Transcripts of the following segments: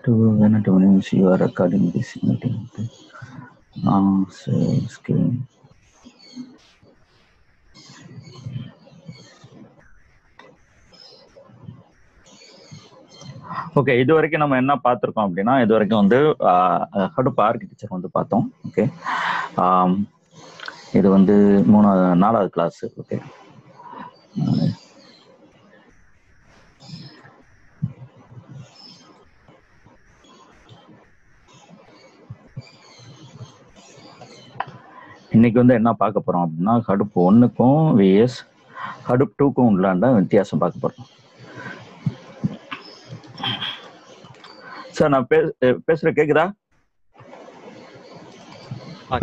When at times you are recording this meeting, share screen. Okay, இது வரைக்கும் நம்ம என்ன பார்த்துருக்கோம் அப்படின்னா, இது வரைக்கும் வந்து ஹடூப் ஆர்கிடெக்சர் வந்து பார்த்தோம். ஓகே, இது வந்து 4வது கிளாஸ். ஓகே, இன்னைக்கு வந்து என்ன பார்க்க போறோம் அப்படின்னா, ஹடூப் 1க்கும் விஎஸ் ஹடூப் 2க்கும் உள்ளாண்ட வித்தியாசம் பார்க்க போறோம். சார், நான் பேசுற கேக்குதா?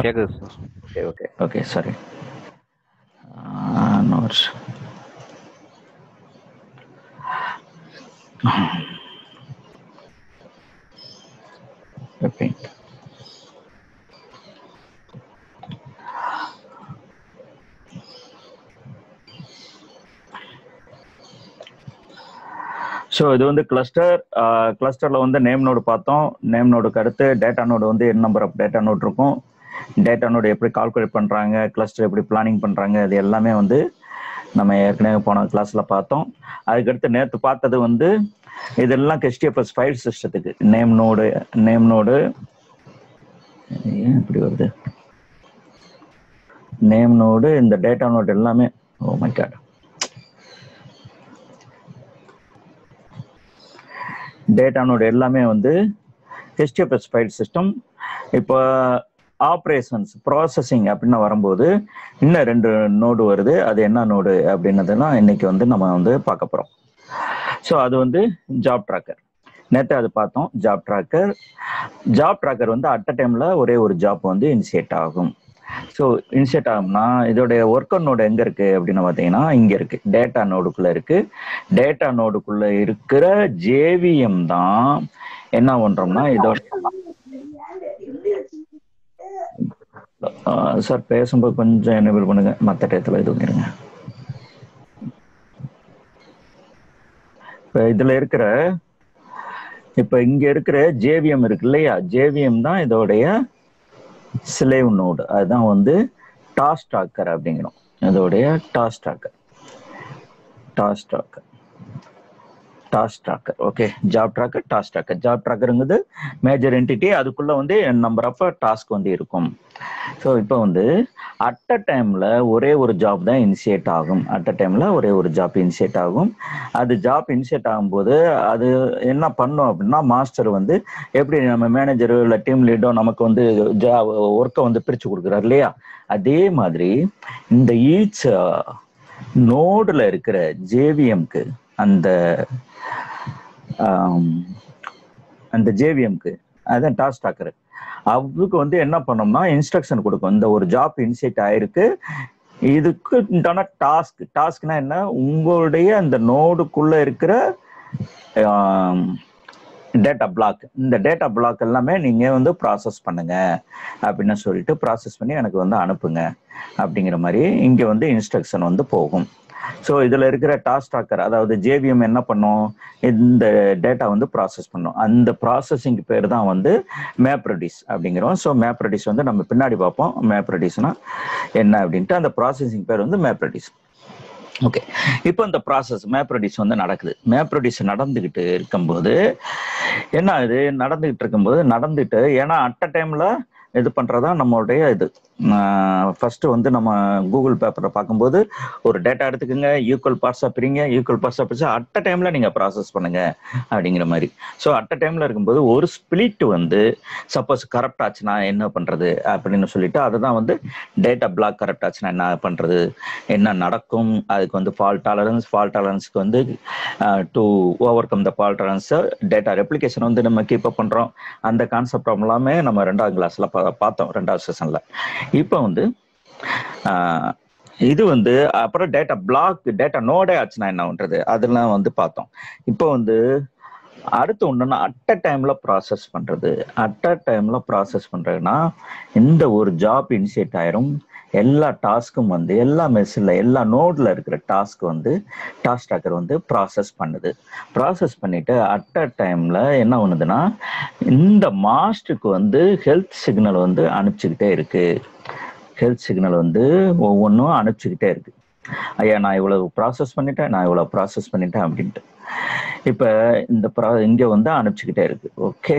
கேக்குது sir. Okay okay okay, sorry. So இது வந்து கிளஸ்டரில் வந்து நேம் நோடு பார்த்தோம். நேம் நோடுக்கு அடுத்து டேட்டா நோடு வந்து என்ன நம்பர் ஆஃப் டேட்டா நோடு இருக்கும், டேட்டா நோடு எப்படி கால்குலேட் பண்ணுறாங்க, கிளஸ்டர் எப்படி பிளானிங் பண்ணுறாங்க, இது எல்லாமே வந்து நம்ம ஏற்கனவே போன கிளாஸில் பார்த்தோம். அதுக்கடுத்து நேற்று பார்த்தது வந்து இதெல்லாம் HDFS ஃபைல் சிஸ்டத்துக்கு நேம் நோடு ஏன் இப்படி வருது, நேம் நோடு இந்த டேட்டா நோடு எல்லாமே. Oh my God, data node எல்லாமே வந்து HDFS ஃபைல் சிஸ்டம். இப்போ ஆப்ரேஷன்ஸ் ப்ராசஸிங் அப்படின்னு வரும்போது இன்னும் 2 நோடு வருது. அது என்ன நோடு அப்படின்னதுன்னா இன்னைக்கு வந்து நம்ம வந்து பார்க்க போகிறோம். ஸோ அது வந்து ஜாப் ட்ராக்கர். நேற்று அது பார்த்தோம். ஜாப் ட்ராக்கர் வந்து அட் அ டைமில் ஒரே ஒரு ஜாப் வந்து இனிஷியேட் ஆகும். ஸோ இனிஷியேட் ஆகும்னா இதோடைய ஒர்க்கர் நோடு எங்கே இருக்குது அப்படின்னு பார்த்தீங்கன்னா இங்கே இருக்குது, டேட்டா நோடுக்குள்ளே இருக்குது. டேட்டா நோடுக்குள்ளே இருக்கிற ஜேவிஎம் தான் என்ன பண்ணுறோம்னா இதோட சார் பேசும்போது கொஞ்சம் எனேபிள் பண்ணுங்க, மற்ற டயத்தில் இது பண்ணிருங்க. இப்போ இதில் இருக்கிற இங்கே இருக்கிற ஜேவிஎம் இருக்கு இல்லையா, ஜேவிஎம் தான் இதோடைய ஸ்லேவ் நோடு. அதுதான் வந்து டாஸ்க் ட்ராக்கர் அப்படிங்கிறோம். இதோடைய டாஸ்க் ட்ராக்கர். ஓகே, ஜாப் ட்ராக்கருங்கிறது மேஜர் என்டிட்டி. அதுக்குள்ள வந்து நம்பர் ஆஃப் டாஸ்க் வந்து இருக்கும். ஸோ இப்போ வந்து அட் அ டைம்ல ஒரே ஒரு ஜாப் தான் இனிஷியேட் ஆகும். அது ஜாப் இனிஷியேட் ஆகும்போது அது என்ன பண்ணும் அப்படின்னா, மாஸ்டர் வந்து எப்படி நம்ம மேனேஜரோ இல்லை டீம் லீடோ நமக்கு வந்து ஒர்க்கை வந்து பிரிச்சு கொடுக்குறாரு இல்லையா, அதே மாதிரி இந்த ஈச் நோடுல இருக்கிற ஜேவிஎம்க்கு அந்த ஜேவிஎம்க்கு அதான் டாஸ்க் ட்ராக்கர், அவருக்கு வந்து என்ன பண்ணோம்னா இன்ஸ்ட்ரக்ஷன் கொடுக்கும். இந்த ஒரு ஜாப் இனிஷியேட் ஆயிருக்கு, இதுக்கு உண்டான டாஸ்க்னா என்ன, உங்களுடைய அந்த நோடுக்குள்ள இருக்கிற டேட்டா பிளாக், இந்த டேட்டா பிளாக் எல்லாமே நீங்க வந்து ப்ராசஸ் பண்ணுங்க அப்படின்னு சொல்லிட்டு ப்ராசஸ் பண்ணி எனக்கு வந்து அனுப்புங்க அப்படிங்கிற மாதிரி இங்க வந்து இன்ஸ்ட்ரக்ஷன் வந்து போகும். ஸோ இதில் இருக்கிற டாஸ்க் ட்ராக்கர் அதாவது ஜேவிஎம் என்ன பண்ணும், இந்த டேட்டா வந்து ப்ராசஸ் பண்ணும். அந்த ப்ராசஸிங் பேர் தான் வந்து மேப்ரெடியூஸ் அப்படிங்கிறோம். ஸோ மேப்ரெடியூஸ் வந்து நம்ம பின்னாடி பார்ப்போம் மேப்ரெடியூஸ்னா என்ன அப்படின்ட்டு. அந்த ப்ராசஸிங் பேர் வந்து மேப்ரெடியூஸ். ஓகே, இப்போ இந்த ப்ராசஸ் மேப்ரெடியூஸ் வந்து நடக்குது. மேப்ரெடியூஸ் நடந்துகிட்டு இருக்கும்போது என்ன ஆகுது, நடந்துட்டு ஏன்னா அட் அ டைம்ல இது பண்றதா நம்மளுடைய இது. ஃபர்ஸ்ட் வந்து நம்ம கூகுள் பேப்பரை பார்க்கும்போது ஒரு டேட்டா எடுத்துக்கோங்க, ஈக்குவல் பார்ட்ஸாக பிரிச்சு அட் அ டைம்ல நீங்க ப்ராசஸ் பண்ணுங்க அப்படிங்கிற மாதிரி. ஸோ அட் அ டைம்ல இருக்கும்போது ஒரு ஸ்பிளிட் வந்து சப்போஸ் கரப்ட் ஆச்சுன்னா என்ன பண்றது அப்படின்னு சொல்லிட்டு அதுதான் வந்து டேட்டா பிளாக். கரப்ட் ஆச்சுன்னா என்ன பண்றது, என்ன நடக்கும், அதுக்கு வந்து ஃபால்ட் டாலரன்ஸ்க்கு வந்து to overcome the fault tolerance data replication வந்து நம்ம கீப் அப் பண்றோம். அந்த கான்செப்ட் எல்லாமே நம்ம 2வது கிளாஸ்ல பார்த்தோம், 2வது செஷன்ல. இப்போ வந்து இது வந்து அப்புறம் டேட்டா நோடே ஆச்சுன்னா என்ன பண்றது அதெல்லாம் வந்து பார்த்தோம். இப்போ வந்து அடுத்து ஒண்ணுன்னா அட் அ டைம்ல ப்ராசஸ் பண்றதுன்னா இந்த ஒரு ஜாப் இனிஷியேட் ஆயிரும், எல்லா டாஸ்க்கும் வந்து எல்லா மெஷின்ல எல்லா நோட்ல இருக்கிற டாஸ்க் வந்து டாஸ்க் ட்ராக்கர் வந்து ப்ராசஸ் பண்ணுது. ப்ராசஸ் பண்ணிட்டு அட் அ டைம்ல என்ன பண்ணுதுன்னா இந்த மாஸ்டருக்கு வந்து ஹெல்த் சிக்னல் வந்து அனுப்பிச்சுக்கிட்டே இருக்கு. ஹெல்த் சிக்னல் வந்து ஒவ்வொன்றும் அனுப்பிச்சுக்கிட்டே இருக்கு. ஐயா நான் இவ்வளவு ப்ராசஸ் பண்ணிட்டேன், நான் இவ்வளவு ப்ராசஸ் பண்ணிட்டேன் அப்படின்ட்டு. இப்ப இந்த இங்க வந்து அனுப்பிச்சுக்கிட்டே இருக்கு. ஓகே,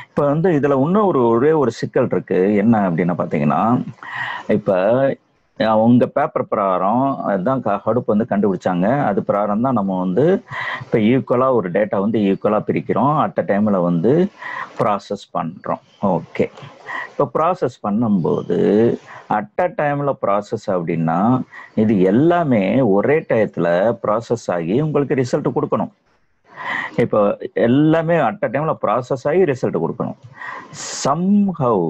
இப்ப வந்து இதுல இன்னும் ஒரே ஒரு சிக்கல் இருக்கு. என்ன அப்படின்னு பாத்தீங்கன்னா, இப்ப உங்க பேப்பர் பிரகாரம் அதுதான் ஹடுப் வந்து கண்டுபிடிச்சாங்க. அது பிரகாரம் தான் நம்ம வந்து இப்ப ஈக்குவலா ஒரு டேட்டா வந்து ஈக்குவலா பிரிக்கிறோம். அட் அ டைம்ல வந்து ப்ராசஸ் பண்றோம். ஓகே, இப்போ ப்ராசஸ் பண்ணும்போது அட் அ டைம்ல ப்ராசஸ் அப்படின்னா இது எல்லாமே ஒரே டயத்துல ப்ராசஸ் ஆகி உங்களுக்கு ரிசல்ட் கொடுக்கணும். இப்போ எல்லாமே அட் அ டைம்ல ப்ராசஸ் ஆகி ரிசல்ட் கொடுக்கணும். சம்ஹவ்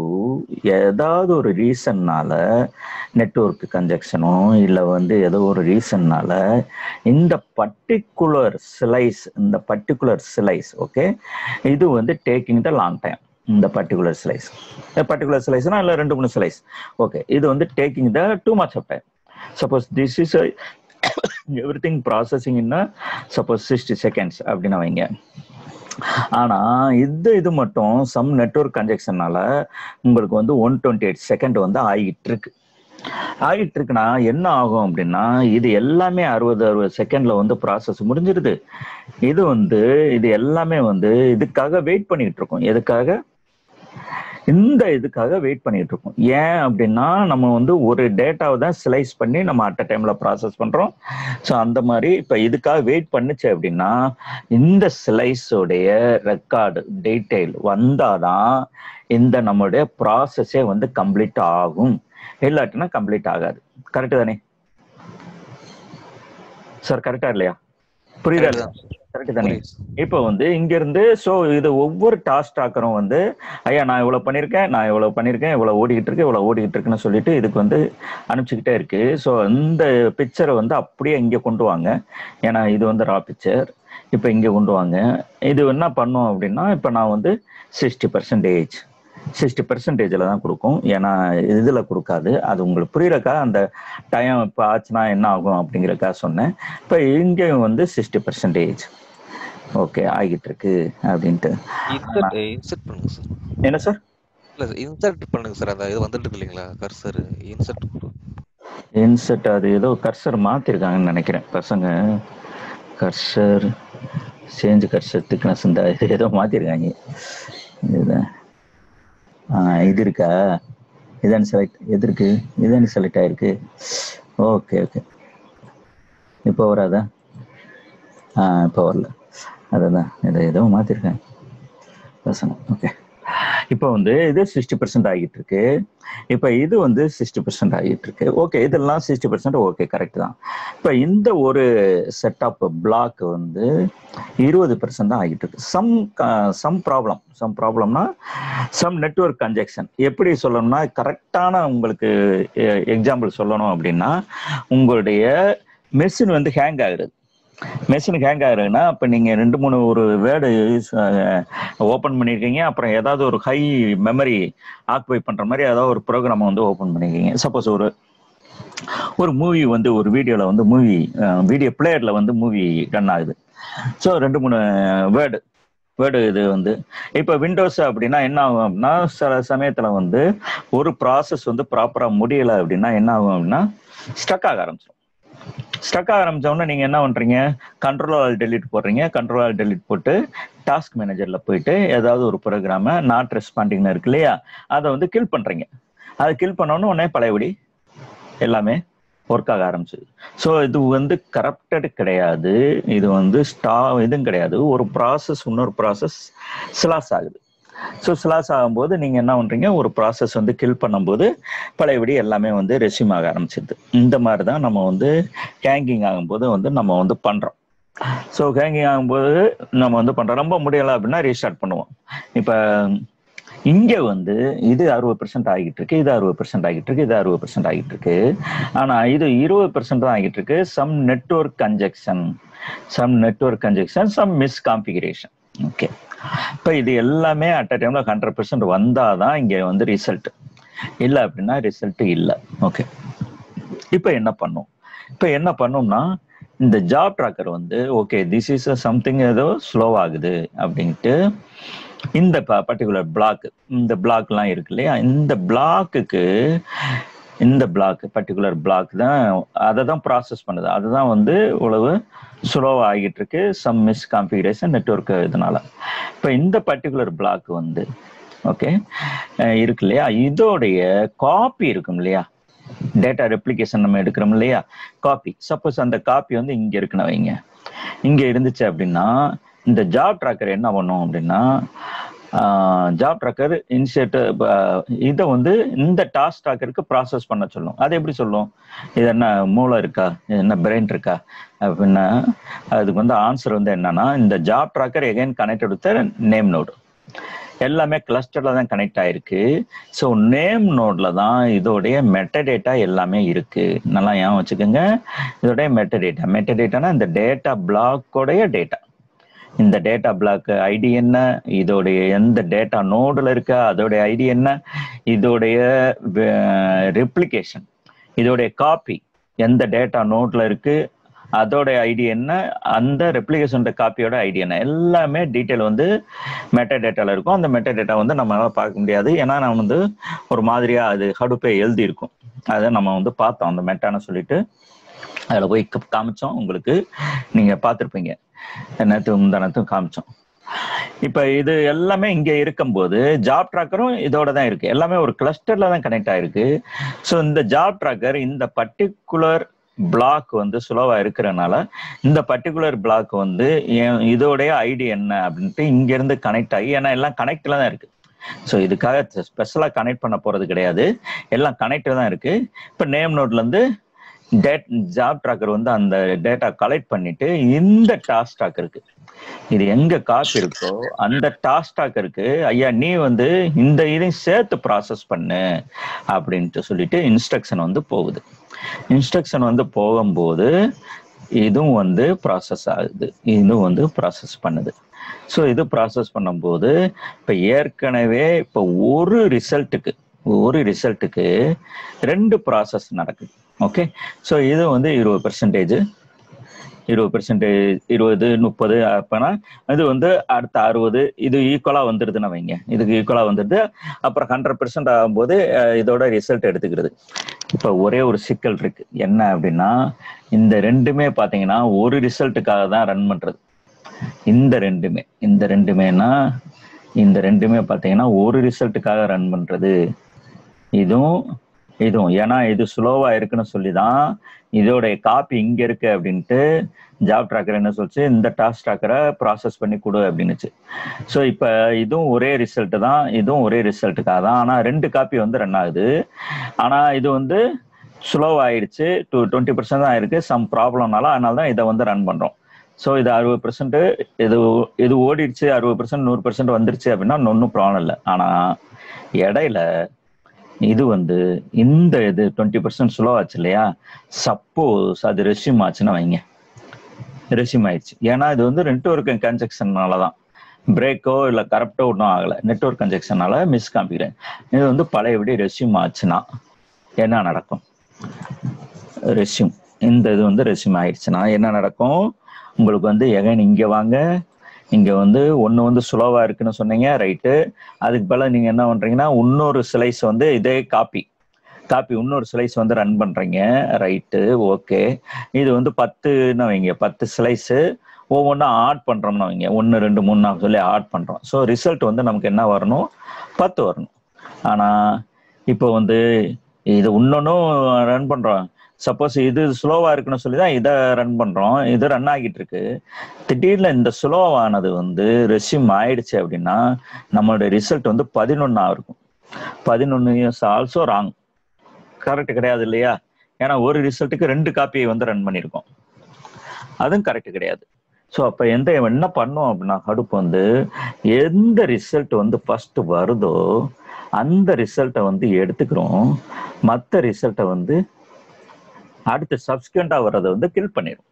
ஏதாவது ஒரு ரீசன்னால நெட்வொர்க் கன்ஜெக்ஷனோ இல்லை வந்து ஏதோ ஒரு ரீசன்னால இந்த பர்டிகுலர் ஸ்லைஸ் ஓகே, இது வந்து டேக்கிங் த லாங் டைம். இந்த பர்டிகுலர் ஸ்லைஸ்னா இல்லை 2-3 ஸ்லைஸ். ஓகே, இது வந்து taking the too much of time. Suppose this is everything processing in suppose 60 seconds அப்படின்னு வைங்க. ஆனா இது மட்டும் சம் நெட்வொர்க் கன்ஜெக்ஷனால உங்களுக்கு வந்து 128 செகண்ட் வந்து ஆகிட்டு இருக்குன்னா என்ன ஆகும் அப்படின்னா இது எல்லாமே 60 செகண்ட்ல வந்து ப்ராசஸ் முடிஞ்சிருது. இது எல்லாமே வந்து இதுக்காக வெயிட் பண்ணிட்டு இருக்கோம். இதுக்காக வெயிட் பண்ணிட்டு இருக்கோம். ஏன் அப்படின்னா நம்ம வந்து ஒரு டேட்டாவை தான் ஸ்லைஸ் பண்ணி நம்ம அட் அ டைம்ல ப்ராசஸ் பண்றோம். ஸோ அந்த மாதிரி இப்ப இதுக்காக வெயிட் பண்ணுச்சு அப்படின்னா இந்த ஸ்லைஸோடைய ரெக்கார்டு டீட்டெயில் வந்தாதான் இந்த நம்மளுடைய ப்ராசஸே வந்து கம்ப்ளீட் ஆகும். இல்லாட்டினா கம்ப்ளீட் ஆகாது. கரெக்டு தானே சார்? கரெக்டா இல்லையா? புரியுதா? கரெக்ட் தானே? இப்போ வந்து இங்க இருந்து ஸோ இது ஒவ்வொரு டாஸ்க் ட்ராக்கரும் வந்து ஐயா நான் இவ்வளவு பண்ணியிருக்கேன், இவ்வளவு ஓடிக்கிட்டு இருக்குன்னு சொல்லிட்டு இதுக்கு வந்து அனுப்பிச்சுக்கிட்டே இருக்கு. ஸோ இந்த பிக்சரை வந்து அப்படியே இங்க கொண்டு வாங்க. ஏன்னா இது வந்து ரா பிக்சர். இப்போ இங்க கொண்டு வாங்க. இது என்ன பண்ணும் அப்படின்னா இப்போ நான் வந்து 60% தான் கொடுக்கும். ஏன்னா இதுல கொடுக்காது. அது உங்களுக்கு புரியறக்கா அந்த டைம் இப்போ ஆச்சுன்னா என்ன ஆகும் அப்படிங்கிறக்கா சொன்னேன். இப்போ இங்கேயும் வந்து 60% ஓகே ஆகிட்டு இருக்கு அப்படின்ட்டு. என்ன சார்? இன்சர்ட் பண்ணுங்க சார். அந்த இது வந்துட்டு இல்லைங்களா கர்சர் இன்சர்ட்? அது ஏதோ கர்சர் மாத்திருக்காங்கன்னு நினைக்கிறேன் பசங்க. கர்சர் சேஞ்ச் கர்சர் திக்னஸ் இந்த ஏதோ மாத்திருக்காங்க. இதுதான் இது இருக்கா? இதான் செலக்ட் எது இருக்கு? இதான் செலக்ட் ஆயிருக்கு. ஓகே ஓகே, இப்போ வராதா? இப்போ வரல. அதுதான் இதை ஏதோ மாத்திருக்கேன் பசங்க. ஓகே, இப்போ வந்து இது 60% ஆகிட்டு இருக்கு. இப்போ இது வந்து 60% ஆகிட்டு இருக்கு. ஓகே, இதெல்லாம் 60% ஓகே, கரெக்ட் தான். இப்போ இந்த ஒரு செட் ஆஃப் பிளாக் வந்து 20% தான் ஆகிட்டு இருக்கு. சம் ப்ராப்ளம்னா சம் நெட்வொர்க் கன்ஜெக்ஷன். எப்படி சொல்லணும்னா கரெக்டான உங்களுக்கு எக்ஸாம்பிள் சொல்லணும் அப்படின்னா உங்களுடைய மெஷின் வந்து ஹேங் ஆகுறது. அப்போ நீங்கள் 2-3 ஒரு வேர்டு ஓப்பன் பண்ணியிருக்கீங்க. அப்புறம் ஏதாவது ஒரு ஹை மெமரி ஆக்குபை பண்ணுற மாதிரி ஏதாவது ஒரு ப்ரோக்ராமை வந்து ஓப்பன் பண்ணியிருக்கீங்க. சப்போஸ் ஒரு மூவி வந்து ஒரு வீடியோவில் வந்து வீடியோ பிளேயரில் வந்து மூவி ரன் ஆகுது. ஸோ 2-3 வேர்டு இது வந்து இப்போ விண்டோஸ் அப்படின்னா என்ன ஆகும் அப்படின்னா சில சமயத்தில் வந்து ஒரு ப்ராசஸ் வந்து ப்ராப்பராக முடியலை அப்படின்னா என்ன ஆகும் அப்படின்னா ஸ்டக் ஆக ஆரம்பிச்சோம்னா நீங்க என்ன பண்றீங்க? கண்ட்ரோல் டெலிட் போடுறீங்க. கண்ட்ரோல் டெலிட் போட்டு டாஸ்க் மேனேஜர்ல போயிட்டு ஏதாவது ஒரு ப்ரோக்ராம நாட் ரெஸ்பாண்டிங்னு இருக்கு இல்லையா, அதை வந்து கில் பண்றீங்க. அதை கில் பண்ணோன்னு உடனே பழையபடி எல்லாமே ஒர்க் ஆக ஆரம்பிச்சுது. ஸோ இது வந்து கரப்டட் கிடையாது. இது வந்து இதுவும் கிடையாது. ஒரு ப்ராசஸ் இன்னொரு ப்ராசஸ் ஸ்லாஸ் ஆகுது. ஸோ ஸ்லாஸ் ஆகும்போது நீங்க என்ன பண்றீங்க? ஒரு ப்ராசஸ் வந்து கில் பண்ணும்போது பழையபடி எல்லாமே வந்து ரெஸ்யூம் ஆக ஆரம்பிச்சிது. இந்த மாதிரி தான் நம்ம வந்து ஹேங்கிங் ஆகும்போது வந்து நம்ம வந்து பண்றோம். ஸோ ஹேங்கிங் ஆகும்போது நம்ம வந்து பண்றோம். ரொம்ப முடியலை அப்படின்னா ரீஸ்டார்ட் பண்ணுவோம். இப்போ இங்க வந்து இது 60% ஆகிட்டு இருக்கு, இது 60% ஆகிட்டு இருக்கு, இது 60% ஆகிட்டு இருக்கு. ஆனா இது 20% தான் ஆகிட்டு இருக்கு. Some network congestion, some misconfiguration. Okay, இப்போ இது எல்லாமே அட் அ டைம்ல 100% வந்தாதான் இங்க வந்து ரிசல்ட். இல்லை அப்படின்னா ரிசல்ட் இல்லை. ஓகே, இப்போ என்ன பண்ணோம்னா இந்த ஜாப் ட்ராக்கர் வந்து ஓகே திஸ் இஸ் சம்திங் ஏதோ ஸ்லோ ஆகுது அப்படின்ட்டு இந்த பர்டிகுலர் பிளாக், இந்த பிளாக்லாம் இருக்கு இல்லையா, இந்த பர்டிகுலர் பிளாக் தான் அதை தான் ப்ராசஸ் பண்ணுது. அதுதான் வந்து இவ்வளவு ஸ்லோவாக ஆகிட்டு இருக்கு, சம் மிஸ் கான்ஃபிகரேஷன் நெட்வொர்க் இதனால. இப்போ இந்த பர்டிகுலர் பிளாக் வந்து ஓகே இருக்கு இல்லையா, இதோடைய காப்பி இருக்கும் இல்லையா, டேட்டா ரெப்ளிகேஷன் நம்ம எடுக்கிறோம் இல்லையா, காப்பி. சப்போஸ் அந்த காப்பி வந்து இங்கே இருக்குன்னு வைங்க, இங்கே இருந்துச்சு அப்படின்னா இந்த ஜாப் ட்ராக்கர் என்ன பண்ணும் அப்படின்னா, ஜாப் ட்ராக்கர் இனிஷியேட் இதை வந்து இந்த டாஸ்க் ட்ராக்கருக்கு ப்ராசஸ் பண்ண சொல்லும். அது எப்படி சொல்லும், இது என்ன மூளை இருக்கா, இது என்ன பிரெயின் இருக்கா அப்படின்னா, அதுக்கு வந்து ஆன்சர் வந்து என்னன்னா, இந்த job tracker again connected with name node, எல்லாமே கிளஸ்டர்ல தான் கனெக்ட் ஆயிருக்கு. ஸோ நேம் நோட்ல தான் இதோடைய மெட்டடேட்டா எல்லாமே இருக்கு. நல்லா ஞாபகம் வச்சுக்கோங்க, இதோடைய மெட்டடேட்டானா இந்த டேட்டா பிளாக்கோடைய டேட்டா, இந்த டேட்டா பிளாக் ஐடி என்ன, இதோடைய எந்த டேட்டா நோடுல இருக்கா அதோடைய ஐடி என்ன, இதோடைய ரெப்ளிகேஷன், இதோடைய காப்பி எந்த டேட்டா நோட்ல இருக்கு அதோட ஐடி என்ன, அந்த ரெப்ளிகேஷன் காப்பியோட ஐடி என்ன, எல்லாமே டீட்டெயில் வந்து மெட்டா டேட்டால இருக்கும். அந்த மெட்டா டேட்டா வந்து நம்மளால பார்க்க முடியாது, ஏன்னா நம்ம வந்து ஒரு மாதிரியா அது ஹடுப்பே எழுதி இருக்கும். அதை நம்ம வந்து பார்த்தோம், அந்த மெட்டான்னு சொல்லிட்டு அதில் போய் காமிச்சோம், உங்களுக்கு நீங்க பார்த்துருப்பீங்க, முந்தானத்தும் காமிச்சோம். இப்ப இது எல்லாமே இங்க இருக்கும்போது ஜாப் ட்ராக்கரும் இதோட தான் இருக்கு, எல்லாமே ஒரு கிளஸ்டர்ல தான் கனெக்ட் ஆயிருக்கு. ஸோ இந்த ஜாப் ட்ராக்கர் இந்த பர்டிகுலர் பிளாக் வந்து ஸ்லோவா இருக்கிறதுனால இந்த பர்டிகுலர் பிளாக் வந்து இதோடைய ஐடி என்ன அப்படின்ட்டு இங்க இருந்து கனெக்ட் ஆகி, ஏன்னா எல்லாம் கனெக்ட்ல தான் இருக்கு. ஸோ இதுக்காக ஸ்பெஷலா கனெக்ட் பண்ண போறது கிடையாது, எல்லாம் கனெக்ட் தான் இருக்கு. இப்போ நேம் நோட்ல இருந்து ஜாப் ட்ராக்கர் வந்து அந்த டேட்டா கலெக்ட் பண்ணிட்டு இந்த டாஸ்க் ட்ராக்கருக்கு, இது எங்க காப்பி இருக்கோ அந்த டாஸ்க் ட்ராக்கருக்கு, ஐயா நீ வந்து இந்த இதையும் சேர்த்து ப்ராசஸ் பண்ணு அப்படின்ட்டு சொல்லிட்டு இன்ஸ்ட்ரக்ஷன் வந்து போகுது. இன்ஸ்ட்ரக்ஷன் வந்து போகும்போது இதுவும் வந்து ப்ராசஸ் ஆகுது, இதுவும் வந்து ப்ராசஸ் பண்ணுது. ஸோ இது ப்ராசஸ் பண்ணும்போது இப்போ ஏற்கனவே இப்போ ஒரு ரிசல்ட்டுக்கு 2 ப்ராசஸ் நடக்குது. ஓகே, ஸோ இது வந்து 20%, 20, 30 அப்பனா இது வந்து அடுத்த 60, இது ஈக்குவலா வந்துடுதுன்னு வைங்க, இதுக்கு ஈக்குவலா வந்துடுது. அப்புறம் 100% ஆகும்போது இதோட ரிசல்ட் எடுத்துக்கிறது. இப்போ ஒரே ஒரு சிக்கல் இருக்கு, என்ன அப்படின்னா இந்த ரெண்டுமே பார்த்தீங்கன்னா ஒரு ரிசல்ட்டுக்காக தான் ரன் பண்றது. இந்த ரெண்டுமே பார்த்தீங்கன்னா ஒரு ரிசல்ட்டுக்காக ரன் பண்றது. இதுவும் ஏன்னா இது ஸ்லோவா இருக்குன்னு சொல்லிதான் இதோடைய காப்பி இங்க இருக்கு அப்படின்ட்டு ஜாப் ட்ராக்கர் என்ன சொல்லிச்சு, இந்த டாஸ்க் ட்ராக்கரை ப்ராசஸ் பண்ணி கொடு அப்படின்னுச்சு. ஸோ இப்போ இதுவும் ஒரே ரிசல்ட் தான், இதுவும் ஒரே ரிசல்ட்டுக்காக தான். ஆனால் 2 காப்பி வந்து ரன் ஆகுது. ஆனால் இது வந்து ஸ்லோ ஆயிடுச்சு, 20% தான் இருக்கு சம் ப்ராப்ளம்னால, அதனால தான் இதை வந்து ரன் பண்றோம். ஸோ இது 60%, இது ஓடிடுச்சு 60%, 100% வந்துருச்சு அப்படின்னா ஒன்றும் ப்ராப்ளம் இல்லை. ஆனால் இடையில இது வந்து இந்த இது 20% ஸ்லோ ஆச்சு இல்லையா, சப்போஸ் அது ரெஸ்யூம் ஆச்சுன்னா வைங்க, ரெஸ்யூம் ஆயிடுச்சு. ஏன்னா இது வந்து நெட்வொர்க் கன்ஜெக்ஷன்னால தான், பிரேக்கோ இல்லை கரப்டோ ஒன்றும் ஆகலை, நெட்வொர்க் கன்ஜெக்ஷனால மிஸ்கான்ஃபிகரேஷன். இது வந்து பழையபடி ரெஸ்யூம் ஆச்சுன்னா என்ன நடக்கும், ரெஸ்யூம் இந்த இது வந்து ரெஸ்யூம் ஆயிடுச்சுன்னா என்ன நடக்கும், உங்களுக்கு வந்து எகைன் இங்கே வாங்க, இங்கே வந்து ஒன்று வந்து ஸ்லோவாக இருக்குன்னு சொன்னீங்க, ரைட்டு. அதுக்கு பதிலாக நீங்கள் என்ன பண்ணுறீங்கன்னா இன்னொரு ஸ்லைஸ் வந்து இதே காப்பி இன்னொரு ஸ்லைஸ் வந்து ரன் பண்ணுறீங்க, ரைட்டு, ஓகே. இது வந்து 10ன்னு வைங்க, 10 ஸ்லைஸு ஒவ்வொன்றா ஆட் பண்ணுறோம்னு வைங்க, 1 2 3 சொல்லி ஆட் பண்ணுறோம். ஸோ ரிசல்ட் வந்து நமக்கு என்ன வரணும், 10 வரணும். ஆனால் இப்போ வந்து இது இன்னொன்னும் ரன் பண்ணுறோம், சப்போஸ் இது ஸ்லோவா இருக்குன்னு சொல்லி தான் இதை ரன் பண்றோம், இது ரன் ஆகிட்டு இருக்கு. திடீர்னு இந்த ஸ்லோவானது வந்து ரெஸ்யூம் ஆயிடுச்சு அப்படின்னா நம்மளுடைய ரிசல்ட் வந்து 11 இருக்கும். 11 இஸ் ஆல்சோ ராங், கரெக்ட் கிடையாது இல்லையா? ஏன்னா ஒரு ரிசல்ட்டுக்கு 2 காப்பியை வந்து ரன் பண்ணியிருக்கோம், அதுவும் கரெக்ட் கிடையாது. ஸோ அப்போ என்ன பண்ணோம் அப்படின்னா, ஹடுப் வந்து எந்த ரிசல்ட் வந்து ஃபர்ஸ்ட் வருதோ அந்த ரிசல்ட்டை வந்து எடுத்துக்கிறோம், மற்ற ரிசல்ட்டை வந்து அடுத்து சப்ஸ்கியூண்டா வர்றதை வந்து கில் பண்ணிடும்.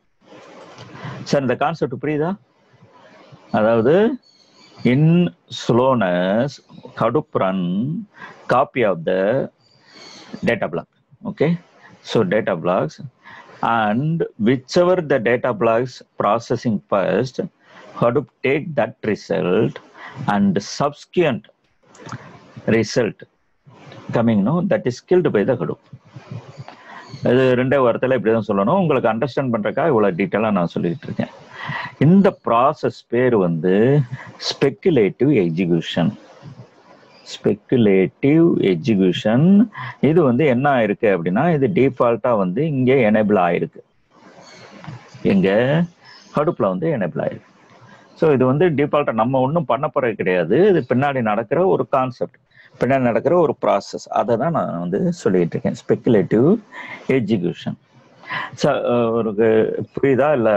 சார் இந்த கான்செப்ட் புரியுதா? அதாவது in slowness Hadoop run copy of the data block. Okay, So data blocks, and whichever the data blocks processing first, Hadoop take that result and subsequent result coming, no, that is killed by the Hadoop. அது ரெண்டே வாரத்தில் இப்படி தான் சொல்லணும். உங்களுக்கு understand பண்ணுறக்காக இவ்வளோ டீட்டெயிலாக நான் சொல்லிட்டு இருக்கேன். இந்த ப்ராசஸ் பேர் வந்து ஸ்பெக்குலேட்டிவ் எக்ஸிக்யூஷன். ஸ்பெக்குலேட்டிவ் எக்ஸிக்யூஷன் இது வந்து என்ன ஆயிருக்கு அப்படின்னா, இது டிஃபால்ட்டாக வந்து இங்கே எனேபிள் ஆயிருக்கு, எங்க ஹடூப்பில் வந்து எனேபிள் ஆயிருக்கு. ஸோ இது வந்து டிஃபால்ட்டாக நம்ம ஒன்றும் பண்ண போகிறது கிடையாது. இது பின்னாடி நடக்கிற ஒரு கான்செப்ட், பின்னாடி நடக்கிற ஒரு ப்ராசஸ். அதை தான் நான் வந்து சொல்லிட்டு இருக்கேன், ஸ்பெக்குலேட்டிவ் எக்ஸிக்யூஷன். சார் ஒரு புரியுதா இல்லை?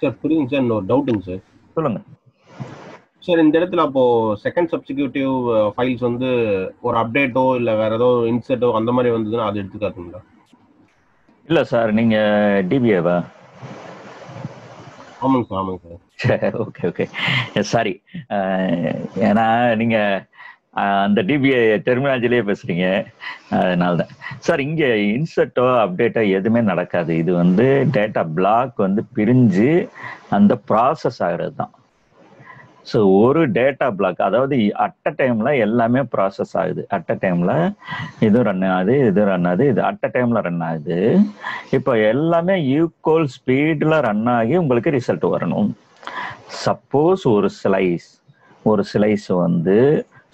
சார் புரியுங்க சார். இன்னொரு டவுட்டுங்க சார். சொல்லுங்க சார். இந்த இடத்துல அப்போ செகண்ட் சப்ஸ்டிக்யூட்டிவ் ஃபைல்ஸ் வந்து ஒரு அப்டேட்டோ இல்லை வேற ஏதோ இன்சர்ட்டோ அந்த மாதிரி வந்ததுன்னா அது எடுத்துக்காதுங்களா? இல்லை சார், நீங்கள் டிபிஏவா? ஆமாங்க சார். ஆமாங்க சார். சரி, ஓகே ஓகே, சாரி. ஏன்னா நீங்கள் அந்த டிபிஏ டெர்மினாலஜிலேயே பேசுறீங்க, அதனால தான் சார். இங்கே இன்சர்ட்டோ அப்டேட்டோ எதுவுமே நடக்காது. இது வந்து டேட்டா பிளாக் வந்து பிரிஞ்சு அந்த ப்ராசஸ் ஆகிறது தான். ஸோ ஒரு டேட்டா பிளாக், அதாவது அட் அ டைம்ல எல்லாமே ப்ராசஸ் ஆகுது. அட் அ டைம்ல இது ரன் ஆகுது, இது ரன் ஆகுது, இது அட் அ டைம்ல ரன் ஆகுது. இப்போ எல்லாமே ஈக்குவல் ஸ்பீடில் ரன் ஆகி உங்களுக்கு ரிசல்ட் வரணும். சப்போஸ் ஒரு ஸ்லைஸ் வந்து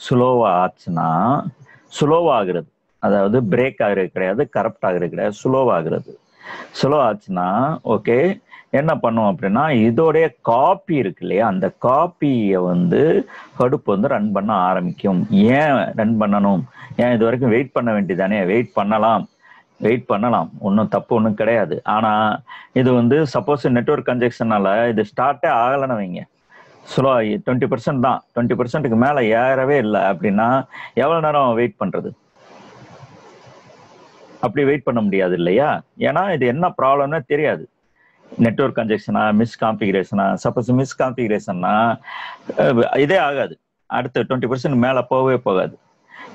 ஸ்லோவா ஆச்சுன்னா, ஸ்லோவாகிறது, அதாவது பிரேக் ஆகிறது கிடையாது, கரப்ட் ஆகிறது கிடையாது, ஸ்லோவாகிறது. ஸ்லோ ஆச்சுன்னா ஓகே, என்ன பண்ணும் அப்படின்னா, இதோடைய காப்பி இருக்கு இல்லையா, அந்த காப்பியை வந்து ஹடூப் வந்து ரன் பண்ண ஆரம்பிக்கும். ஏன் ரன் பண்ணணும்? ஏன் இது வரைக்கும் வெயிட் பண்ண வேண்டியதானே? வெயிட் பண்ணலாம், ஒன்றும் தப்பு ஒன்றும் கிடையாது. ஆனால் இது வந்து சப்போஸ் நெட்வொர்க் கன்ஜெக்ஷனால இது ஸ்டார்ட்டே ஆகலைன்னு வைங்க, ஸ்லோ 20% தான், 20%க்கு மேலே ஏறவே இல்லை அப்படின்னா எவ்வளோ நேரம் வெயிட் பண்ணுறது? அப்படி வெயிட் பண்ண முடியாது இல்லையா? ஏன்னா இது என்ன ப்ராப்ளம்னு தெரியாது. நெட்வொர்க் கன்ஜெக்ஷனா, மிஸ்கான்ஃபிகரேஷனா? சப்போஸ் மிஸ்கான்ஃபிகரேஷன்னா இதே ஆகாது, அடுத்து 20% மேலே போகாது.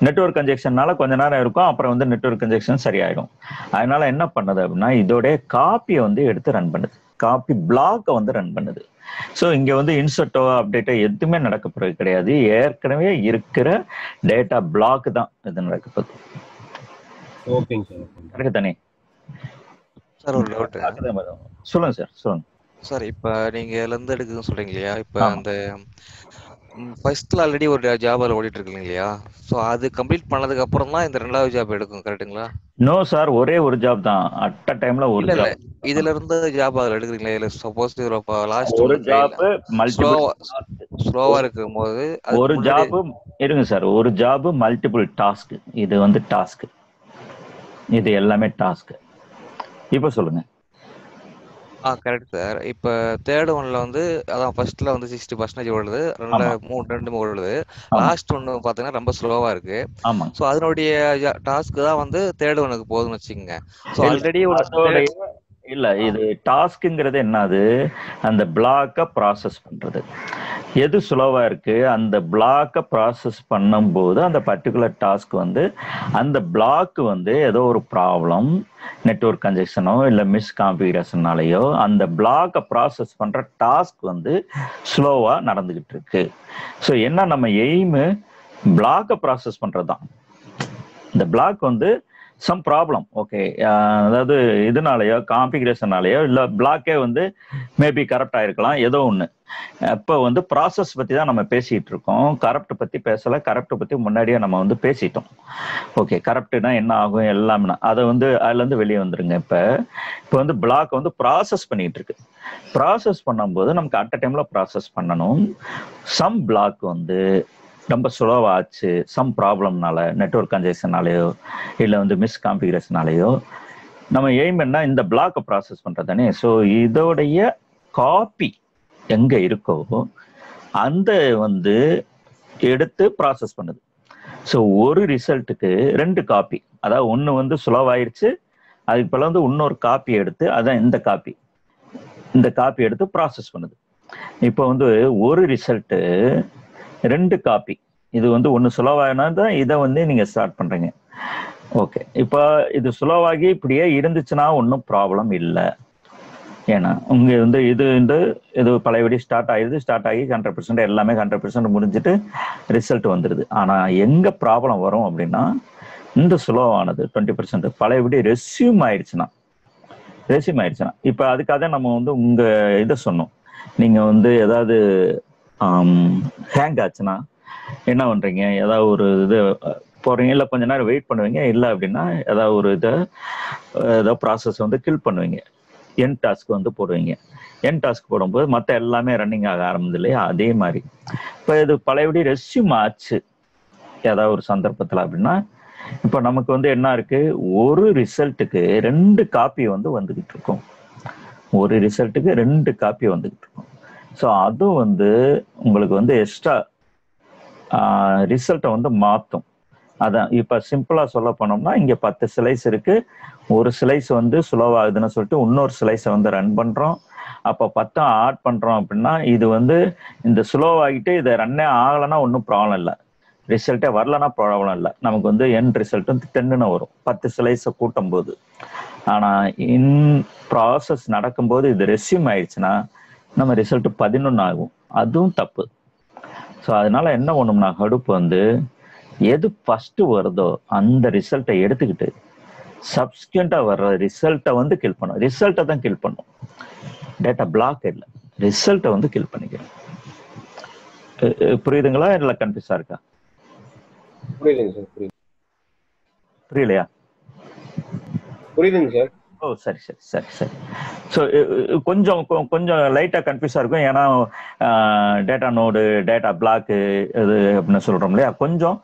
நெட்வொர்க் கன்ஜெக்ஷன்னால கொஞ்ச நேரம் இருக்கும், அப்புறம் வந்து நெட்வொர்க் கன்ஜெக்ஷன் சரியாயிடும். அதனால என்ன பண்ணுது அப்படின்னா, இதோடைய காப்பியை வந்து எடுத்து ரன் பண்ணுது, காப்பி பிளாக்கை வந்து ரன் பண்ணுது. ஸோ இங்கே வந்து இன்சர்ட்டோ அப்டேட்டோ எதுவுமே நடக்க போகிறது கிடையாது. ஏற்கனவே இருக்கிற டேட்டா பிளாக் தான் இது நடக்க போகுது. ஓகேங்க சார். கரெக்ட் தானே சார்? ஒரு டவுட். சொல்லுங்க சார், சொல்லுங்க சார். இப்போ நீங்க இதுல இருந்து எடுக்குதுன்னு சொல்றீங்க இல்லையா? இப்போ அந்த ஃபர்ஸ்ட்ல ஆல்ரெடி ஒரு ஜாப் அதில் ஓடிட்டு இருக்கு இல்லையா? ஸோ அது கம்ப்ளீட் பண்ணதுக்கு அப்புறம் தான் இந்த ரெண்டாவது ஜாப் எடுக்கும், கரெக்டுங்களா? நோ சார், ஒரே ஒரு ஜாப் தான், அட் அ டைம்ல ஒரு இல்ல ஜாப். இதுல இருந்து ஜாப் அதில் எடுக்கிறீங்களா? இல்லை சப்போஸ் லாஸ்ட் ஒரு ஜாப் ஸ்லோவா இருக்கும் போது ஒரு ஜாப் இருங்க சார், ஒரு ஜாப் மல்டிபிள் டாஸ்க். இது வந்து டாஸ்க், இது எல்லாமே டாஸ்க். இப்போ சொல்லுங்க. Correct sir. இப்போ தேர்ட் ஒன்ல வந்து அதான் ஃபர்ஸ்ட்ல வந்து 60% ஓடுது, ரெண்டுமே ஓடுது. லாஸ்ட் ஒன்று பார்த்தீங்கன்னா ரொம்ப ஸ்லோவா இருக்கு. ஸோ அதனுடைய டாஸ்க் தான் வந்து தேர்ட் ஒனுக்கு போகுதுன்னு வச்சுக்கோங்க. ஸோ ஆல்ரெடி இல்ல, இது டாஸ்க்குங்கிறது என்னது? அந்த பிளாக்கை ப்ராசஸ் பண்றது. எது ஸ்லோவா இருக்கு, அந்த பிளாக்கை ப்ராசஸ் பண்ணும்போது அந்த பர்டிகுலர் டாஸ்க் வந்து அந்த பிளாக் வந்து ஏதோ ஒரு ப்ராப்ளம், நெட்வொர்க் கன்ஜெக்ஷனோ இல்லை மிஸ்கான்ஃபிகரேஷனாலேயோ அந்த பிளாக்கை ப்ராசஸ் பண்ற டாஸ்க் வந்து ஸ்லோவா நடந்துகிட்டு இருக்கு. ஸோ என்ன, நம்ம எய்மு பிளாக்கை ப்ராசஸ் பண்றதுதான். இந்த பிளாக் வந்து சம் ப்ராப்ளம், ஓகே, அதாவது இதனாலேயோ கான்ஃபிகரேஷனாலேயோ இல்லை பிளாக்கே வந்து மேபி கரப்ட் ஆயிருக்கலாம், ஏதோ ஒன்று. இப்போ வந்து ப்ராசஸ் பற்றி தான் நம்ம பேசிகிட்டு இருக்கோம், கரப்ட் பற்றி பேசலை. கரப்ட் பற்றி முன்னாடியே நம்ம வந்து பேசிட்டோம். ஓகே, கரப்ட்னா என்ன ஆகும் எல்லாமே அதை வந்து அதுலேருந்து வெளியே வந்துருங்க. இப்போ வந்து பிளாக் வந்து ப்ராசஸ் பண்ணிகிட்டு இருக்கு. ப்ராசஸ் பண்ணும்போது நமக்கு அட் அ டைமில் ப்ராசஸ் பண்ணணும். சம் பிளாக் வந்து ரொம்ப ஸ்லோவாச்சு, சம் ப்ராப்ளம்னால, நெட்வொர்க் கன்ஜெக்ஷனாலேயோ இல்லை வந்து மிஸ்கான்ஃபிகரேஷனாலேயோ நம்ம எய்ம் என்ன, இந்த பிளாக்கை ப்ராசஸ் பண்ணுறது தானே. ஸோ இதோடைய காப்பி எங்கே இருக்கோ அந்த வந்து எடுத்து ப்ராசஸ் பண்ணுது. ஸோ ஒரு ரிசல்ட்டுக்கு 2 காப்பி, அதாவது ஒன்று வந்து ஸ்லோவாயிருச்சு, அதுக்கு பிறகு வந்து இன்னொரு காப்பி எடுத்து, அதான் இந்த காப்பி எடுத்து ப்ராசஸ் பண்ணுது. இப்போ வந்து ஒரு ரிசல்ட்டு 2 காப்பி, இது வந்து ஒன்று ஸ்லோவானா தான் இதை வந்து நீங்கள் ஸ்டார்ட் பண்ணுறீங்க. ஓகே, இப்போ இது ஸ்லோவாகி இப்படியே இருந்துச்சுன்னா ஒன்றும் ப்ராப்ளம் இல்லை. ஏன்னா உங்க வந்து இது பழையபடி ஸ்டார்ட் ஆகி 100% எல்லாமே 100% முடிஞ்சிட்டு ரிசல்ட் வந்துடுது. ஆனால் எங்கே ப்ராப்ளம் வரும் அப்படின்னா, இந்த ஸ்லோவானது 20% பழையபடி ரெஸ்யூம் ஆயிடுச்சுன்னா இப்போ அதுக்காக நம்ம வந்து உங்க இதை சொன்னோம். நீங்க வந்து ஏதாவது ஹேங் ஆச்சுன்னா என்ன பண்றீங்க, ஏதாவது ஒரு இது போறீங்க, இல்லை கொஞ்ச நேரம் வெயிட் பண்ணுவீங்க, இல்லை அப்படின்னா ஏதாவது ஒரு ஏதாவது ப்ராசஸ் வந்து கில் பண்ணுவீங்க, என் டாஸ்க் வந்து போடுவீங்க. என் டாஸ்க் போடும்போது மற்ற எல்லாமே ரன்னிங் ஆக ஆரம்பிது இல்லையா? அதே மாதிரி இப்போ இது பழையபடி ரெஸ்யூம் ஆச்சு ஏதாவது ஒரு சந்தர்ப்பத்தில் அப்படின்னா, இப்போ நமக்கு வந்து என்ன இருக்கு, ஒரு ரிசல்ட்டுக்கு 2 காப்பி வந்து வந்துகிட்டு இருக்கும். ஒரு ரிசல்ட்டுக்கு 2 காப்பி வந்துகிட்டு இருக்கும். ஸோ அதுவும் வந்து உங்களுக்கு வந்து எக்ஸ்ட்ரா ரிசல்ட்டை வந்து மாற்றும். அதான் இப்போ சிம்பிளாக சொல்ல போனோம்னா, இங்கே 10 ஸ்லைஸ் இருக்கு, ஒரு ஸ்லைஸ் வந்து ஸ்லோவாகுதுன்னு சொல்லிட்டு இன்னொரு ஸ்லைஸை வந்து ரன் பண்ணுறோம். அப்போ 10 ஆட் பண்ணுறோம் அப்படின்னா, இது வந்து இந்த ஸ்லோவாகிட்டு இதை ரன்னே ஆகலைன்னா ஒன்றும் ப்ராப்ளம் இல்லை, ரிசல்ட்டே வரலன்னா ப்ராப்ளம் இல்லை. நமக்கு வந்து என் ரிசல்ட் வந்து 10ன்னு வரும் 10 ஸ்லைஸை கூட்டும் போது. ஆனால் இன் ப்ராசஸ் நடக்கும்போது இது ரெஸ்யூம் ஆயிடுச்சுன்னா நம்ம ரிசல்ட் 11 ஆகும். அதுவும் தப்பு. ஸோ அதனால என்ன பண்ணும்னா, ஹடூப் வந்து எது ஃபர்ஸ்ட் வருதோ அந்த ரிசல்ட்டை எடுத்துக்கிட்டு சப்ஸ்கியூண்டா வர்ற ரிசல்ட்டை வந்து கில் பண்ணும். ரிசல்ட்டை தான் கில் பண்ணும், டேட்டா பிளாக் இல்லை, ரிசல்ட்டை வந்து கில் பண்ணிக்கிறோம். புரியுதுங்களா, இல்லை கன்ஃபியூஸா இருக்கா? புரியுதுங்க சார். புரியலையா? புரியுதுங்க சார். ஓ சரி சரி சரி சரி. ஸோ கொஞ்சம் லைட்டாக கன்ஃபியூஸாக இருக்கும். ஏன்னா டேட்டா நோடு, டேட்டா பிளாக்கு இது அப்படின்னு சொல்கிறோம் இல்லையா, கொஞ்சம்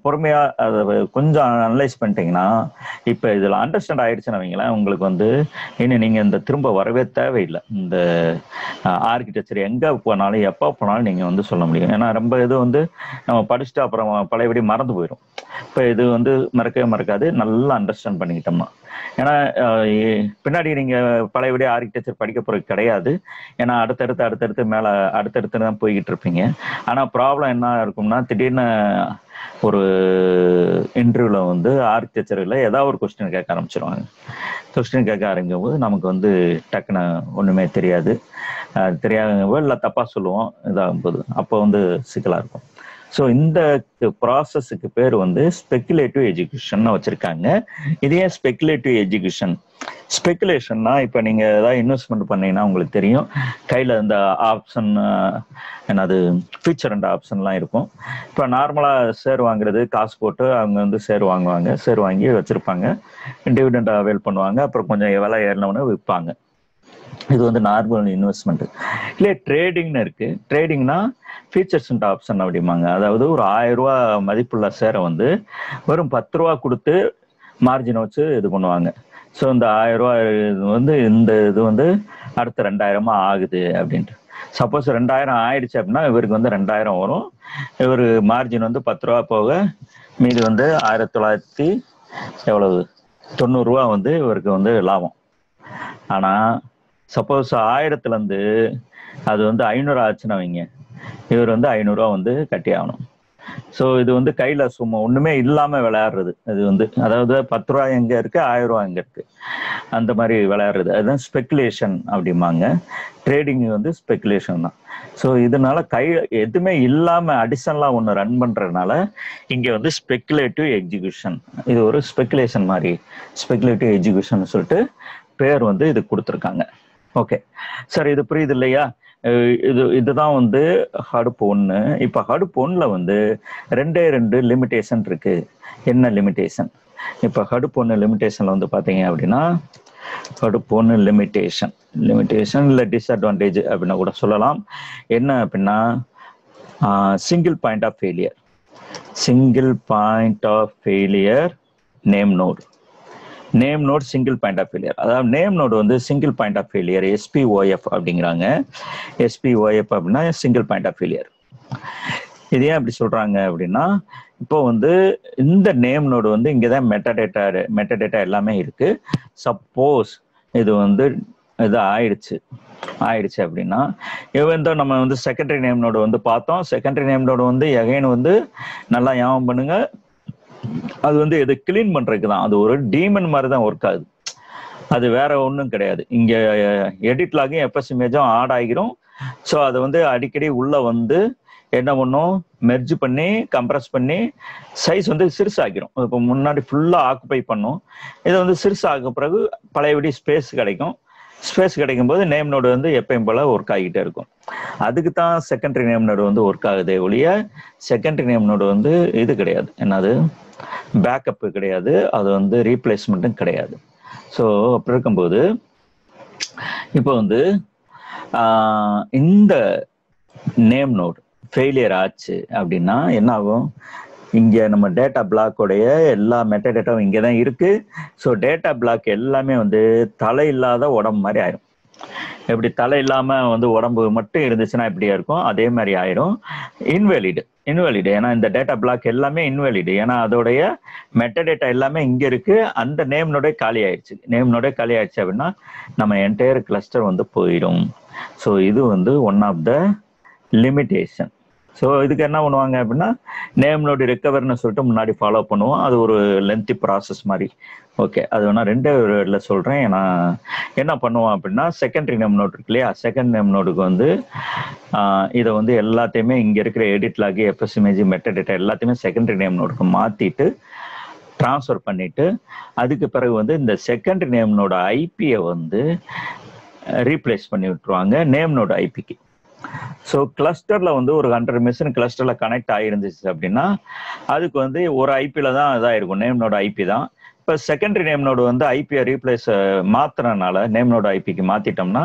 பொறுமையாக அதை கொஞ்சம் அனலைஸ் பண்ணிட்டீங்கன்னா, இப்போ இதில் அண்டர்ஸ்டாண்ட் ஆகிடுச்சுன்னு வைங்களேன், உங்களுக்கு வந்து இன்னும் நீங்கள் இந்த திரும்ப வரவே தேவையில்லை. இந்த ஆர்கிடெக்சர் எங்கே போனாலும் எப்போ போனாலும் நீங்கள் வந்து சொல்ல முடியும். ஏன்னா ரொம்ப இது வந்து நம்ம படிச்சுட்டு அப்புறம் பழையபடி மறந்து போயிடும். இப்போ இது வந்து மறக்கவே மறக்காது, நல்லா அண்டர்ஸ்டாண்ட் பண்ணிக்கிட்டோம்னா. ஏன்னா பின்னாடி நீங்கள் பழையபடி ஆர்கிடெக்சர் படிக்க போகிறது கிடையாது. ஏன்னா அடுத்தடுத்து மேலே அடுத்தடுத்து தான் போய்கிட்டு இருப்பீங்க. ஆனால் ப்ராப்ளம் என்ன இருக்கும்னா, திடீர்னு ஒரு இன்டர்வியூவில் வந்து ஆர்கிடெக்சரில் ஏதாவது ஒரு கொஸ்டின் கேட்க ஆரம்பிச்சிருவாங்க. கொஸ்டின் கேட்க ஆரம்பிக்கும் போது நமக்கு வந்து டக்குன்னு ஒன்றுமே தெரியாது, தெரியாதவங்க இல்லை தப்பாக சொல்லுவோம், இதாகும்போது அப்போ வந்து சிக்கலாக இருக்கும். ஸோ இந்த ப்ராசஸுக்கு பேர் வந்து ஸ்பெக்குலேட்டிவ் எஜுகேஷன் வச்சுருக்காங்க. இதே ஸ்பெக்குலேட்டிவ் எஜுகேஷன், ஸ்பெக்குலேஷன்னா இப்போ நீங்கள் ஏதாவது இன்வெஸ்ட்மெண்ட் பண்ணீங்கன்னா உங்களுக்கு தெரியும், கையில் இந்த ஆப்ஷன் என்னது ஃபியூச்சர் அண்ட் ஆப்ஷன்லாம் இருக்கும். இப்போ நார்மலாக ஷேர் வாங்குறது காசு போட்டு அவங்க வந்து ஷேர் வாங்குவாங்க, ஷேர் வாங்கி வச்சுருப்பாங்க, டிவிடெண்ட் அவைல் பண்ணுவாங்க, அப்புறம் கொஞ்சம் விலை ஏறினவுடனே விற்பாங்க. இது வந்து நார்மல் இன்வெஸ்ட்மெண்ட். இல்லை ட்ரேடிங்னு இருக்கு. ட்ரேடிங்னா ஃபியூச்சர்ஸ் அண்ட் ஆப்ஷன் அப்படிம்பாங்க. அதாவது ஒரு 1000 ரூபா மதிப்புள்ள ஷேரை வந்து வெறும் 10 ரூபா கொடுத்து மார்ஜினை வச்சு இது பண்ணுவாங்க. ஸோ இந்த 1000 ரூபா வந்து இந்த இது வந்து அடுத்த 2000 ஆகுது அப்படின்ட்டு. சப்போஸ் 2000 ஆயிடுச்சு அப்படின்னா இவருக்கு வந்து 2000 வரும். இவர் மார்ஜின் வந்து 10 ரூபா போக மீது வந்து 1990 ரூபா வந்து இவருக்கு வந்து லாபம். ஆனால் சப்போஸ் 1000லேருந்து அது வந்து 500 ஆச்சுன்னு வைங்க, இவர் வந்து 500 ரூபா வந்து கட்டி ஆகணும். ஸோ இது வந்து கையில் சும்மா ஒன்றுமே இல்லாமல் விளையாடுறது. அது வந்து அதாவது 10 ரூபா எங்கே இருக்குது, 1000 ரூபா எங்கே இருக்குது, அந்த மாதிரி விளையாடுறது. அதுதான் ஸ்பெக்குலேஷன் அப்படிம்பாங்க. ட்ரேடிங் வந்து ஸ்பெக்குலேஷன் தான். ஸோ இதனால எதுவுமே இல்லாமல் அடிஷனலாக ஒன்று ரன் பண்ணுறதுனால இங்கே வந்து ஸ்பெக்குலேட்டிவ் எக்ஸிக்யூஷன், இது ஒரு ஸ்பெக்குலேஷன் மாதிரி, ஸ்பெக்குலேட்டிவ் எக்ஸிக்யூஷன் சொல்லிட்டு பேர் வந்து இது கொடுத்துருக்காங்க. ஓகே சார், இது புரியுது இல்லையா? இதுதான் வந்து ஹடூப் 1. இப்போ ஹடூப் 1ல வந்து 2 லிமிடேஷன் இருக்கு. என்ன லிமிடேஷன்? இப்போ ஹடூப் 1 லிமிடேஷன்ல வந்து பார்த்தீங்க அப்படின்னா, ஹடூப் 1 லிமிடேஷன் இல்லை டிஸ்அட்வான்டேஜ் அப்படின்னா கூட சொல்லலாம். என்ன அப்படின்னா, single point of failure name node. Name node single point of failure. அதாவது நேம் நோடு வந்து single point of failure, SPOF அப்படிங்கிறாங்க. SPOF அப்படின்னா சிங்கிள் பாயிண்ட் ஆஃப் ஃபெயிலியர். இது ஏன் அப்படி சொல்றாங்க அப்படின்னா, இப்போ வந்து இந்த நேம் நோடு வந்து இங்கதான் மெட்டாடேட்டா எல்லாமே இருக்கு. சப்போஸ் இது வந்து இது ஆயிடுச்சு அப்படின்னா, இவன் நம்ம வந்து செகண்டரி நேம் நோடு வந்து பார்த்தோம். செகண்டரி நேம் நோடு வந்து எகைன் வந்து நல்லா ஞாபகம் பண்ணுங்க, அது வந்து இது கிளீன் பண்றதுக்கு தான். அது ஒரு டீமன் மாதிரி தான் ஒர்க் ஆகுது. அது வேற ஒன்றும் கிடையாது. இங்க எடிட் லாகும் எஃப்எஸ் இமேஜும் ஆட் ஆகிரும். ஸோ அது வந்து அடிக்கடி உள்ள வந்து என்ன பண்ணும், மெர்ஜ் பண்ணி கம்ப்ரஸ் பண்ணி சைஸ் வந்து சிறுசாகிரும். இப்போ முன்னாடி ஃபுல்லாக ஆக்குபை பண்ணும். இதை வந்து சிறுசாக பிறகு பழையபடி ஸ்பேஸ் கிடைக்கும். ஸ்பேஸ் கிடைக்கும் போது நேம் நோடு வந்து எப்பயும் போல ஒர்க் ஆகிட்டே இருக்கும். அதுக்கு தான் செகண்டரி நேம் நோடு வந்து ஒர்க் ஆகுதே ஒழிய செகண்டரி நேம் நோடு வந்து இது கிடையாது, என்னது பேக்கப்பு கிடையாது, அது வந்து ரீப்ளேஸ்மெண்ட்டும் கிடையாது. ஸோ அப்படி இருக்கும்போது இப்போ வந்து இந்த நேம் நோடு ஃபெயிலியர் ஆச்சு அப்படின்னா என்ன ஆகும், இங்கே நம்ம டேட்டா பிளாக்கோடைய எல்லா மெட்டாடேட்டாவும் இங்கே தான் இருக்கு. ஸோ டேட்டா பிளாக் எல்லாமே வந்து தலை இல்லாத உடம்பு மாதிரி ஆயிடும். எப்படி தலை இல்லாமல் வந்து உடம்பு மட்டும் இருந்துச்சுன்னா எப்படியா இருக்கும், அதே மாதிரி ஆயிடும். இன்வேலிடு ஏன்னா இந்த டேட்டா பிளாக் எல்லாமே இன்வேலிடு. ஏன்னா அதோடைய மெட்டாடேட்டா எல்லாமே இங்கே இருக்கு. அந்த நேம்னோட காலி ஆயிடுச்சு. நேம்னோட காலி ஆயிடுச்சு அப்படின்னா நம்ம என்டையர் கிளஸ்டர் வந்து போயிடும். ஸோ இது வந்து one of the limitation. So இதுக்கு என்ன பண்ணுவாங்க அப்படின்னா நேம் நோடு ரெக்கவர்னு சொல்லிட்டு முன்னாடி ஃபாலோ பண்ணுவோம். அது ஒரு லென்த்தி ப்ராசஸ் மாதிரி. ஓகே, அது வேணா ரெண்டே வேர்டில் சொல்கிறேன். ஏன்னா என்ன பண்ணுவோம் அப்படின்னா செகண்டரி நேம் நோடு இருக்கு இல்லையா, செகண்ட் நேம் நோடுக்கு வந்து இதை வந்து எல்லாத்தையுமே இங்கே இருக்கிற edit log FS image metadata எல்லாத்தையுமே செகண்டரி நேம் நோடுக்கு மாற்றிட்டு ட்ரான்ஸ்ஃபர் பண்ணிட்டு அதுக்கு பிறகு வந்து இந்த செகண்டரி நேம் நோட ஐபியை வந்து ரீப்ளேஸ் பண்ணி விட்டுருவாங்க நேம் நோட ஐபிக்கு. ஸோ கிளஸ்டர்ல வந்து ஒரு 100 மிஷின் கிளஸ்டர்ல கனெக்ட் ஆகிருந்துச்சு அப்படின்னா அதுக்கு வந்து ஒரு ஐபியில தான் இதாக இருக்கும், நேம் நோட ஐபி தான். இப்போ செகண்டரி நேம் நோடு வந்து ஐபியை ரீப்ளேஸ் மாத்துறதுனால நேம் நோட ஐபிக்கு மாத்திட்டோம்னா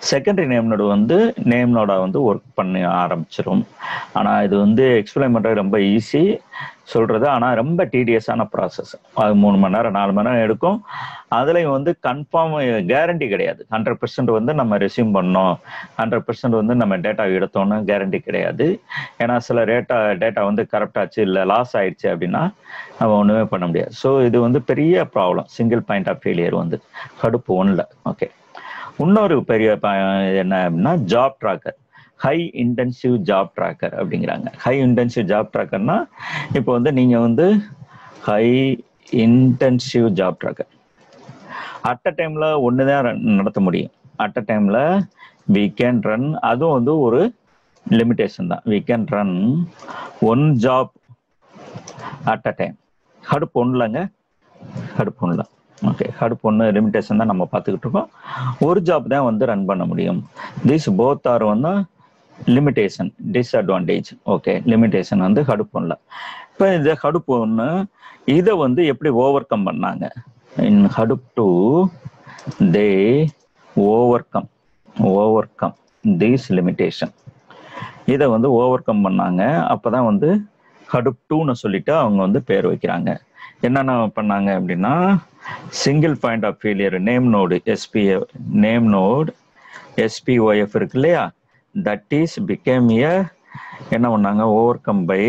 செகண்டரி நேம் நோடு வந்து நேம் நோட வந்து ஒர்க் பண்ண ஆரம்பிச்சிடும். ஆனால் இது வந்து எக்ஸ்பிளைன் பண்ணுறது ரொம்ப ஈஸி சொல்றது, ஆனால் ரொம்ப டீடியஸான ப்ராசஸ். அது 3 மணி நேரம் 4 மணி நேரம் எடுக்கும். அதுலேயும் வந்து கன்ஃபார்ம் கேரண்டி கிடையாது. 100% வந்து நம்ம ரெஸ்யூம் பண்ணோம், 100% வந்து நம்ம டேட்டா எடுத்தோன்னு கேரண்டி கிடையாது. ஏன்னா சில டேட்டா வந்து கரெக்டாச்சு இல்லை லாஸ் ஆயிடுச்சு அப்படின்னா நம்ம ஒன்றுமே பண்ண முடியாது. ஸோ இது வந்து பெரிய problem, single point of failure வந்து கடுப்பு 1ல். ஓகே, இன்னொரு பெரிய என்ன அப்படின்னா job tracker, high intensive job tracker அப்படிங்கிறாங்க. ஹை இன்டென்சிவ் ஜாப் ட்ராக்கர்னா இப்போ வந்து நீங்கள் வந்து high intensive job tracker at a டைமில் ஒன்று தான் நடத்த முடியும். அட் அ டைமில் வி கேன் ரன், அதுவும் வந்து ஒரு லிமிடேஷன் தான். We can run 1 job at a time. கடுப்பு 1லங்க, கடுப்பு 1ல. ஓகே, கடுப்பு 1 லிமிடேஷன் தான் நம்ம பார்த்துக்கிட்டு இருக்கோம். ஒரு ஜாப் தான் வந்து ரன் பண்ண முடியும். திஸ் போத் ஆர் வந்து லிமிடேஷன், டிஸ்அட்வான்டேஜ். ஓகே, லிமிடேஷன் வந்து கடுப்பு 1ல. இப்போ இந்த கடுப்பு 1 இதை வந்து எப்படி ஓவர் கம் பண்ணாங்க? In Hadoop 2 they overcome this limitation. இதை வந்து ஓவர் கம் பண்ணாங்க. அப்போதான் வந்து ஹடூப் 2ன்னு சொல்லிட்டு அவங்க வந்து பேர் வைக்கிறாங்க. என்னென்ன பண்ணாங்க அப்படின்னா single point of failure name node SPOF இருக்கு இல்லையா, தட் இஸ் பிகேம் எ என்ன பண்ணாங்க, ஓவர் கம் பை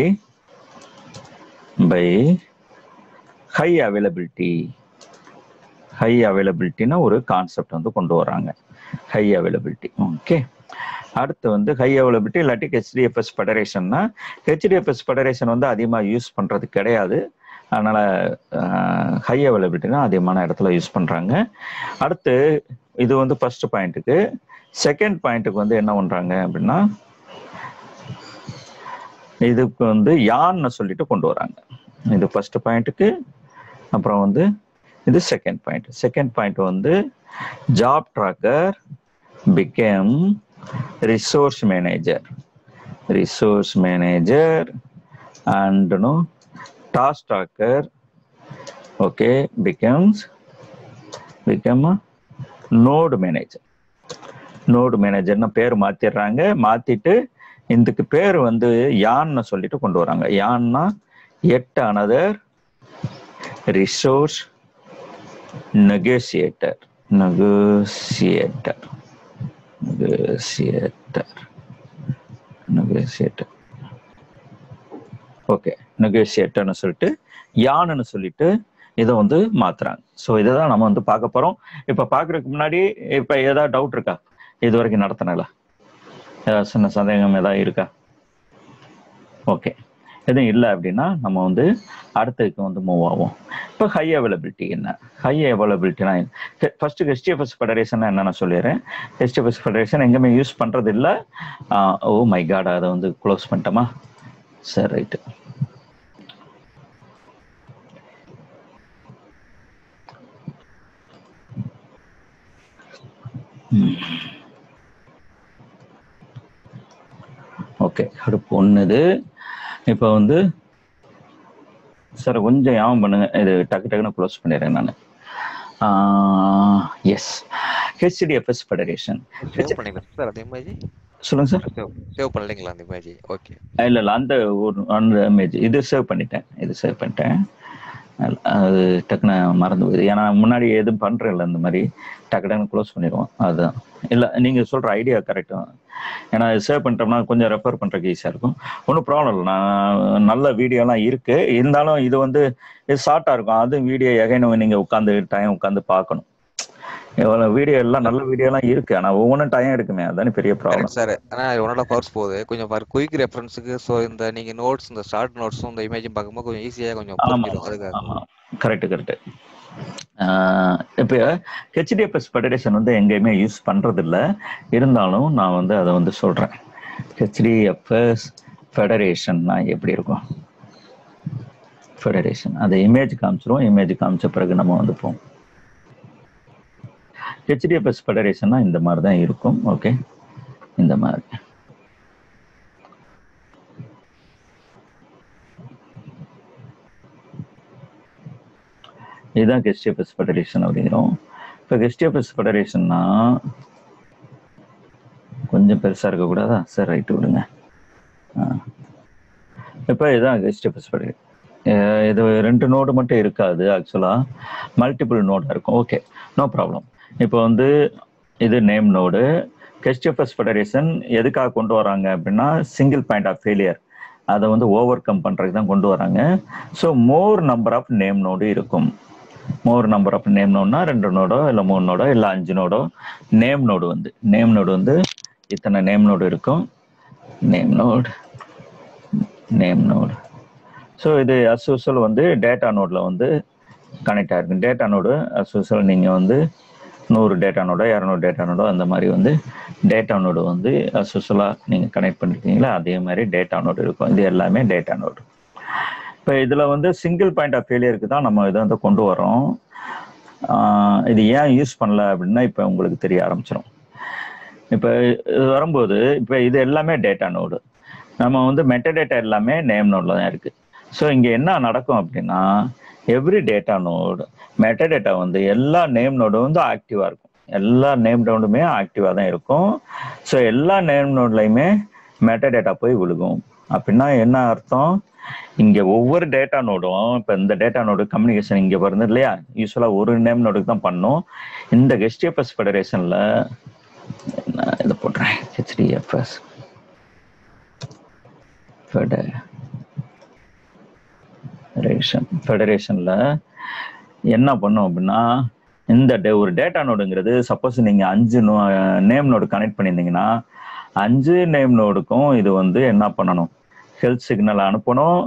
ஹை அவைலபிலிட்டின்னா ஒரு கான்செப்ட் வந்து கொண்டு வராங்க, ஹை அவைலபிலிட்டி. ஓகே, அடுத்து வந்து ஹை அவைலபிலிட்டி இல்லாட்டி ஹெச்டிஎஃப்எஸ் ஃபெடரேஷன்னா, ஹெச்டிஎஃப்எஸ் ஃபெடரேஷன் வந்து அதிகமாக யூஸ் பண்ணுறது கிடையாது. அதனால் ஹை அவைலபிலிட்டினா அதிகமான இடத்துல யூஸ் பண்ணுறாங்க. அடுத்து இது வந்து ஃபர்ஸ்ட் பாயிண்ட்டுக்கு. செகண்ட் பாயிண்ட்டுக்கு வந்து என்ன பண்ணுறாங்க அப்படின்னா இதுக்கு வந்து யான்னு சொல்லிட்டு கொண்டு வராங்க. இது ஃபர்ஸ்ட் பாயிண்ட்டுக்கு, அப்புறம் வந்து இது செகண்ட் பாயிண்ட் வந்து job tracker became resource manager and task tracker become a node manager. னு பேர் மாத்திடுறாங்க. மாத்திட்டு இதுக்கு பேர் வந்து யான்னு சொல்லிட்டு கொண்டு வராங்க. யான்னா yet another resource negotiator. Okay, நெகோசியேட்டர்னு சொல்லிட்டு யான்னு சொல்லிட்டு இதை வந்து மாத்துறாங்க. ஸோ இதை தான் நம்ம வந்து பார்க்க போறோம். இப்போ பார்க்கறதுக்கு முன்னாடி இப்போ ஏதாவது டவுட் இருக்கா? இது வரைக்கும் நடத்தினால ஏதாவது சின்ன சந்தேகம் ஏதாவது இருக்கா? ஓகே, எதுவும் இல்லை அப்படின்னா நம்ம வந்து அடுத்ததுக்கு வந்து மூவ் ஆகும். இப்போ ஹை அவைலபிலிட்டி என்ன? ஹை அவைலபிலிட்டினா ஃபர்ஸ்ட் HDFS ஃபெடரேஷன் என்ன நான் சொல்லிடுறேன். HDFS ஃபெடரேஷன் எங்கேயுமே யூஸ் பண்ணுறது இல்லை. ஓ மை காட், அதை வந்து க்ளோஸ் பண்ணிட்டோமா? சரி, ரைட்டு. ஓகே, அடுப்பு ஒன்றுது. இப்போ வந்து சார் கொஞ்சம் ஞாபகம் பண்ணுங்க, இது டக்குன்னு க்ளோஸ் பண்ணிடுறேன் நான். Yes, HDFS federation. சொல்லுங்க சார். சேவ் பண்ணலீங்களா அந்த இமேஜ்? ஓகே, இல்லை அந்த இமேஜ் இது சேவ் பண்ணிட்டேன். அது டக்குன்னு மறந்து போகுது. ஏன்னா முன்னாடி எதுவும் பண்ணுறதில்ல, இந்த மாதிரி டக்குன்னு க்ளோஸ் பண்ணிடுவோம். அதுதான். இல்லை, நீங்கள் சொல்கிற ஐடியா கரெக்டாக. ஏன்னா சேவ் பண்ணிட்டோம்னா கொஞ்சம் ரெஃபர் பண்ணுறதுக்கு ஈஸியாக இருக்கும். ஒன்றும் ப்ராப்ளம் இல்லை. நான் நல்ல வீடியோலாம் இருக்குது, இருந்தாலும் இது வந்து இது ஷார்ட்டாக இருக்கும். அதுவும் வீடியோ எகைனும் நீங்கள் உட்காந்து பார்க்கணும். எவ்வளோ வீடியோ எல்லாம் நல்ல வீடியோலாம் இருக்கு, ஆனால் ஒவ்வொன்றும் டைம் எடுக்குமே, அதுதானே பெரிய ப்ராப்ளம் சார். ஆனால் ஒன்னோட பவர்ஸ் போகுது கொஞ்சம் குயிக் ரெஃபரன்ஸுக்கு. ஸோ இந்த நீங்கள் நோட்ஸ், இந்த ஷார்ட் நோட்ஸும் இந்த இமேஜும் பார்க்கும்போது கொஞ்சம் ஈஸியாக கொஞ்சம் புரிஞ்சிடும். அதுக்காக. ஆமாம், கரெக்டு. இப்போ HDFS ஃபெடரேஷன் வந்து எங்கேயுமே யூஸ் பண்ணுறது இல்லை, இருந்தாலும் நான் வந்து அதை வந்து சொல்கிறேன். HDFS ஃபெடரேஷன்னா எப்படி இருக்கும்? ஃபெடரேஷன் அதை இமேஜ் காமிச்சிரும். இமேஜ் காமிச்ச பிறகு நம்ம வந்து போவோம். HDFS ஃபெடரேஷன்னா இந்த மாதிரி தான் இருக்கும். ஓகே, இந்த மாதிரி. இதுதான் HDFS ஃபெடரேஷன் அப்படிங்கிறோம். இப்போ HDFS ஃபெடரேஷன்னா கொஞ்சம் பெருசாக இருக்கக்கூடாதா? சரி, ரைட்டு, விடுங்க. இப்போ இதுதான் HDFS ஃபெடரேஷன். இது 2 நோடு மட்டும் இருக்காது, ஆக்சுவலாக மல்டிபிள் நோடாக இருக்கும். Okay, no problem. இப்போ வந்து இது நேம் நோடு. HDFS ஃபெடரேஷன் எதுக்காக கொண்டு வராங்க அப்படின்னா சிங்கிள் பாயிண்ட் ஆஃப் ஃபெயிலியர், அதை வந்து ஓவர் கம் பண்ணுறதுக்கு தான் கொண்டு வராங்க. So more number of name node இருக்கும். மோர் நம்பர் ஆஃப் நேம் நோடுனா 2 நோடோ இல்லை 3 நோடோ இல்லை 5 நோடோ. நேம் நோடு வந்து இத்தனை நேம் நோடு இருக்கும். Name node. ஸோ இது அஸ் யூசுவல் வந்து டேட்டா நோடில் வந்து கனெக்ட் ஆகிருக்கு. டேட்டா நோடு அஸ் யூசுவல் நீங்கள் வந்து 100 டேட்டா நோடோ 200 டேட்டா நோடோ அந்த மாதிரி வந்து டேட்டா நோடு வந்து அஸ் யூசுவலாக நீங்கள் கனெக்ட் பண்ணிருக்கீங்களா, அதே மாதிரி டேட்டா நோடு இருக்கும். இது எல்லாமே டேட்டா நோடு. இப்போ இதில் வந்து சிங்கிள் பாயிண்ட் ஆஃப் ஃபெயிலியருக்கு தான் நம்ம இதை வந்து கொண்டு வரோம். இது ஏன் யூஸ் பண்ணல அப்படின்னா இப்போ உங்களுக்கு தெரிய ஆரம்பிச்சிடும். இப்போ இது வரும்போது இப்போ இது எல்லாமே டேட்டா நோடு, நம்ம வந்து மெட்டடேட்டா எல்லாமே நேம் நோடில் தான் இருக்குது. ஸோ இங்கே என்ன நடக்கும் அப்படின்னா எவ்ரி டேட்டா நோடு மெட்டடேட்டா வந்து எல்லா நேம் நோடும் வந்து ஆக்டிவாக இருக்கும். எல்லா நேம் நோடுமே ஆக்டிவாக தான் இருக்கும். ஸோ எல்லா நேம் நோட்லையுமே மெட்டடேட்டா போய் விழுகும். அப்படின்னா என்ன அர்த்தம்? இங்கே ஒவ்வொரு டேட்டா நோடும், இப்போ இந்த டேட்டா நோடு கம்யூனிகேஷன் இங்கே வருது இல்லையா, யூஸ்வலாக ஒரு நேம் நோடுக்கு தான் பண்ணும். இந்த HDFS ஃபெடரேஷனில் நான் இதை போடுறேன். HDFS ஃபெடரேஷன்ல என்ன பண்ணும் அப்படின்னா இந்த ஒரு டேட்டா நோடுங்கிறது சப்போஸ் நீங்க 5 நேம் நோடு கனெக்ட் பண்ணியிருந்தீங்கன்னா 5 நேம் நோடுக்கும் இது வந்து என்ன பண்ணணும், ஹெல்த் சிக்னல் அனுப்பணும்.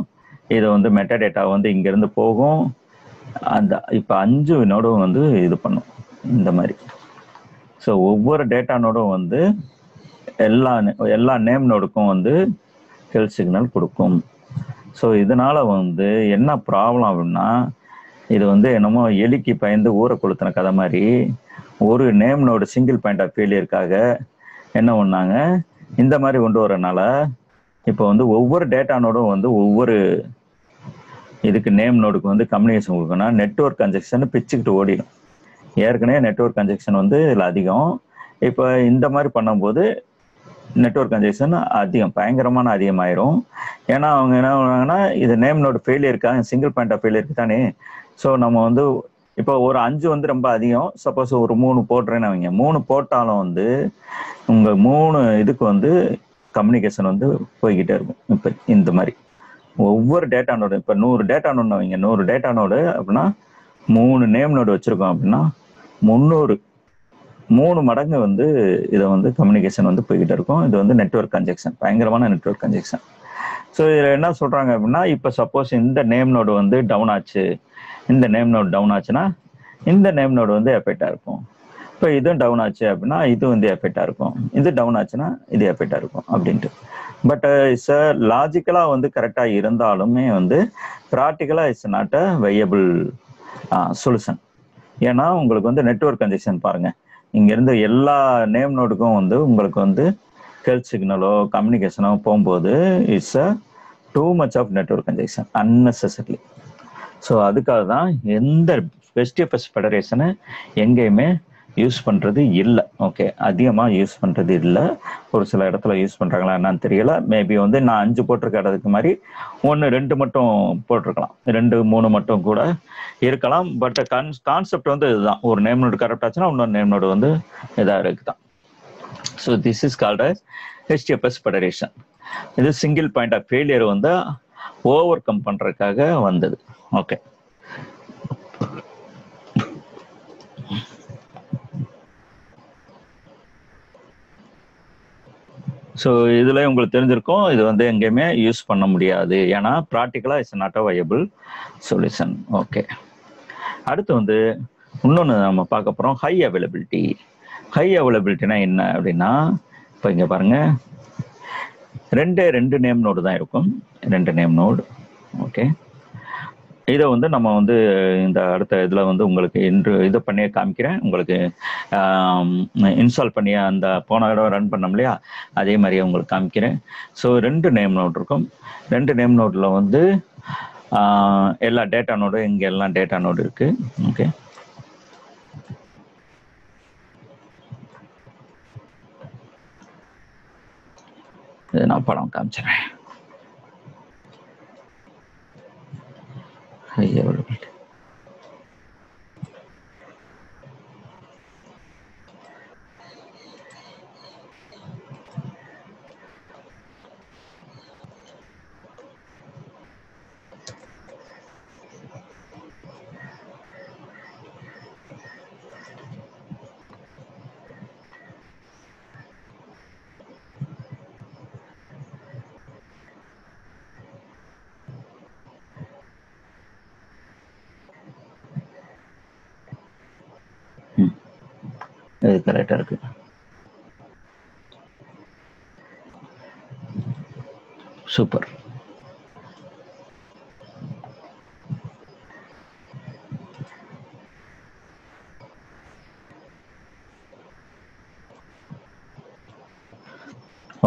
இது வந்து மெட்டாடேட்டா வந்து இங்கிருந்து போகும். அந்த இப்போ 5 நோடும் வந்து இது பண்ணும் இந்த மாதிரி. ஸோ ஒவ்வொரு டேட்டா நோடும் வந்து எல்லா நேம் நோடுக்கும் வந்து ஹெல்த் சிக்னல் கொடுக்கும். ஸோ இதனால வந்து என்ன ப்ராப்ளம் அப்படின்னா இது வந்து என்னமோ எலிக்கு பயந்து ஊரை கொளுத்தின கதை மாதிரி ஒரு name node single point of ஃபெயிலியருக்காக என்ன பண்ணாங்க, இந்த மாதிரி கொண்டு வரனால இப்போ வந்து ஒவ்வொரு டேட்டா நோடும் வந்து ஒவ்வொரு இதுக்கு நேம் நோடுக்கு வந்து கம்யூனிகேஷன் கொடுக்கணும்னா நெட்வொர்க் கன்ஜெக்ஷன் பிச்சுக்கிட்டு ஓடிடும். ஏற்கனவே நெட்வொர்க் கன்ஜெக்ஷன் வந்து இதில் அதிகம். இப்போ இந்த மாதிரி பண்ணும்போது நெட்வொர்க் கன்ஜெக்ஷன் பயங்கரமான அதிகமாயிரும். ஏன்னா அவங்க என்ன பண்ணுவாங்கன்னா இது நேம் நோடு ஃபெயிலியருக்காக சிங்கிள் பாயிண்ட் ஆஃப் ஃபெயிலியருக்கு தானே. ஸோ நம்ம வந்து இப்போ ஒரு 5 வந்து ரொம்ப அதிகம். சப்போஸ் ஒரு 3 போடுறேன்னு அவங்க 3 போட்டாலும் வந்து உங்கள் 3 இதுக்கு வந்து கம்யூனிகேஷன் வந்து போய்கிட்டே இருக்கும். இப்போ இந்த மாதிரி ஒவ்வொரு டேட்டா நோடு இப்போ 100 டேட்டா நோடு அவங்க 100 டேட்டா நோடு அப்படின்னா 3 நேம் நோடு வச்சுருக்கோம் அப்படின்னா 3 மடங்கு வந்து இதை வந்து கம்யூனிகேஷன் வந்து போய்கிட்டே இருக்கும். இது வந்து நெட்வொர்க் கன்ஜெக்ஷன், பயங்கரமான நெட்வொர்க் கன்ஜெக்ஷன். ஸோ இதில் என்ன சொல்கிறாங்க அப்படின்னா, இப்போ சப்போஸ் இந்த நேம் நோடு வந்து டவுன் ஆச்சு, இந்த நேம் நோடு டவுன் ஆச்சுன்னா இந்த நேம் நோடு வந்து எஃபெக்டாக இருக்கும். இப்போ இதுவும் டவுன் ஆச்சு அப்படின்னா இது வந்து எஃபெக்டாக இருக்கும், இது டவுன் ஆச்சுன்னா இது எஃபெக்டாக இருக்கும் அப்படின்ட்டு. பட் இட்ஸ் லாஜிக்கலாக வந்து கரெக்டாக இருந்தாலுமே வந்து ப்ராக்டிக்கலாக it's not a viable solution. ஏன்னா உங்களுக்கு வந்து நெட்வொர்க் கன்ஜெக்ஷன் பாருங்கள், இங்கேருந்து எல்லா நேம் நோடுக்கும் வந்து உங்களுக்கு வந்து ஹெல்த் சிக்னலோ கம்யூனிகேஷனோ போகும்போது it's a too much of network congestion unnecessarily. So அதுக்காக தான் எந்த HTTPS ஃபெடரேஷனை எங்கேயுமே யூஸ் பண்ணுறது இல்லை. ஓகே, அதிகமாக யூஸ் பண்ணுறது இல்லை. ஒரு சில இடத்துல யூஸ் பண்ணுறாங்களா என்னன்னு தெரியல. மேபி வந்து நான் 5 போட்டிருக்க இடத்துக்கு மாதிரி 1 2 மட்டும் போட்டிருக்கலாம், 2 3 மட்டும் கூட இருக்கலாம். பட் கான்செப்ட் வந்து இதுதான், ஒரு நேம் நோடு கரெக்ட் ஆச்சுன்னா இன்னொரு நேம் நோடு வந்து இதாக இருக்குதான். So this is called as HTTPS federation. இது சிங்கிள் பாயிண்ட் ஆஃப் ஃபெயிலியர் வந்து ஓவர் கம் பண்ணுறதுக்காக வந்தது. ஓகே, ஸோ இதில் உங்களுக்கு தெரிஞ்சிருக்கும், இது வந்து எங்கேயுமே யூஸ் பண்ண முடியாது, ஏன்னா ப்ராக்டிக்கலாக it's not a viable solution. Okay, அடுத்து வந்து இன்னொன்று நம்ம பார்க்க போகிறோம், ஹை அவைலபிலிட்டி. ஹை அவைலபிலிட்டினா என்ன அப்படின்னா, இப்போ இங்கே பாருங்கள், 2 நேம் நோடு தான் இருக்கும், 2 நேம் நோடு. ஓகே, இதை வந்து நம்ம வந்து இந்த அடுத்த இதில் வந்து உங்களுக்கு இதை பண்ணியே காமிக்கிறேன். உங்களுக்கு இன்ஸ்டால் பண்ணி அந்த போன இடம் ரன் பண்ணோம் இல்லையா, அதே மாதிரியே உங்களுக்கு காமிக்கிறேன். ஸோ 2 நேம் நோடு இருக்கும். 2 நேம் நோடில் வந்து எல்லா டேட்டா நோடும் இங்கே எல்லாம் டேட்டா நோடு இருக்கு. ஓகே, இதை நான் படம் காமிச்சிடுறேன். இது கரெக்டாக இருக்கு. சூப்பர்.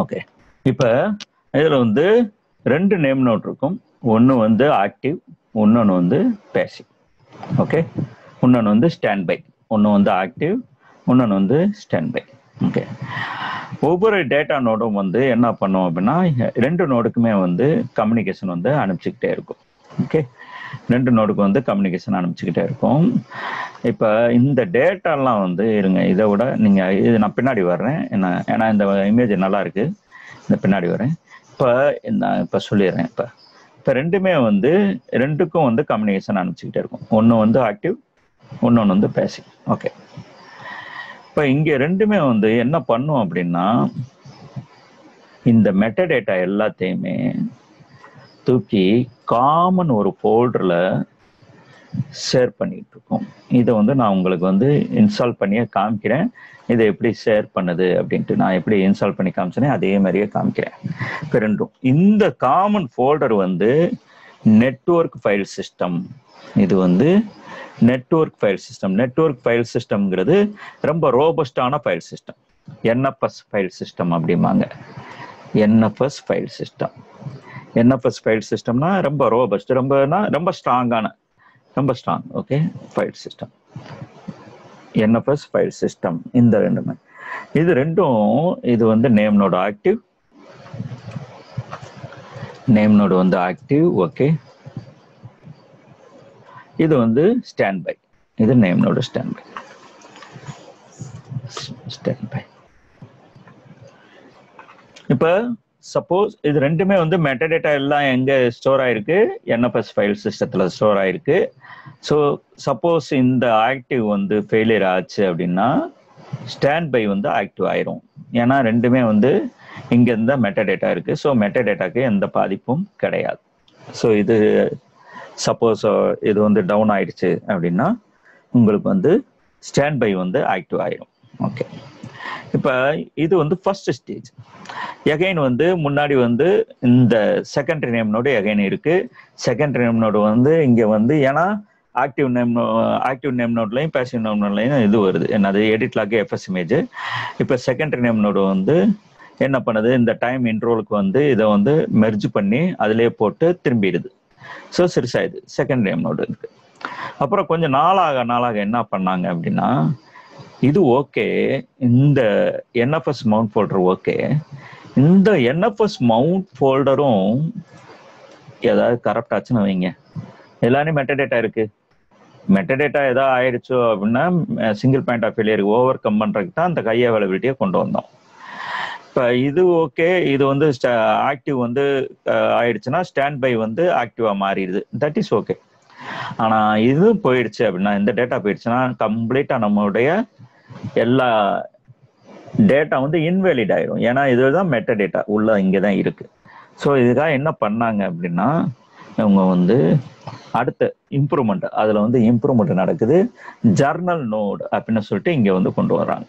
ஓகே, இப்போ இதில் வந்து 2 நேம் நோட் இருக்கும். ஒன்று வந்து ஆக்டிவ், இன்னொன்று வந்து பேசிவ். ஓகே, இன்னொன்று வந்து ஸ்டாண்ட் பை. ஒன்று வந்து ஆக்டிவ், இன்னொன்று வந்து ஸ்டாண்ட் பை. ஓகே, ஒவ்வொரு டேட்டா நோடும் வந்து என்ன பண்ணும் அப்படின்னா 2 நோடுக்குமே வந்து கம்யூனிகேஷன் வந்து அனுப்பிச்சுக்கிட்டே இருக்கும். ஓகே, 2 நோடுக்கு வந்து கம்யூனிகேஷன் அனுப்பிச்சுக்கிட்டே இருக்கும். இப்போ இந்த டேட்டாலாம் வந்து இருங்க, இதை விட நீங்கள் இது நான் பின்னாடி வர்றேன், ஏன்னா இந்த இமேஜ் நல்லா இருக்கு, இந்த பின்னாடி வரேன். இப்போ சொல்லிடுறேன். இப்போ 2மே வந்து 2க்கும் வந்து கம்யூனிகேஷன் அனுப்பிச்சுக்கிட்டே இருக்கும். ஒன்று வந்து ஆக்டிவ், இன்னொன்று வந்து பேசிவ். ஓகே, இப்போ இங்கே 2மே வந்து என்ன பண்ணும் அப்படின்னா, இந்த மெட்டடேட்டா எல்லாத்தையுமே தூக்கி காமன் ஒரு ஃபோல்டரில் ஷேர் பண்ணிட்டு இருக்கோம். இதை வந்து நான் உங்களுக்கு வந்து இன்ஸ்டால் பண்ணியே காமிக்கிறேன். இதை எப்படி ஷேர் பண்ணுது அப்படின்ட்டு நான் எப்படி இன்ஸ்டால் பண்ணி காமிச்சேனே அதே மாதிரியே காமிக்கிறேன். இப்போ 2ம் இந்த காமன் ஃபோல்டர் வந்து நெட்வொர்க் ஃபைல் சிஸ்டம். இது வந்து network file system. Network file சிஸ்டம்ங்கிறது ரொம்ப ரோபஸ்டான file system. NFS file system அப்படிம்பாங்க. NFS file system. NFS file சிஸ்டம்னா ரொம்ப ரோபஸ்ட், ரொம்ப ஸ்ட்ராங்கான, ரொம்ப strong. Okay, file system NFS file system. இந்த 2மே, இது 2ம் இது வந்து name node active, name node வந்து ஆக்டிவ். ஓகே, இது வந்து ஸ்டாண்ட் பை. இது நேம் நோடு ஸ்டாண்ட் பை. இப்போ சப்போஸ் இது 2மே வந்து மெட்டடேட்டா எல்லாம் எங்க ஸ்டோர் ஆயிருக்கு, NFS ஃபைல் சிஸ்டத்துல ஸ்டோர் ஆயிருக்கு. ஸோ சப்போஸ் இந்த ஆக்டிவ் வந்து ஃபெயிலியர் ஆச்சு அப்படின்னா ஸ்டாண்ட் பை வந்து ஆக்டிவ் ஆயிரும். ஏன்னா 2மே வந்து இங்க இந்த மெட்டடேட்டா இருக்கு. ஸோ மெட்டடேட்டாக்கு எந்த பாதிப்பும் கிடையாது. ஸோ இது சப்போஸ் இது வந்து டவுன் ஆயிடுச்சு அப்படின்னா உங்களுக்கு வந்து ஸ்டாண்ட் பை வந்து ஆக்டிவ் ஆயிடும். ஓகே, இப்போ இது வந்து ஃபர்ஸ்ட் ஸ்டேஜ். எகைன் வந்து முன்னாடி வந்து இந்த செகண்டரி நேம் நோடு எகைன் இருக்கு. செகண்டரி நேம் நோடு வந்து இங்க வந்து ஏன்னா ஆக்டிவ் நேம் நோட்லையும் பேசிவ் நேம் நோட்லையும் இது வருது என்னது எடிட் லாக் எஃப்எஸ் இமேஜ். இப்போ செகண்டரி நேம் நோடு வந்து என்ன பண்ணுது, இந்த டைம் இன்ட்ரோலுக்கு வந்து இதை வந்து மெர்ஜ் பண்ணி அதிலே போட்டு திரும்பிடுது. ஸோ சிறுசாயுது செகண்ட் நேம் நோடு இருக்கு. அப்புறம் கொஞ்சம் நாளாக என்ன பண்ணாங்க அப்படின்னா, இது ஓகே, இந்த என்எஃப்எஸ் மவுண்ட் ஃபோல்டர் ஓகே, இந்த என்எஃப்எஸ் மவுண்ட் ஃபோல்டரும் ஏதாவது கரப்ட் ஆச்சுன்னு வைங்க, எல்லாரும் மெட்டடேட்டா இருக்கு, மெட்டடேட்டா ஏதாவது ஆயிடுச்சோ அப்படின்னா single point of failure overcome பண்றதுக்கு தான் அந்த ஹை அவைலபிலிட்டியை கொண்டு வந்தோம். இப்போ இது ஓகே, இது வந்து ஆக்டிவ் வந்து ஆயிடுச்சுன்னா ஸ்டாண்ட் பை வந்து ஆக்டிவா மாறிடுது, தட் இஸ் ஓகே. ஆனா இது போயிடுச்சு அப்படின்னா, இந்த டேட்டா போயிடுச்சுன்னா கம்ப்ளீட்டா நம்மளுடைய எல்லா டேட்டா வந்து இன்வேலிட் ஆயிடும். ஏன்னா இதுதான் மெட்டா டேட்டா உள்ள இங்கதான் இருக்கு. ஸோ இதுக்காக என்ன பண்ணாங்க அப்படின்னா, இவங்க வந்து அடுத்த இம்ப்ரூவ்மெண்ட், அதுல வந்து இம்ப்ரூவ்மெண்ட் நடக்குது. ஜர்னல் நோடு அப்படின்னு சொல்லிட்டு இங்க வந்து கொண்டு வர்றாங்க.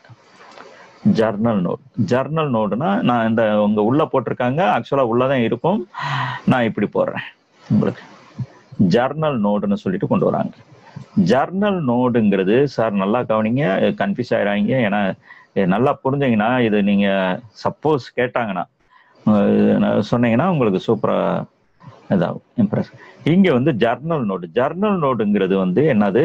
ஜர்னல் நோடுனா நான் இந்த உங்க உள்ள போட்டிருக்காங்க, ஆக்சுவலா உள்ளதான் இருக்கும், நான் இப்படி போடுறேன் உங்களுக்கு. ஜர்னல் நோடுன்னு சொல்லிட்டு கொண்டு வராங்க. ஜர்னல் நோடுங்கிறது சார் நல்லா கவனிங்க, கன்ஃபியூஸ் ஆயிடாங்க. ஏன்னா நல்லா புரிஞ்சீங்கன்னா, இது நீங்க சப்போஸ் கேட்டாங்கன்னா சொன்னீங்கன்னா உங்களுக்கு சூப்பரா இதாகும், இம்ப்ரெஸ். இங்க வந்து ஜர்னல் நோடுங்கிறது வந்து என்னது,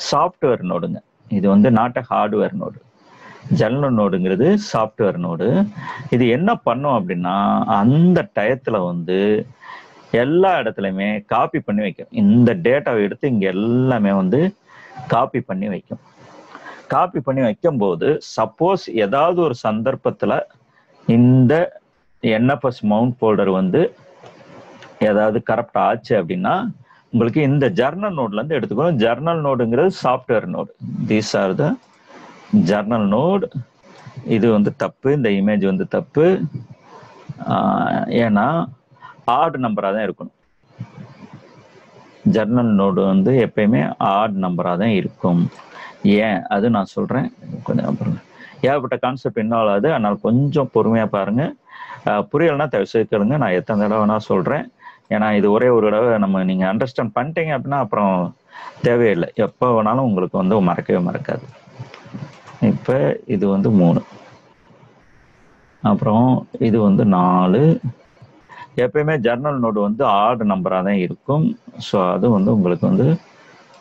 சாஃப்ட்வேர் நோடுங்க. இது வந்து not a hardware node. Journal நோடுங்கிறது சாஃப்ட்வேர் நோடு. இது என்ன பண்ணும் அப்படின்னா, அந்த டயத்துல வந்து எல்லா இடத்துலையுமே காப்பி பண்ணி வைக்கும். இந்த டேட்டாவை எடுத்து இங்க எல்லாமே வந்து காப்பி பண்ணி வைக்கும். காப்பி பண்ணி வைக்கும் போது சப்போஸ் ஏதாவது ஒரு சந்தர்ப்பத்துல இந்த என்எஃப்எஸ் மவுண்ட் ஃபோல்டர் வந்து ஏதாவது கரப்ட் ஆச்சு அப்படின்னா உங்களுக்கு இந்த ஜர்னல் நோட்ல இருந்து எடுத்துக்கணும். ஜர்னல் நோடுங்கிறது software node. These are the journal node. இது வந்து தப்பு, இந்த இமேஜ் வந்து தப்பு. ஏன்னா ஆட் நம்பரா தான் இருக்கணும். ஜர்னல் நோடு வந்து எப்பயுமே ஆட் நம்பரா தான் இருக்கும். ஏன் அது நான் சொல்றேன் கொஞ்சம் அப்புறம். ஏகப்பட்ட கான்செப்ட் இன்வால்வ் ஆகுது, அதனால கொஞ்சம் பொறுமையா பாருங்க. புரியலைன்னா தயவு கேளுங்க, நான் எத்தனை தடவை வேணா சொல்றேன். ஏன்னா இது ஒரே ஒரு தடவை நம்ம நீங்க அண்டர்ஸ்டாண்ட் பண்ணிட்டீங்க அப்படின்னா அப்புறம் தேவையில்லை, எப்போ வேணாலும் உங்களுக்கு வந்து மறக்கவே மறக்காது. இப்ப இது வந்து 3, அப்புறம் இது வந்து 4. எப்பயுமே ஜர்னல் நோடு வந்து ஆட் நம்பரா தான் இருக்கும். ஸோ அது வந்து உங்களுக்கு வந்து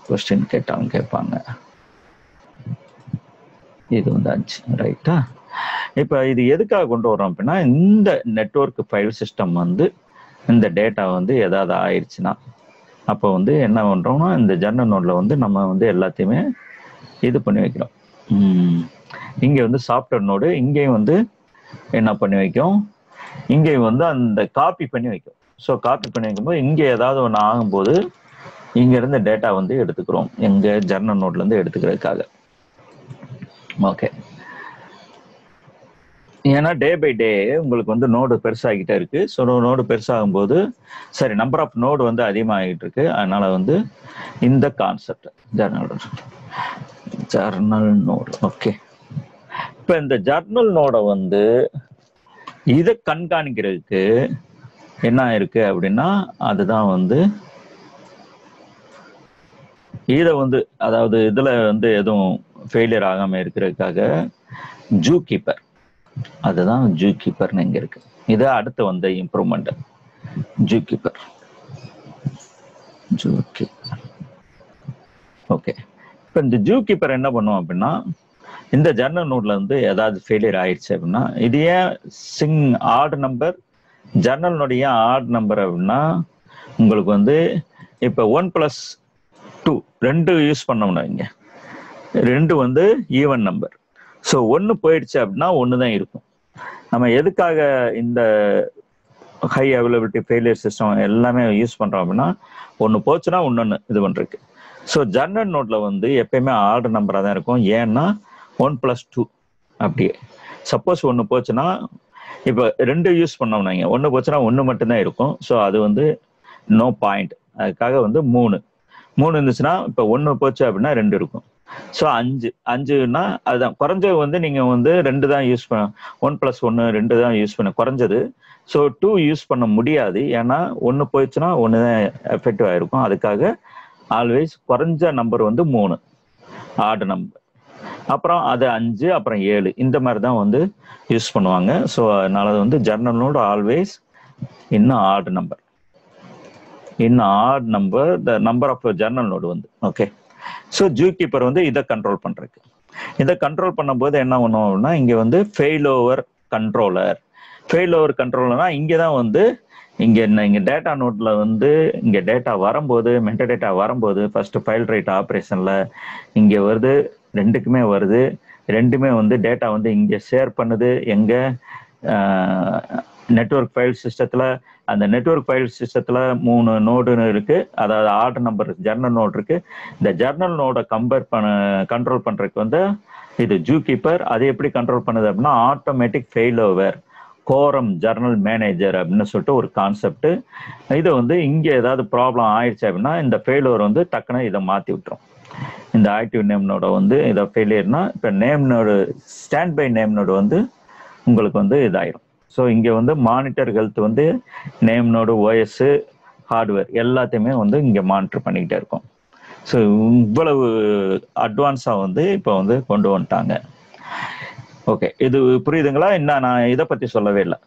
கொஸ்டின் கேட்பாங்க. இது வந்து 5, ரைட்டா? இப்ப இது எதுக்காக கொண்டு வரோம் அப்படின்னா, இந்த நெட்வொர்க் ஃபைல் சிஸ்டம் வந்து இந்த டேட்டா வந்து ஏதாவது ஆயிடுச்சுன்னா அப்போ வந்து என்ன பண்றோம்னா, இந்த ஜர்னல் நோட்ல வந்து நம்ம வந்து எல்லாத்தையுமே இது பண்ணி வைக்கிறோம். இங்க வந்து சாஃப்ட்வேர் நோடு இங்கேயும் வந்து என்ன பண்ணி வைக்கும், இங்கேயும் வந்து அந்த காப்பி பண்ணி வைக்கும். ஸோ காப்பி பண்ணி வைக்கும்போது இங்க ஏதாவது ஒன்று ஆகும்போது இங்க இருந்து டேட்டா வந்து எடுத்துக்கிறோம், எங்க ஜர்னல் நோட்ல இருந்து எடுத்துக்கிறதுக்காக. ஓகே, ஏன்னா டே பை டே உங்களுக்கு வந்து நோடு பெருசாகிட்டே இருக்கு. ஸோ நோடு பெருசாகும் போது சரி நம்பர் ஆஃப் நோடு வந்து அதிகமாகிட்டு இருக்கு. அதனால வந்து இந்த கான்செப்ட் ஜர்னல் நோடு. ஓகே, இப்ப இந்த ஜர்னல் நோட வந்து இதை கண்காணிக்கிறதுக்கு என்ன இருக்கு அப்படின்னா, அதுதான் வந்து இதை வந்து அதாவது இதுல வந்து எதுவும் ஃபெயிலியர் ஆகாம இருக்கிறதுக்காக ஜூ கீப்பர், அதுதான் ஜூ கீப்பர்னு இங்க இருக்கு. இது அடுத்து வந்த இம்ப்ரூவ்மெண்ட் ஜூ கீப்பர். ஓகே, இப்போ இந்த ஜூ கீப்பர் என்ன பண்ணுவோம் அப்படின்னா, இந்த ஜர்னல் நோட்ல வந்து ஏதாவது ஃபெயிலியர் ஆயிடுச்சு அப்படின்னா, இது ஏன் ஆட் நம்பர், ஜர்னல் நோட் ஏன் ஆட் நம்பர் அப்படின்னா, உங்களுக்கு வந்து இப்போ 1+2 2 யூஸ் பண்ணோம்னா இங்க 2 வந்து ஈவன் நம்பர். ஸோ 1 போயிடுச்சு அப்படின்னா 1 தான் இருக்கும். நம்ம எதுக்காக இந்த ஹை அவைலபிலிட்டி ஃபெயிலியர் சிஸ்டம் எல்லாமே யூஸ் பண்றோம் அப்படின்னா, 1 போச்சுன்னா இன்னொன்னு இது பண்றதுக்கு. ஸோ ஜர்னல் நோட்ல வந்து எப்பயுமே ஆர்டர் நம்பரா தான் இருக்கும். ஏன்னா 1+2 அப்படியே. சப்போஸ் ஒன்று போச்சுன்னா இப்போ 2 யூஸ் பண்ணோம்னா 1 போச்சுன்னா 1 மட்டும்தான் இருக்கும். ஸோ அது வந்து நோ பாயிண்ட். அதுக்காக வந்து 3 இருந்துச்சுன்னா இப்போ 1 போச்சு அப்படின்னா 2 இருக்கும். ஸோ 5னா அதுதான் குறைஞ்சது வந்து நீங்கள் வந்து 2 தான் யூஸ் பண்ண 1 + 1 2 தான் யூஸ் பண்ண குறைஞ்சது. ஸோ 2 யூஸ் பண்ண முடியாது, ஏன்னா 1 போயிடுச்சுன்னா 1 தான் எஃபெக்டிவ் ஆயிருக்கும். அதுக்காக ஆல்வேஸ் குறைஞ்ச நம்பர் வந்து 3 ஆட் நம்பர், அப்புறம் அது 5, அப்புறம் 7 இந்த மாதிரி தான் வந்து யூஸ் பண்ணுவாங்க. ஸோ அதனால வந்து ஜர்னல் நோடு ஆல்வேஸ் இன்னும் odd number, the number of journal node வந்து ஓகே. ஸோ ஜூகீப்பர் வந்து இதை கண்ட்ரோல் பண்றதுக்கு, இதை கண்ட்ரோல் பண்ணும்போது என்ன பண்ணுவோம்னா இங்க வந்து ஃபெயில் ஓவர் கண்ட்ரோலர்னா இங்கே தான் வந்து இங்க டேட்டா நோட்ல வந்து இங்க டேட்டா வரும்போது மெட்டா டேட்டா வரும்போது ஃபர்ஸ்ட் ஃபைல் ரைட் ஆப்ரேஷன்ல இங்க வருது, 2க்குமே வருது. 2மே வந்து டேட்டா வந்து இங்க ஷேர் பண்ணுது எங்க நெட்வொர்க் ஃபைல் சிஸ்டத்துல. அந்த நெட்வொர்க் ஃபைல் சிஸ்டத்துல 3 நோடுன்னு இருக்கு, அதாவது ஆர்டர் நம்பர் ஜர்னல் நோட் இருக்கு. இந்த ஜர்னல் நோட கண்ட்ரோல் பண்றதுக்கு வந்து இது ஜூகீப்பர். அது எப்படி கண்ட்ரோல் பண்ணுது அப்படின்னா ஆட்டோமேட்டிக் ஃபெயில் ஓவர் கோரம் ஜர்னல் மேனேஜர் அப்படின்னு சொல்லிட்டு ஒரு கான்செப்ட். இதை வந்து இங்கே ஏதாவது ப்ராப்ளம் ஆயிடுச்சு அப்படின்னா இந்த ஃபெயிலோர் வந்து டக்குன்னு இதை மாற்றி விட்டுரும். இந்த ஆக்டிவ் நேம் நோட வந்து இதை ஃபெயிலியர்னா இப்போ name node standby name node வந்து உங்களுக்கு வந்து இதாயிரும். ஸோ இங்கே வந்து மானிட்டர் ஹெல்த் வந்து நேம் நோடு ஓஎஸ் ஹார்ட்வேர் எல்லாத்தையுமே வந்து இங்கே மானிட்டர் பண்ணிக்கிட்டே இருக்கும். ஸோ இவ்வளவு அட்வான்ஸாக வந்து இப்போ வந்து கொண்டு வந்துட்டாங்க. ஓகே, இது புரியுதுங்களா? இன்னும் நான் இதை பற்றி சொல்லவே இல்லை.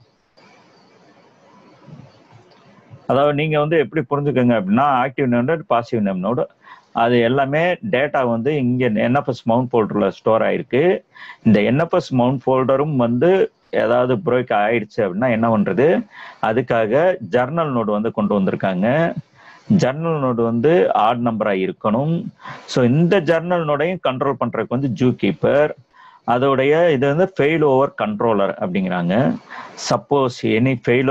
அதாவது நீங்க வந்து எப்படி புரிஞ்சுக்கோங்க அப்படின்னா active name node, passive name node அது எல்லாமே டேட்டா வந்து இங்க என்எஃப்எஸ் மவுண்ட் ஃபோல்டர்ல ஸ்டோர் ஆயிருக்கு. இந்த என்எஃப்எஸ் மவுண்ட் ஃபோல்டரும் வந்து ஏதாவது பிரேக் ஆயிடுச்சு அப்படின்னா என்ன பண்றது, அதுக்காக ஜர்னல் நோடு வந்து கொண்டு வந்திருக்காங்க. ஜர்னல் நோடு வந்து ஆட் நம்பரா இருக்கணும். ஸோ இந்த ஜர்னல் நோடையும் கண்ட்ரோல் பண்றதுக்கு வந்து ஜூகீப்பர், அதோடைய இது வந்து ஃபெயில் ஓவர் கண்ட்ரோலர் அப்படிங்கிறாங்க. சப்போஸ் எனி ஃபெயில்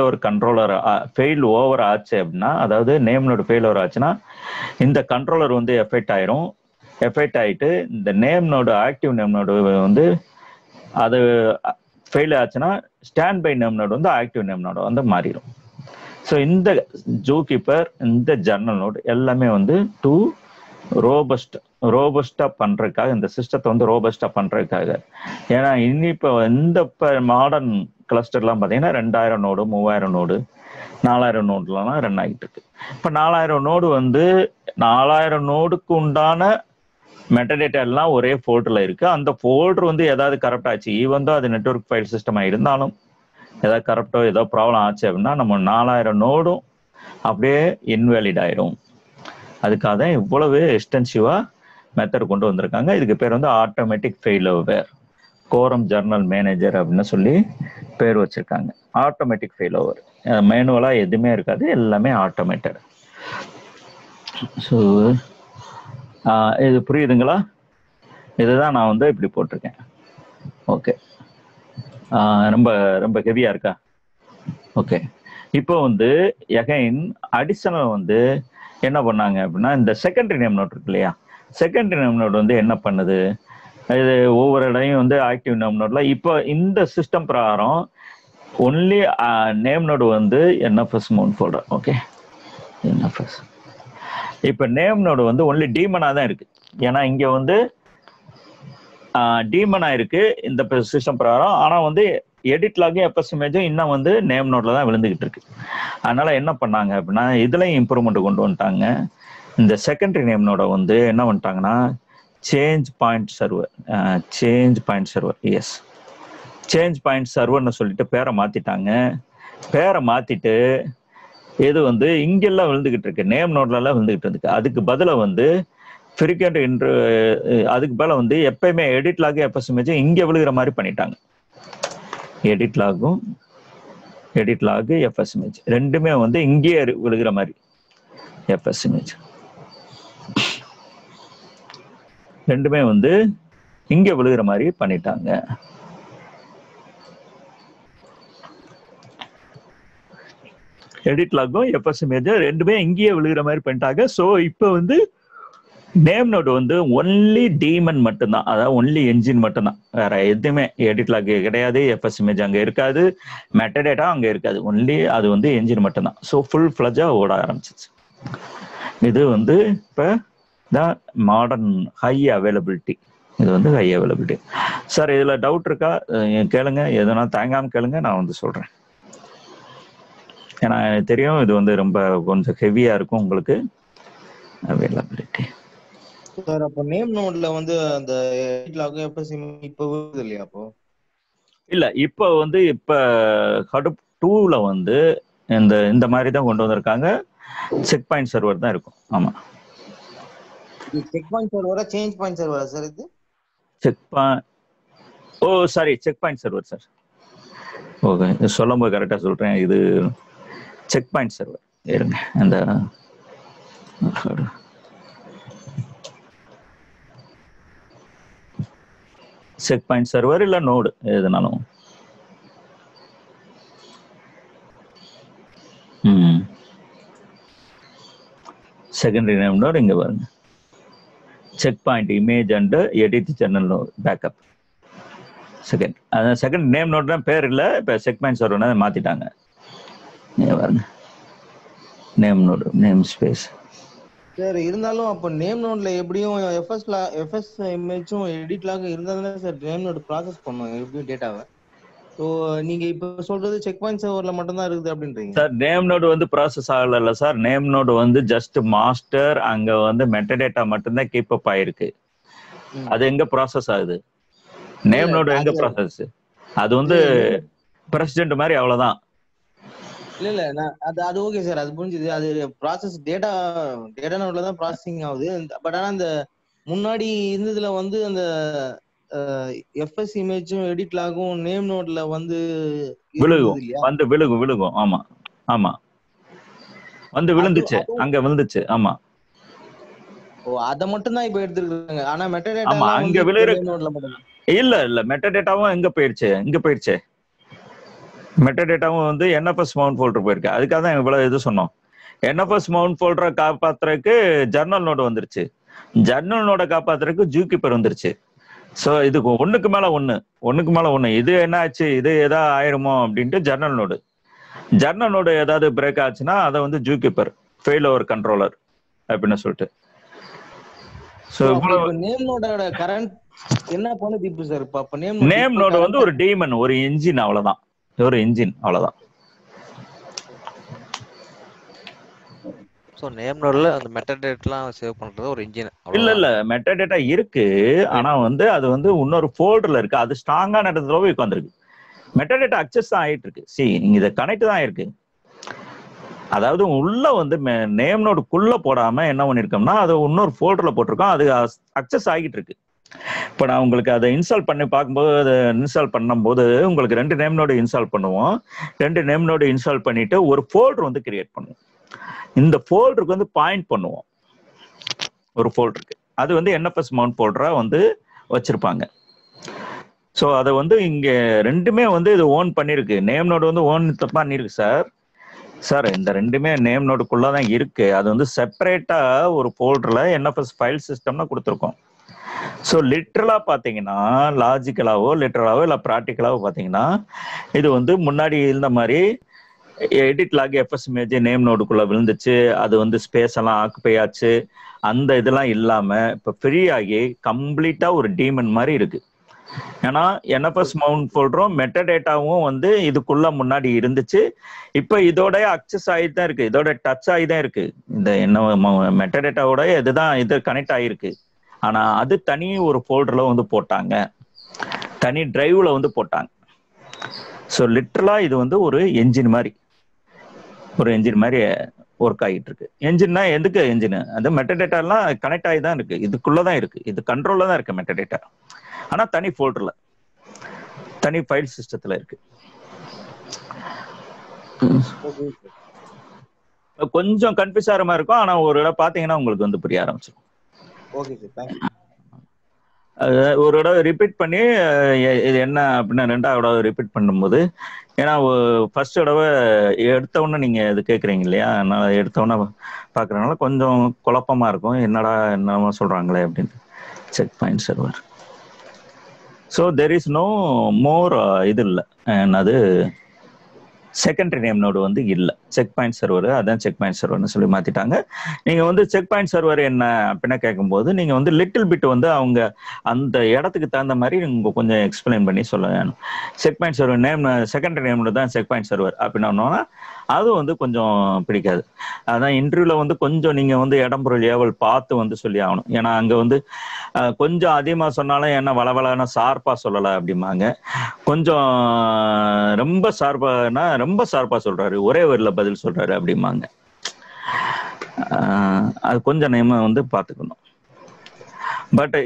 ஓவர் ஆச்சு அப்படின்னா, அதாவது நேம் நோடு ஃபெயில் ஓவர் ஆச்சுன்னா இந்த கண்ட்ரோலர் வந்து எஃபெக்ட் ஆயிட்டு இந்த name node active name node வந்து அது ஃபெயில் ஆச்சுன்னா ஸ்டாண்ட் பை நேம் நோடு வந்து ஆக்டிவ் நேம் நோடு வந்து மாறிடும். ஸோ இந்த ஜூகீப்பர் இந்த ஜர்னல் நோடு எல்லாமே வந்து ரோபஸ்டா பண்றதுக்காக, இந்த சிஸ்டத்தை வந்து ரோபஸ்டா பண்றதுக்காக. ஏன்னா இப்போ இந்த மாடர்ன் கிளஸ்டர்லாம் பார்த்தீங்கன்னா 2000 நோடு 3000 நோடு 4000 நோடுலாம் ரன் ஆகிட்டு இருக்கு. இப்போ 4000 நோடு வந்து 4000 நோடுக்கு உண்டான மெட்டடேட்டா எல்லாம் ஒரே ஃபோல்டர்ல இருக்கு. அந்த ஃபோல்டர் வந்து ஏதாவது கரெக்ட் ஆச்சு, ஈவன் தான் அது நெட்வொர்க் ஃபைல் சிஸ்டமா இருந்தாலும் ஏதாவது கரெக்டோ ஏதோ ப்ராப்ளம் ஆச்சு அப்படின்னா நம்ம 4000 நோடும் அப்படியே இன்வேலிட் ஆயிரும். அதுக்காக தான் இவ்வளவு எக்ஸ்டென்சிவா மெத்தட் கொண்டு வந்திருக்காங்க. இதுக்கு பேர் வந்து ஆட்டோமேட்டிக் ஃபெயில் ஓவர் கோரம் ஜர்னல் மேனேஜர் அப்படின்னு சொல்லி பேர் வச்சிருக்காங்க. ஆட்டோமேட்டிக் ஃபெயில் ஓவர் மேனுவலா எதுவுமே இருக்காது, எல்லாமே ஆட்டோமேட்டட். ஸோ இது புரியுதுங்களா? இதுதான் நான் வந்து இப்படி போட்டிருக்கேன். ஓகே, ரொம்ப ரொம்ப ஹெவியா இருக்கா? ஓகே, இப்போ வந்து எகைன் அடிஷனல் வந்து என்ன பண்ணாங்க அப்படின்னா இந்த செகண்டரி நேம் நோட் இருக்கு இல்லையா, செகண்டரி நேம் நோட் வந்து என்ன பண்ணுது, இது ஒவ்வொரு இடையும் வந்து ஆக்டிவ் நேம் நோட்ல இப்போ இந்த சிஸ்டம் பிரகாரம் ஒன்லி நேம் நோடு வந்து NFS mount folder. Okay, NFS இப்போ நேம் நோடு வந்து ஒன்லி டீமனா தான் இருக்கு. ஏன்னா இங்க வந்து டீமனா இருக்கு இந்த சிஸ்டம் பிரகாரம். ஆனா வந்து எடிட் லாகும் எஃப்எஸ் இமேஜும் இன்னும் வந்து நேம் நோட்ல தான் விழுந்துகிட்டு இருக்கு. அதனால என்ன பண்ணாங்க அப்படின்னா இதுலயும் இம்ப்ரூவ்மெண்ட் கொண்டு வந்துட்டாங்க. இந்த செகண்டரி நேம் நோட வந்து என்ன பண்ணிட்டாங்கன்னா சேஞ்ச் பாயிண்ட் சர்வர்னு சொல்லிட்டு பேரை மாத்திட்டாங்க. பேரை மாத்திட்டு இது வந்து இங்கெல்லாம் விழுந்துகிட்டு இருக்கு, நேம் நோட்ல எல்லாம் விழுந்துகிட்டு இருக்கு. அதுக்கு பதிலா வந்து அதுக்கு பதிலா வந்து எப்பயுமே எடிட் லாகும் எஃப்எஸ் இமேஜும் இங்க விழுகிற மாதிரி பண்ணிட்டாங்க. எடிட் லாகு எஃப்எஸ் இமேஜ் ரெண்டுமே வந்து இங்கேயே விழுகிற மாதிரி எஃப்எஸ் இமேஜ் ரெண்டுமே வந்து இங்க விழுகிற மாதிரி பண்ணிட்டாங்க. எடிட் லாகும் எஃப்எஸ் இமேஜ் ரெண்டுமே இங்கேயே விழுகிற மாதிரி பண்ணிட்டாங்க. ஸோ இப்போ வந்து நேம் நோடு வந்து ஒன்லி டீமன் மட்டும்தான், அதாவது ஒன்லி என்ஜின் மட்டும்தான், வேற எதுவுமே எடிட் லாக் கிடையாது, எஃப்எஸ் இமேஜ் அங்கே இருக்காது, மெட்டடேட்டா அங்கே இருக்காது, ஒன்லி அது வந்து என்ஜின் மட்டும்தான். ஸோ ஃபுல் ஃப்ளஜாக ஓட ஆரம்பிச்சிச்சு. இது வந்து இப்போ தான் மாடர்ன் ஹை அவைலபிலிட்டி. இது வந்து ஹை அவைலபிலிட்டி. சார் இதில் டவுட் இருக்கா கேளுங்க, எதுனா தயங்காமல் கேளுங்க, நான் வந்து சொல்கிறேன். ஏன்னா எனக்கு தெரியும் இது வந்து ரொம்ப கொஞ்சம் ஹெவியாக இருக்கும் உங்களுக்கு அவைலபிலிட்டி. சார் அப்போ நேம் நோட்ல வந்து அந்த எடிட் லாக் எஃப்எஸ் இமேஜ் இப்போ வருது இல்லையா? அப்போ இல்ல இப்போ வந்து இப்போ ஹடூப் 2ல வந்து இந்த மாதிரி தான் கொண்டு வந்திருக்காங்க. செக் பாயிண்ட் சர்வர் தான் இருக்கும். ஆமா, செக் பாயிண்ட் சர்வரா சேஞ்ச் பாயிண்ட் சர்வரா சார்? இது check point server sir. Okay, சொல்லும்போது கரெக்டாக சொல்றேன். இது செக் பாயிண்ட் சர்வர். இருங்க, அந்த செக் பாயிண்ட் சர்வர் இல்ல நோடு எதுனாலும். செகண்டரி நேம் நோடு இங்க பாருங்க, check point image and edit journal node backup. Second name node தான் பேர் இல்லை, இப்போ செக் பாயிண்ட் சர்வர் மாத்திட்டாங்க. பாருங்க, name node name space. Sir இருந்தாலும் அப்போ நேம் நோட்ல எப்படியும் எஃப்எஸ் இமேஜும் எடிட் லாக் இருந்தா சார் நேம் நோட் ப்ராசஸ் பண்ணுவாங்க எப்படியும் டேட்டாவை. ஸோ நீங்க இப்போ சொல்றது செக் பாயிண்ட் சர்வர்ல மட்டும் தான் இருக்குது அப்படின்றீங்க சார்? நேம் நோடு வந்து ப்ராசஸ் ஆகல சார். நேம் நோடு வந்து ஜஸ்ட் மாஸ்டர், அங்க வந்து மெட்டடேட்டா மட்டும்தான் கீப் அப் ஆயிருக்கு. அது எங்க ப்ராசஸ் ஆகுது? நேம் நோடு எங்க ப்ராசஸ்? அது வந்து பிரசிடென்ட் மாதிரி, அவ்வளவுதான். இல்ல நான் அது ஓகே சார், அது புரிஞ்சுது. அது ப்ராசஸ் டேட்டா நோட்ல தான் ப்ராசஸிங் ஆகுது. பட் ஆனா அந்த முன்னாடி இருந்ததுல வந்து அந்த எஃப்எஸ் இமேஜும் எடிட் லாகும் நேம் நோட்ல வந்து விழுகும். ஆமா ஆமா, வந்து விழுந்துச்சு, அங்க விழுந்துச்சு. ஆமா, ஓ அத மட்டும் தான் இப்ப எடுத்துருக்காங்க. ஆனா மெட்டாடேட்டா ஆமா அங்க விழுற இல்ல மெட்டாடேட்டாவும் எங்க போயிருச்சு. மெட்டாடேட்டாவும் வந்து என்எஃப்எஸ் மவுண்ட் ஃபோல்டர் போயிருக்கு. அதுக்காக தான் இவ்வளவு இது சொன்னோம். என்எஃப்எஸ் மவுண்ட் ஃபோல்டரை காப்பாத்துறதுக்கு ஜர்னல் நோடு வந்துருச்சு, ஜர்னல் நோட காப்பாத்துறதுக்கு ஜூகிப்பர் வந்துருச்சு. ஸோ இதுக்கு ஒண்ணுக்கு மேல ஒண்ணு இது என்ன ஆச்சு, இது ஏதாவது ஆயிருமோ அப்படின்ட்டு ஜர்னல் நோடு ஏதாவது பிரேக் ஆச்சுன்னா அதை வந்து ஜூகிப்பர் ஃபெயில் ஓவர் கண்ட்ரோலர் அப்படின்னு சொல்லிட்டு. ஸோ நேம் நோடோட கரண்ட் என்ன பண்ணுது இப்போ சார்? இப்போ நேம் நோடு வந்து ஒரு டீமன், ஒரு இன்ஜின், அவ்வளவுதான். ஒரு இன்ஜின், அவ்வளவுதான். சோ நேம் நோட்ல அந்த மெட்டாடேட்டாலாம் சேவ் பண்றது ஒரு இன்ஜின். இல்ல மெட்டாடேட்டா இருக்கு, ஆனா வந்து அது வந்து இன்னொரு ஃபோல்டர்ல இருக்கு. அது ஸ்ட்ராங்கான இடத்துல போய் உட்கார்ந்திருக்கு. மெட்டாடேட்டா அக்சஸ் தான் ஆயிட்டு இருக்கு. நீங்க இதை கனெக்ட் தான் இருக்கு. அதாவது உள்ள வந்து நேம் நோடுக்குள்ள போடாம என்ன பண்ணிருக்கோம்னா அது இன்னொரு ஃபோல்டர்ல போட்டிருக்கோம், அது அக்சஸ் ஆகிட்டு இருக்கு. இப்போ நான் உங்களுக்கு அதை இன்ஸ்டால் பண்ணி பார்க்கும்போது, அதை இன்ஸ்டால் பண்ணும்போது உங்களுக்கு 2 நேம் நோடு இன்ஸ்டால் பண்ணுவோம். 2 நேம் நோடு இன்ஸ்டால் பண்ணிட்டு ஒரு ஃபோல்டர் வந்து கிரியேட் பண்ணுவோம். இந்த ஃபோல்டருக்கு வந்து பாயிண்ட் பண்ணுவோம், ஒரு ஃபோல்டருக்கு. அது வந்து என்எஃப்எஸ் மவுண்ட் ஃபோல்டரா வந்து வச்சிருப்பாங்க. ஸோ அதை வந்து இங்க ரெண்டுமே வந்து இது ஓன் பண்ணிருக்கு. நேம் நோடு வந்து ஓன் பண்ணிருக்கு சார். இந்த ரெண்டுமே நேம் நோடுக்குள்ளதான் இருக்கு. அது வந்து செப்பரேட்டா ஒரு ஃபோல்டர்ல என்எஃப்எஸ் ஃபைல் சிஸ்டம்னு கொடுத்துருக்கோம். ஸோ லிட்ரலா பாத்தீங்கன்னா, லாஜிக்கலாவோ லிட்ரலாவோ இல்லை ப்ராக்டிக்கலாவோ பாத்தீங்கன்னா, இது வந்து முன்னாடி இருந்த மாதிரி edit log FS image name நோடுக்குள்ள விழுந்துச்சு, அது வந்து ஸ்பேஸ் எல்லாம் ஆக்குபை ஆச்சு, அந்த இதெல்லாம் இல்லாம இப்ப ஃப்ரீ ஆகி கம்ப்ளீட்டா ஒரு டீமன் மாதிரி இருக்கு. ஏன்னா என்எஃப்எஸ் மவுண்ட் ஃபோல்டரும் மெட்டாடேட்டாவும் வந்து இதுக்குள்ள முன்னாடி இருந்துச்சு, இப்ப இதோட அக்சஸ் ஆகிட்டு தான் இருக்கு, இதோட டச் ஆகி தான் இருக்கு. இந்த என்ன மெட்டாடேட்டாவோட இதுதான் இது கனெக்ட் ஆகிருக்கு. ஆனா அது தனி ஒரு ஃபோல்டர்ல வந்து போட்டாங்க, தனி டிரைவ்ல வந்து போட்டாங்க. ஸோ லிட்ரலா இது வந்து ஒரு என்ஜின் மாதிரி ஒர்க் ஆகிட்டு இருக்கு. என்ஜின்னா எதுக்கு என்ஜின்? அந்த மெட்டாடேட்டா எல்லாம் கனெக்ட் ஆகி தான் இருக்கு, இதுக்குள்ளதான் இருக்கு, இது கண்ட்ரோல்ல தான் இருக்கு மெட்டாடேட்டா. ஆனா தனி ஃபோல்டர்ல, தனி ஃபைல் சிஸ்டத்துல இருக்கு. கொஞ்சம் கன்ஃபியூஸ் ஆகிற மாதிரி இருக்கும், ஆனா ஒரு இடம் பாத்தீங்கன்னா உங்களுக்கு வந்து புரிய ஆரம்பிச்சிடும். ஒரு தடவை ரிப்பீட் பண்ணி இது என்ன அப்படின்னா 2வது தடவை ரிப்பீட் பண்ணும்போது, ஏன்னா ஃபர்ஸ்ட் தடவை எடுத்தவொடனே நீங்க இது கேட்குறீங்க இல்லையா, நான் எடுத்தவொடனே பார்க்குறதுனால கொஞ்சம் குழப்பமா இருக்கும், என்னடா என்னமோ சொல்றாங்களே அப்படின்னு. Check point server. So there is no more இது இல்லை, அது செகண்டரி நேம் நோடு வந்து இல்லை. செக் பாயிண்ட் சர்வர், அதான் செக் பாயிண்ட் சர்வர்னு சொல்லி மாத்திட்டாங்க. நீங்க வந்து செக் பாயிண்ட் சர்வர் என்ன அப்படின்னா கேட்கும்போது நீங்க வந்து லிட்டில் பிட் வந்து அவங்க அந்த இடத்துக்கு தகுந்த மாதிரி நீங்க கொஞ்சம் எக்ஸ்பிளைன் பண்ணி சொல்ல வேணும். Check point server name secondary நேம்ல தான் செக் பாயிண்ட் சர்வர் அப்படின்னா அது வந்து கொஞ்சம் பிடிக்காது. அதான் இன்டர்வியூல வந்து கொஞ்சம் நீங்க வந்து இடம்பொருள் ஏவல் பார்த்து வந்து சொல்லி ஆகணும். ஏன்னா அங்க வந்து கொஞ்சம் அதிகமா சொன்னாலும் என்ன வளவளான ஷார்ப்பா சொல்லலை அப்படிம்பாங்க. கொஞ்சம் ரொம்ப ஷார்ப்பானா ரொம்ப ஷார்ப்பா சொல்றாரு, ஒரே வேர்ல பதில் சொல்றாரு அப்படிம்பாங்க. அது கொஞ்சம் நம்ம வந்து பார்த்துக்கணும். பட்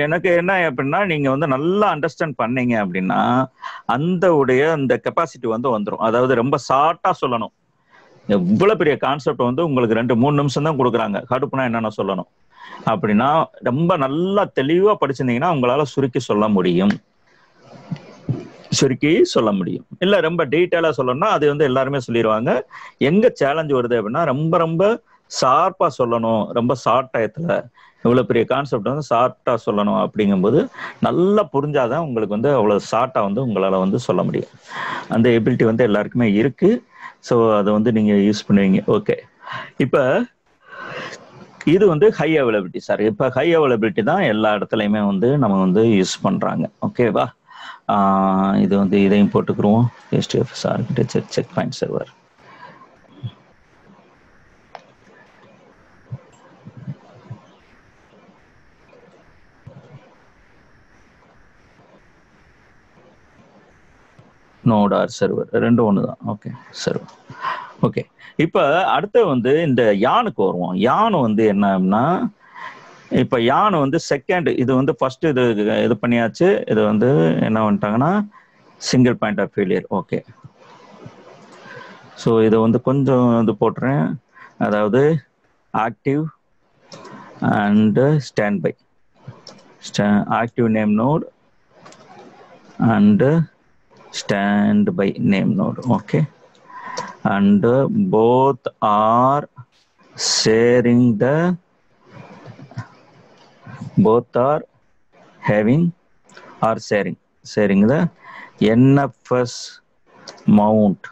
எனக்கு என்ன அப்படின்னா நீங்க வந்து நல்லா அண்டர்ஸ்டாண்ட் பண்ணீங்க அப்படின்னா அந்த கெப்பாசிட்டி வந்து வந்துடும். அதாவது ரொம்ப ஷார்ட்டா சொல்லணும். எவ்வளவு பெரிய கான்செப்ட் வந்து உங்களுக்கு 2-3 நிமிஷம் தான் கொடுக்குறாங்க, கடுப்புனா என்னென்ன சொல்லணும் அப்படின்னா ரொம்ப நல்லா தெளிவா படிச்சிருந்தீங்கன்னா உங்களால சுருக்கி சொல்ல முடியும். இல்ல ரொம்ப டீட்டெயிலா சொல்லணும்னா அது வந்து எல்லாருமே சொல்லிடுவாங்க. எங்க சேலஞ்ச் வருது அப்படின்னா ரொம்ப ரொம்ப ஷார்ப்பா சொல்லணும், ரொம்ப ஷார்ட் டயத்துல இவ்வளவு பெரிய கான்செப்ட் வந்து ஷார்ட்டா சொல்லணும் அப்படிங்கும்போது நல்லா புரிஞ்சாதான் உங்களுக்கு வந்து அவ்வளவு ஷார்ட்டா வந்து உங்களால வந்து சொல்ல முடியும். அந்த எபிலிட்டி வந்து எல்லாருக்குமே இருக்கு. ஸோ அதை வந்து நீங்க யூஸ் பண்ணுவீங்க. ஓகே, இப்ப இது வந்து ஹை அவைலபிலிட்டி சார். இப்ப ஹை அவைலபிலிட்டி தான் எல்லா இடத்துலையுமே வந்து நம்ம வந்து யூஸ் பண்றாங்க. ஓகேவா? இது வந்து இதையும் போட்டுக்கிறோம். HDFS architecture check point server. Node or server ரெண்டும் ஒண்ணுதான். Okay, server. ஓகே, இப்ப அடுத்து வந்து இந்த யானுக்கு வருவோம். யானு வந்து என்னன்னா இப்ப யானு வந்து செகண்ட், இது வந்து ஃபர்ஸ்ட் இது பண்ணியாச்சு. இது வந்து என்ன பண்ணிட்டாங்கன்னா single point of failure. Okay, so இதை வந்து கொஞ்சம் இது போட்டுறேன். அதாவது active and standby, active name node and stand by name node. Okay, and both are sharing having or sharing the NFS mount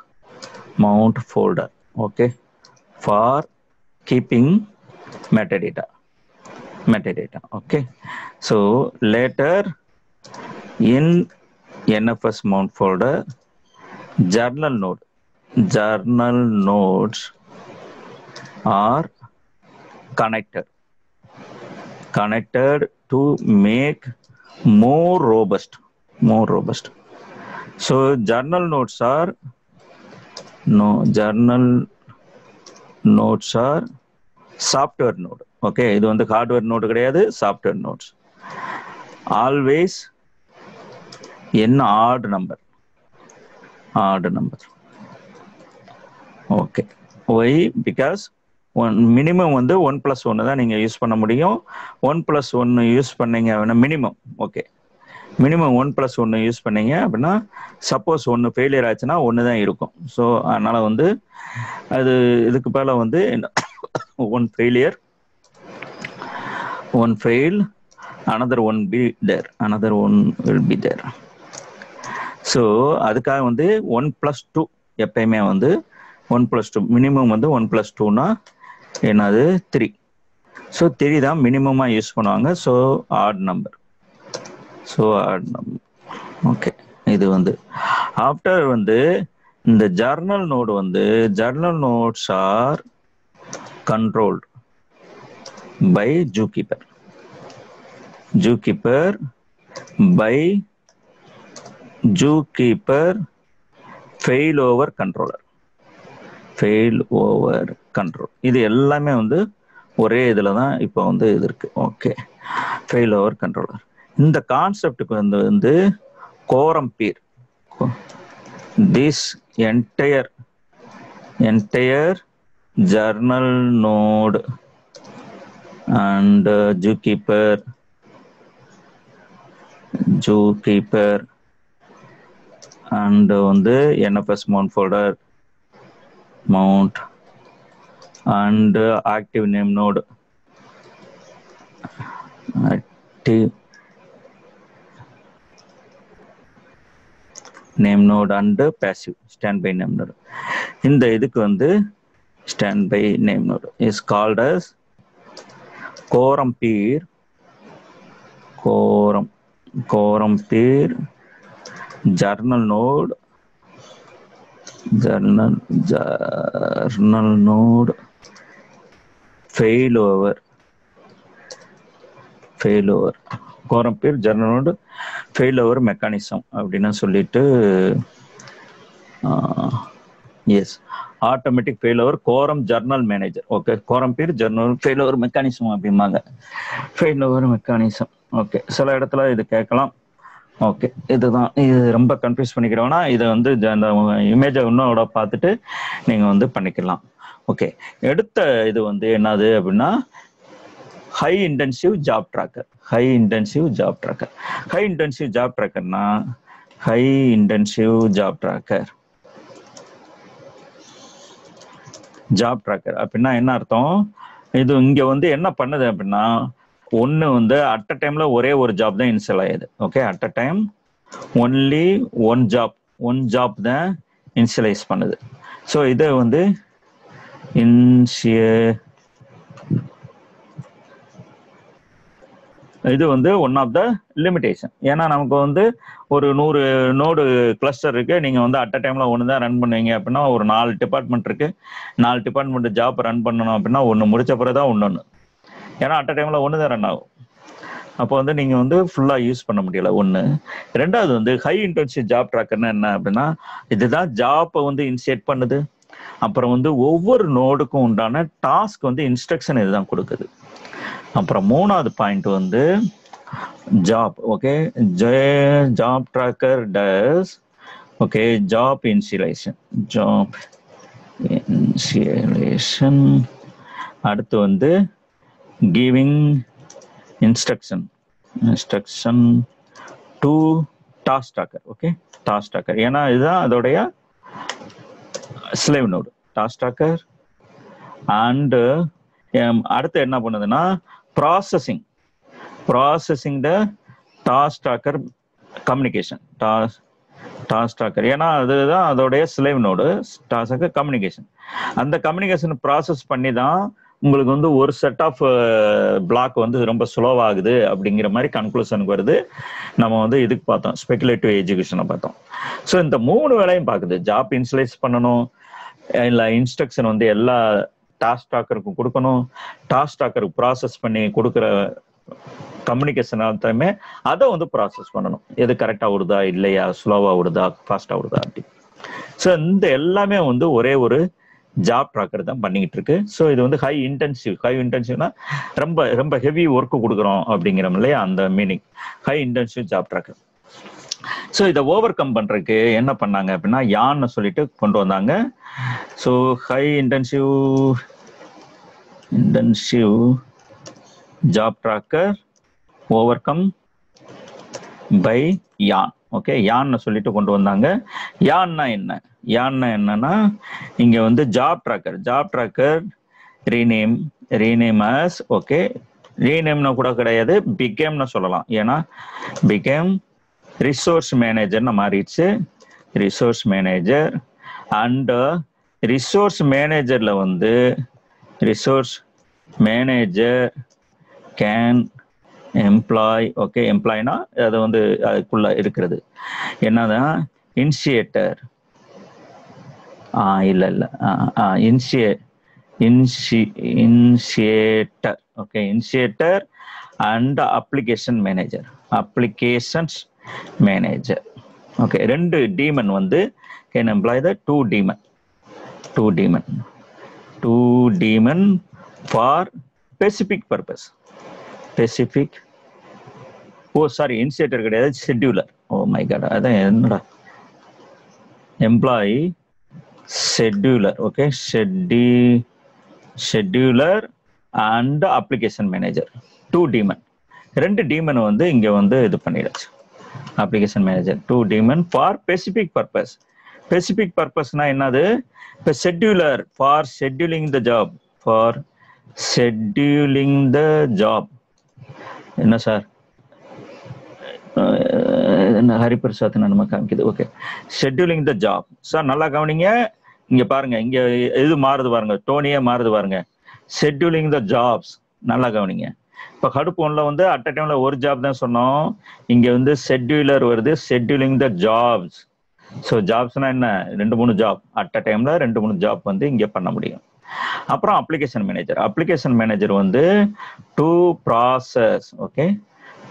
folder. Okay, for keeping metadata. Okay, so later in NFS mount folder, journal nodes are connected to make more robust. So journal nodes are software node. Okay, இது வந்து hardware node கிடையாது, software nodes. Always in odd number. Okay, why? Because minimum வந்து 1+1 தான் நீங்க use பண்ண முடியும். 1+1 use பண்ணீங்க அப்படின்னா மினிமம். ஓகே, மினிமம் 1+1 யூஸ் பண்ணீங்க அப்படின்னா சப்போஸ் 1 ஃபெயிலியர் ஆச்சுன்னா 1 தான் இருக்கும். ஸோ அதனால வந்து அது இதுக்கு மேல வந்து 1 failure, 1 fail, another one will be there. So அதுக்காக வந்து 1+2 எப்பயுமே வந்து 1+2 மினிமம் வந்து 1+2னா என்னது 3. ஸோ 3 தான் மினிமமாக யூஸ் பண்ணுவாங்க. So add number. ஓகே, இது வந்து ஆஃப்டர் வந்து இந்த ஜர்னல் நோடு வந்து journal nodes are controlled by zookeeper failover controller. இது எல்லாமே வந்து ஒரே இதுல தான் இப்போ வந்து இது இருக்கு. Okay, failover controller. இந்த கான்செப்டுக்கு வந்து கோரம் beer, this entire journal node and zookeeper zookeeper and வந்து NFS mount folder mount and active name node active name node and passive standby name node. இந்த இதுக்கு வந்து standby name node is called as quorum peer journal node failover quorum peer journal node failover mechanism அப்படின்னா சொல்லிட்டு yes automatic failover quorum journal manager. Okay, quorum peer journal failover mechanism அப்படிம்பாங்க. failover mechanism. Okay, சில இடத்துல இது கேட்கலாம். Okay, இதுதான். இது ரொம்ப கன்ஃபியூஸ் பண்ணிக்கிறோம்னா இதை வந்து அந்த இமேஜை இன்னோட பார்த்துட்டு நீங்கள் வந்து பண்ணிக்கலாம். ஓகே, எடுத்த இது வந்து என்னது அப்படின்னா high intensive job tracker. High intensive job tracker அப்படின்னா என்ன அர்த்தம்? இது இங்க வந்து என்ன பண்ணுது அப்படின்னா, ஒன்று வந்து அட் அ டைம்ல ஒரே ஒரு ஜாப் தான் இன்ஸ்டால் ஆகுது. Okay, at a time only one job தான் இன்ஸ்டலைஸ் பண்ணுது. ஸோ இதை வந்து இது வந்து ஒன் ஆஃப் த லிமிடேஷன். ஏன்னா நமக்கு வந்து ஒரு 100 நோடு கிளஸ்டர் இருக்கு. நீங்க வந்து அட் அ டைம்ல ஒன்று தான் ரன் பண்ணுவீங்க அப்படின்னா, ஒரு 4 டிபார்ட்மெண்ட் இருக்கு. 4 டிபார்ட்மெண்ட் ஜாப் ரன் பண்ணணும் அப்படின்னா ஒன்று முடிச்ச பிறகு தான் ஒன்று. ஏன்னா அட் அ டைம்ல ஒன்று தான் ரன் ஆகும். அப்போ வந்து நீங்க வந்து ஃபுல்லா யூஸ் பண்ண முடியல ஒன்று. ரெண்டாவது வந்து ஹை இன்டென்சிவ் ஜாப் ட்ராக்கர்னா என்ன அப்படின்னா, இதுதான் ஜாப்பை வந்து இனிஷியேட் பண்ணுது. அப்புறம் வந்து ஒவ்வொரு நோடுக்கும் உண்டான டாஸ்க் வந்து இன்ஸ்ட்ரக்ஷன் இதுதான் கொடுக்குது. அப்புறம் மூணாவது பாயிண்ட் வந்து ஜாப். ஓகே, ஜாப் ட்ராக்கர் டஸ் ஓகே ஜாப் இன்சியலைசேஷன். அடுத்து வந்து giving instruction to task tracker. Okay, task tracker ஏன்னா இதுதான் அதோடைய slave node task tracker. And அடுத்து என்ன பண்ணுதுன்னா ப்ராசஸிங் த task tracker communication. Task tracker ஏன்னா அதுதான் அதோடைய slave node task tracker communication. அந்த கம்யூனிகேஷன் ப்ராசஸ் பண்ணி தான் உங்களுக்கு வந்து ஒரு செட் ஆஃப் பிளாக் வந்து ரொம்ப ஸ்லோவாகுது அப்படிங்கிற மாதிரி கன்க்ளூஷனுக்கு வருது. நம்ம வந்து இதுக்கு பார்த்தோம், ஸ்பெகுலேட்டிவ் எஜுகேஷனை பார்த்தோம். ஸோ இந்த 3 வேலையும் பார்க்குது. ஜாப் இன்ஸ்லைஸ் பண்ணணும், இல்லை இன்ஸ்ட்ரக்ஷன் வந்து எல்லா டாஸ்க் ட்ராக்கருக்கும் கொடுக்கணும், டாஸ்க் ட்ராக்கருக்கு ப்ராசஸ் பண்ணி கொடுக்குற கம்யூனிகேஷன் எல்லாத்தையுமே அதை வந்து ப்ராசஸ் பண்ணணும். எது கரெக்டாக விடுதா இல்லையா, ஸ்லோவாக விடுதா ஃபாஸ்ட்டாக விடுதா அப்படி. ஸோ இந்த எல்லாமே வந்து ஒரே ஒரு ஜாப் ட்ராக்கர் தான் பண்ணிக்கிட்டு இருக்கு. ஸோ இது வந்து ஹை இன்டென்சிவ்னா ரொம்ப ரொம்ப ஹெவி ஒர்க்கு கொடுக்குறோம் அப்படிங்கிறோம் இல்லையா, அந்த meaning high intensive job tracker. So இதை ஓவர் கம் பண்றதுக்கு என்ன பண்ணாங்க அப்படின்னா யான்னு சொல்லிட்டு கொண்டு வந்தாங்க. So high intensive job tracker overcome by YARN. Okay, யான்னு சொல்லிட்டு கொண்டு வந்தாங்க. யான்னா என்னன்னா இங்க வந்து job tracker rename as okay, ரீநேம்னா கூட கிடையாது, பிகேம்னு சொல்லலாம். ஏன்னா பிகேம் ரிசோர்ஸ் மேனேஜர்னு மாறிடுச்சு. ரிசோர்ஸ் மேனேஜர் அண்ட் ரிசோர்ஸ் மேனேஜர்ல வந்து resource manager can employ. Okay, எம்ப்ளாய்னா அது வந்து அதுக்குள்ள இருக்கிறது என்னதான் initiator initiator. Okay, initiator and applications manager. Okay, 2 daemon வந்து can employ the 2 daemon for specific purpose. Initiator கிடையாது, ஷெட்யூலர். ஓ மை காட், அதான் என்னடா employee scheduler. Okay, scheduler and application manager 2 daemon. 2 daemon வந்து இங்க வந்து இது பண்ணிடுச்சு. Application manager to daemon for specific purpose. Specific பர்பஸ்னா என்னது? இப்போ scheduler for scheduling the job, for scheduling the job. என்ன சார் ஹரிபிரசாத் நம்ம காமிக்குது. Okay, scheduling the job. Sir நல்லா கவனிங்க, இங்க பாருங்க, இங்க இது மாறுது பாருங்க, டோனியே மாறுது பாருங்க. ஷெட்யூலிங் த ஜாப்ஸ், நல்லா கவனிங்க. இப்போ ஹடூப் ஒன்ல வந்து அட் அ டைம்ல ஒரு ஜாப் தான் சொன்னோம், இங்க வந்து ஷெட்யூலர் வருது, ஷெட்யூலிங் த ஜாப்ஸ். ஸோ ஜாப்ஸ்னா என்ன? 2-3 ஜாப் அட் அ டைம்ல 2-3 ஜாப் வந்து இங்க பண்ண முடியும். அப்புறம் அப்ளிகேஷன் மேனேஜர். அப்ளிகேஷன் மேனேஜர் வந்து to process, okay,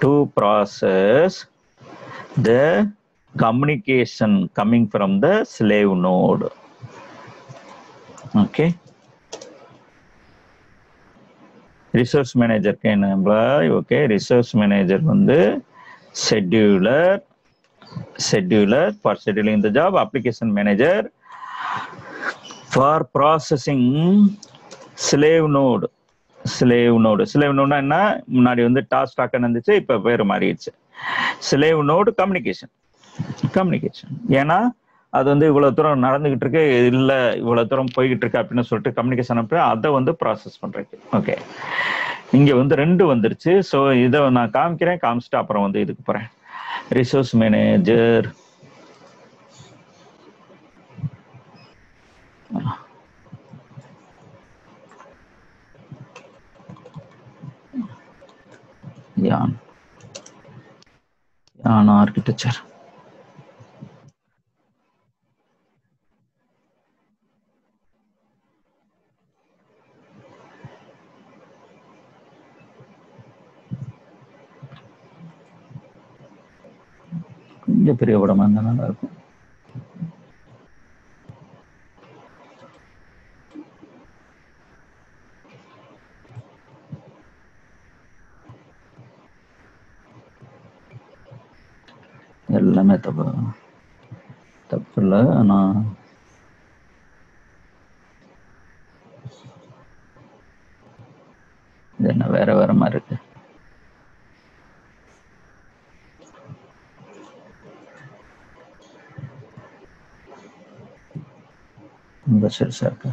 to process the communication coming from the slave node. Okay, resource மேனேஜருக்கு என்ன? ஓகே, ரிசோர்ஸ் மேனேஜர் வந்து scheduler for scheduling the job. Application manager for processing slave node. Slave நோடுனா என்ன? முன்னாடி வந்து task tracker இருந்துச்சு, இப்ப பேர் மாறிடுச்சு. Slave node communication. ஏன்னா அது வந்து இவ்வளவு தூரம் நடந்துகிட்டு இருக்கு, இல்ல இவ்வளவு தூரம் போய்கிட்டு இருக்கு அப்படின்னு சொல்லிட்டு கம்யூனிகேஷன் அதை வந்து ப்ராசஸ் பண்றதுக்கு. ஓகே, இங்க வந்து 2 வந்துருச்சு. ஸோ இதை நான் காமிக்கிறேன், காமிச்சிட்டு அப்புறம் வந்து இதுக்கு போறேன். Resource manager architecture. கொஞ்சம் பெரிய படமா இருந்தா நல்லா இருக்கும். எல்லாமே தப்பு இல்லை, ஆனா இது என்ன வேற மாதிரி இருக்கு. ரொம்ப சரிசா இருக்கு.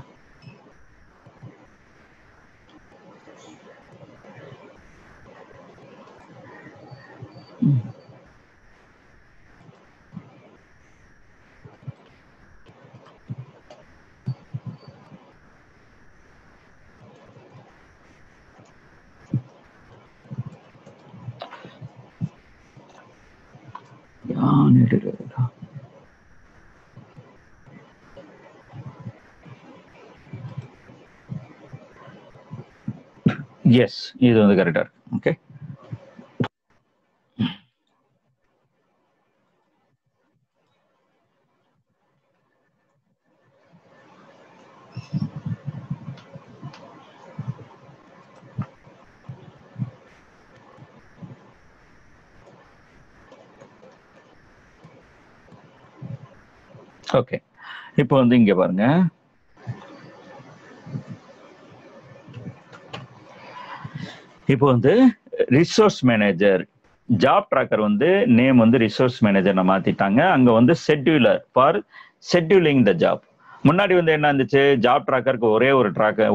எஸ், இது வந்து கரெக்டா இருக்கு. Okay, okay. இப்போ வந்து இங்க பாருங்க, இப்போ வந்து ரிசோர்ஸ் மேனேஜர் ஜாப் ட்ராக்கர் வந்து நேம் வந்து ரிசோர்ஸ் மேனேஜர் மாத்திட்டாங்க. அங்க வந்து scheduler for scheduling the job. முன்னாடி வந்து என்ன இருந்துச்சு? ஜாப் ட்ராக்கருக்கு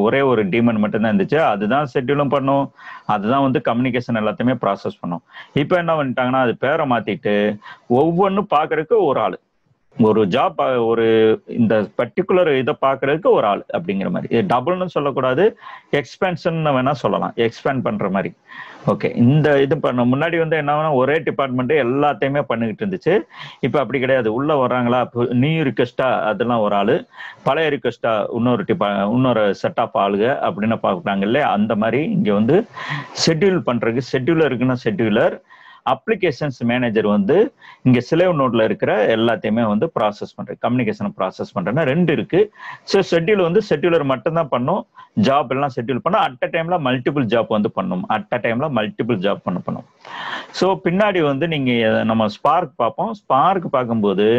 ஒரே ஒரு டீமன் மட்டும்தான் இருந்துச்சு, அதுதான் ஷெட்யூலும் பண்ணும், அதுதான் வந்து கம்யூனிகேஷன் எல்லாத்தையுமே ப்ராசஸ் பண்ணும். இப்போ என்ன பண்ணிட்டாங்கன்னா அது பேரை மாத்திட்டு ஒவ்வொன்றும் பாக்குறதுக்கு ஒரு ஆள், ஒரு ஜாப், ஒரு இந்த பர்டிகுலர் இதை பாக்குறதுக்கு ஒரு ஆள் அப்படிங்கிற மாதிரி. இது டபுள்னு சொல்லக்கூடாது, எக்ஸ்பென்ஷன் வேணா சொல்லலாம், எக்ஸ்பேண்ட் பண்ற மாதிரி. ஓகே, இந்த இது பண்ண முன்னாடி வந்து என்ன ஒரே டிபார்ட்மெண்ட் எல்லாத்தையுமே பண்ணிக்கிட்டு இருந்துச்சு. இப்போ அப்படி கிடையாது. உள்ள வர்றாங்களா, நியூ ரிக்வெஸ்டா அதெல்லாம் ஒரு ஆளு, பழைய ரிக்வெஸ்டா இன்னொரு செட் ஆஃப் ஆளுங்க அப்படின்னு பார்க்குறாங்க இல்லையா? அந்த மாதிரி இங்க வந்து ஷெட்யூல் பண்றதுக்கு ஷெட்யூலர் இருக்குன்னா ஷெட்யூலர், அப்ளிகேஷன்ஸ் மேனேஜர் வந்து இங்க ஸ்லேவ் நோட்ல இருக்கிற எல்லாத்தையுமே வந்து ப்ராசஸ் பண்றது, கம்யூனிகேஷன் ப்ராசஸ் பண்றேன்னா 2 இருக்கு. ஸோ ஷெட்யூல் வந்து ஷெட்யூலர் மட்டும் தான் பண்ணும், ஜாப் எல்லாம் ஷெட்யூல் பண்ண அட் அ டைம்ல மல்டிபிள் ஜாப் வந்து பண்ணும், அட் அ டைம்ல மல்டிபிள் ஜாப் பண்ணும். ஸோ பின்னாடி வந்து நீங்க நம்ம ஸ்பார்க் பார்ப்போம். ஸ்பார்க் பார்க்கும்போது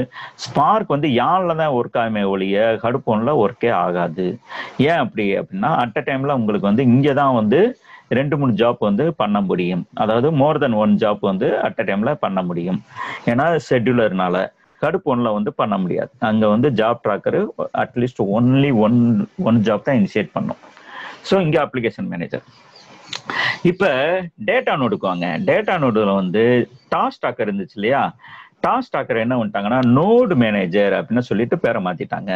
ஸ்பார்க் வந்து யான்ல தான் ஒர்க் ஆகுமே ஒழிய ஹடூப் ஒன்ல ஒர்க்கே ஆகாது. ஏன் அப்படின்னா அட் அ டைம்ல உங்களுக்கு வந்து இங்கதான் வந்து 2-3 ஜாப் வந்து பண்ண முடியும். அதாவது மோர் தென் 1 ஜாப் வந்து அட் அ டைம்ல பண்ண முடியும். ஏன்னா ஷெட்யூலர்னால. ஹடூப் 1ல வந்து பண்ண முடியாது. அங்க வந்து job tracker at least only one job தான் இனிஷியேட் பண்ணும். ஸோ இங்க அப்ளிகேஷன் மேனேஜர். இப்ப டேட்டா நோடுக்கு வாங்க. டேட்டா நோடுல வந்து டாஸ்க் ட்ராக்கர் இருந்துச்சு இல்லையா, டாஸ்க் ட்ராக்கர் என்ன பண்ணிட்டாங்கன்னா நோடு மேனேஜர் அப்படின்னு சொல்லிட்டு பேரை மாத்திட்டாங்க.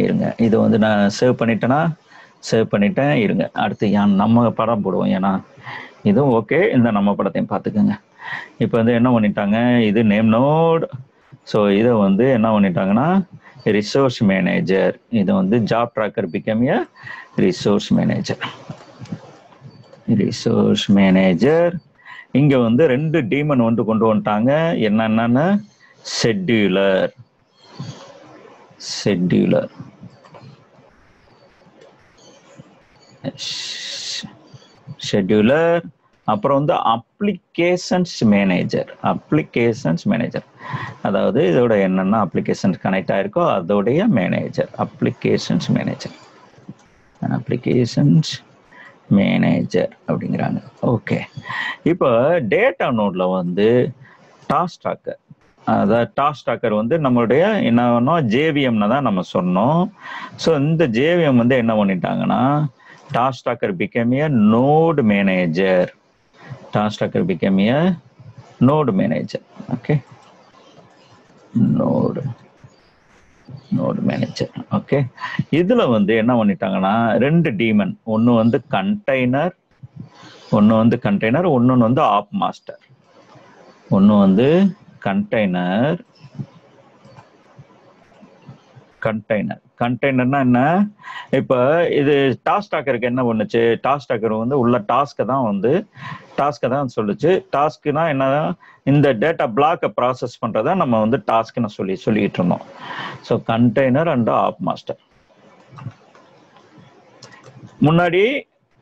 இருங்க, இது வந்து நான் சேவ் பண்ணிட்டேன். இருங்க, அடுத்து நம்ம படம் போடுவோம். ஏன்னா இதுவும் ஓகே, இந்த நம்ம படத்தையும் பார்த்துக்கோங்க. இப்போ வந்து என்ன பண்ணிட்டாங்க, இது நேம் நோட். ஸோ இதை வந்து என்ன பண்ணிட்டாங்கன்னா ரிசோர்ஸ் மேனேஜர். இது வந்து ஜாப் ட்ராக்கர் பிகம் எ ரிசோர்ஸ் மேனேஜர். இங்க வந்து 2 டீமன் வந்து கொண்டு வந்துட்டாங்க. என்னன்னா ஷெட்யூலர், அப்புறம் வந்து அப்ளிகேஷன்ஸ் மேனேஜர். அதாவது இதோட என்னென்ன அப்ளிகேஷன் கனெக்ட் ஆயிருக்கோ அதோடைய மேனேஜர், அப்ளிகேஷன்ஸ் மேனேஜர் அப்படிங்கிறாங்க. ஓகே, இப்போ டேட்டா நோட்ல வந்து டாஸ்க் ட்ராக்கர், அதாவது டாஸ்க் ட்ராக்கர் வந்து நம்மளுடைய என்ன ஜேவிஎம்னு தான் நம்ம சொன்னோம். ஸோ இந்த ஜேவிஎம் வந்து என்ன பண்ணிட்டாங்கன்னா டாஸ்க் ட்ராக்கர் பிகம் எ node manager. Okay, node manager. Okay, இதுல வந்து என்ன பண்ணிட்டாங்கன்னா 2 டீமன், ஒன்னு வந்து கண்டெய்னர், ஒன்னு வந்து ஆப் மாஸ்டர். கண்டெய்னர்னா என்ன, இப்ப இது டாஸ்க் ட்ராக்கருக்கு என்ன பண்ணுச்சு, டாஸ்க் ட்ராக்கர் வந்து உள்ள டாஸ்கை தான் சொல்லுச்சு. டாஸ்க்னா என்ன, இந்த டேட்டா பிளாக்கை ப்ராசஸ் பண்றதா நம்ம வந்து டாஸ்க்னு சொல்லிட்டு இருந்தோம். So container and app master. முன்னாடி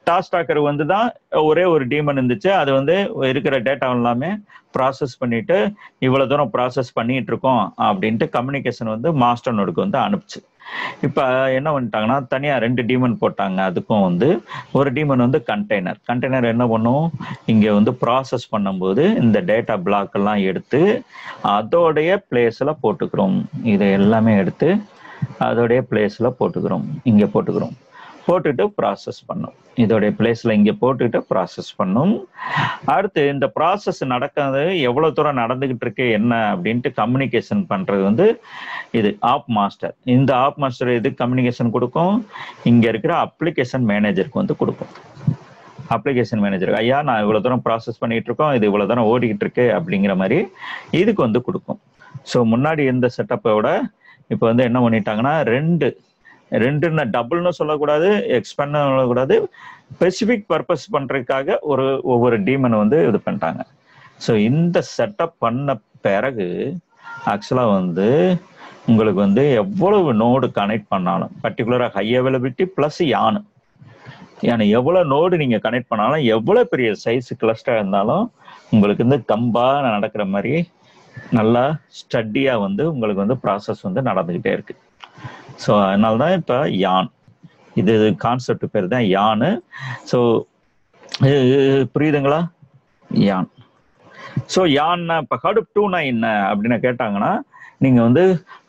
டாஸ்க் ட்ராக்கர் வந்து தான் ஒரே ஒரு டீமன் இருந்துச்சு. அது வந்து இருக்கிற டேட்டா எல்லாமே ப்ராசஸ் பண்ணிட்டு இவ்வளவு தூரம் ப்ராசஸ் பண்ணிட்டு இருக்கோம் அப்படின்ட்டு கம்யூனிகேஷன் வந்து மாஸ்டர் நோடுக்கு வந்து அனுப்பிச்சு. இப்ப என்ன பண்ணிட்டாங்கன்னா தனியா 2 டீமன் போட்டாங்க. அதுக்கும் வந்து ஒரு டீமன் வந்து கண்டெய்னர் என்ன பண்ணும், இங்க வந்து ப்ராசஸ் பண்ணும்போது இந்த டேட்டா பிளாக் எல்லாம் எடுத்து அதோடைய பிளேஸ்ல போட்டுக்கிறோம். இதை எல்லாமே எடுத்து அதோடைய பிளேஸ்ல இங்க போட்டுட்டு ப்ராசஸ் பண்ணும். இதோடைய பிளேஸ்ல இங்க போட்டுட்டு ப்ராசஸ் பண்ணும். அடுத்து இந்த ப்ராசஸ் நடக்கிறது எவ்வளவு தூரம் நடந்துகிட்டு இருக்கு என்ன அப்படின்ட்டு கம்யூனிகேஷன் பண்றது வந்து இது ஆப் மாஸ்டர். இந்த ஆப் மாஸ்டர் இது கம்யூனிகேஷன் கொடுக்கும், இங்க இருக்கிற அப்ளிகேஷன் மேனேஜருக்கு வந்து கொடுக்கும். அப்ளிகேஷன் மேனேஜர், ஐயா நான் இவ்வளவு தூரம் ப்ராசஸ் பண்ணிட்டு இருக்கோம், இது இவ்வளவு தூரம் ஓடிக்கிட்டு இருக்கு அப்படிங்கிற மாதிரி இதுக்கு வந்து கொடுக்கும். ஸோ முன்னாடி இந்த செட்டப்போட இப்போ வந்து என்ன பண்ணிட்டாங்கன்னா ரெண்டுன்னு டபுள்னு சொல்லக்கூடாது, எக்ஸ்பேண்ட் சொல்லக்கூடாது, ஸ்பெசிபிக் பர்பஸ் பண்றதுக்காக ஒவ்வொரு டீமன் வந்து இது பண்ணிட்டாங்க. ஸோ இந்த செட்டப் பண்ண பிறகு ஆக்சுவலா வந்து உங்களுக்கு வந்து எவ்வளவு நோடு கனெக்ட் பண்ணாலும், பர்டிகுலரா ஹை அவைலபிலிட்டி பிளஸ் யானு எவ்வளவு நோடு நீங்க கனெக்ட் பண்ணாலும், எவ்வளவு பெரிய சைஸ் கிளஸ்டர் இருந்தாலும் உங்களுக்கு வந்து கம்பா நடக்கிற மாதிரி நல்லா ஸ்டடியா வந்து உங்களுக்கு வந்து ப்ராசஸ் வந்து நடந்துகிட்டே இருக்கு. ஸோ அதனால்தான் இப்ப யான், இது கான்செப்ட் பேர் தான் யானு. ஸோ புரியுதுங்களா, யான். ஸோ யான்னா இப்ப ஹடூப் 2னா என்ன அப்படின்னு கேட்டாங்கன்னா, நீங்க வந்து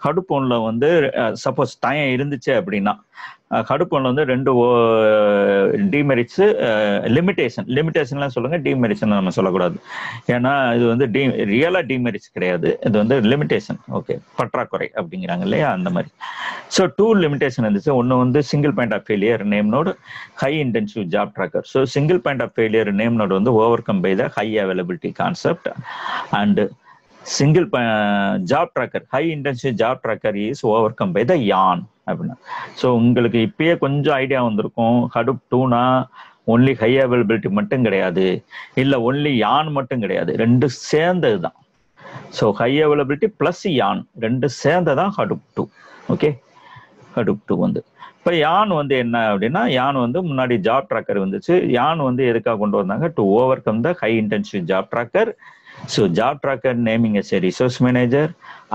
ஹடூப் 1ல வந்து சப்போஸ் டைம் இருந்துச்சு அப்படின்னா ஹடூப் 1ல வந்து 2 டிமெரிட்ஸ், லிமிடேஷன்லாம் சொல்லுங்க, டிமெரிட்ஸ் நம்ம சொல்லக்கூடாது. ஏன்னா இது வந்து ரியலா டிமெரிட்ஸ் கிடையாது, இது வந்து லிமிடேஷன். ஓகே, பற்றாக்குறை அப்படிங்கிறாங்க இல்லையா, அந்த மாதிரி. ஸோ 2 லிமிடேஷன் இருந்துச்சு. ஒன்று வந்து single point of failure name node, high intensive job tracker. So single point of failure name node வந்து overcome by the high availability concept and single job tracker, high intensity job tracker is overcome by the yarn அப்படின்னா. So உங்களுக்கு இப்பயே கொஞ்சம் idea வந்திருக்கும், Hadoop 2னா only high availability மட்டும் கிடையாது, இல்லை only யான் மட்டும் கிடையாது, 2 சேர்ந்தது தான். ஸோ ஹை அவைலபிலிட்டி பிளஸ் யான் 2 சேர்ந்ததான் ஹடூப் 2. ஓகே, ஹடூப் 2 வந்து இப்போ யான் வந்து என்ன அப்படின்னா, யான் வந்து முன்னாடி ஜாப் ட்ராக்கர் வந்துச்சு. யான் வந்து எதுக்காக கொண்டு வந்தாங்க, to overcome the high intensive job tracker. So job tracker naming as a resource manager,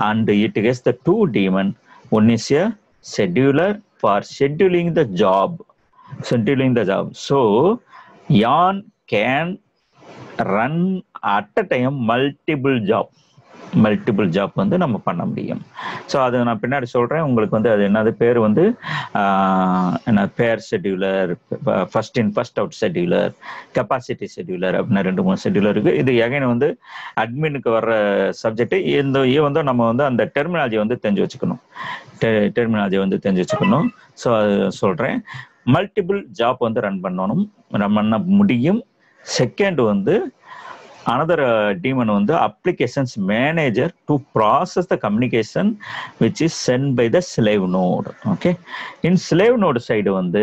and it gets the 2 daemon. One is a scheduler for scheduling the job. So yarn can run at a time multiple job வந்து நம்ம பண்ண முடியும். So அது நான் பின்னாடி சொல்கிறேன் உங்களுக்கு வந்து அது என்னது பேர் வந்து என்ன பேர் scheduler, first in first out scheduler, capacity scheduler அப்படின்னு 2-3 ஷெட்யூலர் இருக்குது. இது எகைன் வந்து அட்மினுக்கு வர்ற சப்ஜெக்ட். இந்த வந்து நம்ம வந்து அந்த டெர்மினாலஜி வந்து தெரிஞ்சு வச்சுக்கணும். ஸோ அது சொல்கிறேன். மல்டிபிள் ஜாப் வந்து ரன் பண்ண முடியும். செகண்ட் வந்து another daemon வந்து applications manager to process the communication which is sent by the slave node. Okay, in slave node side வந்து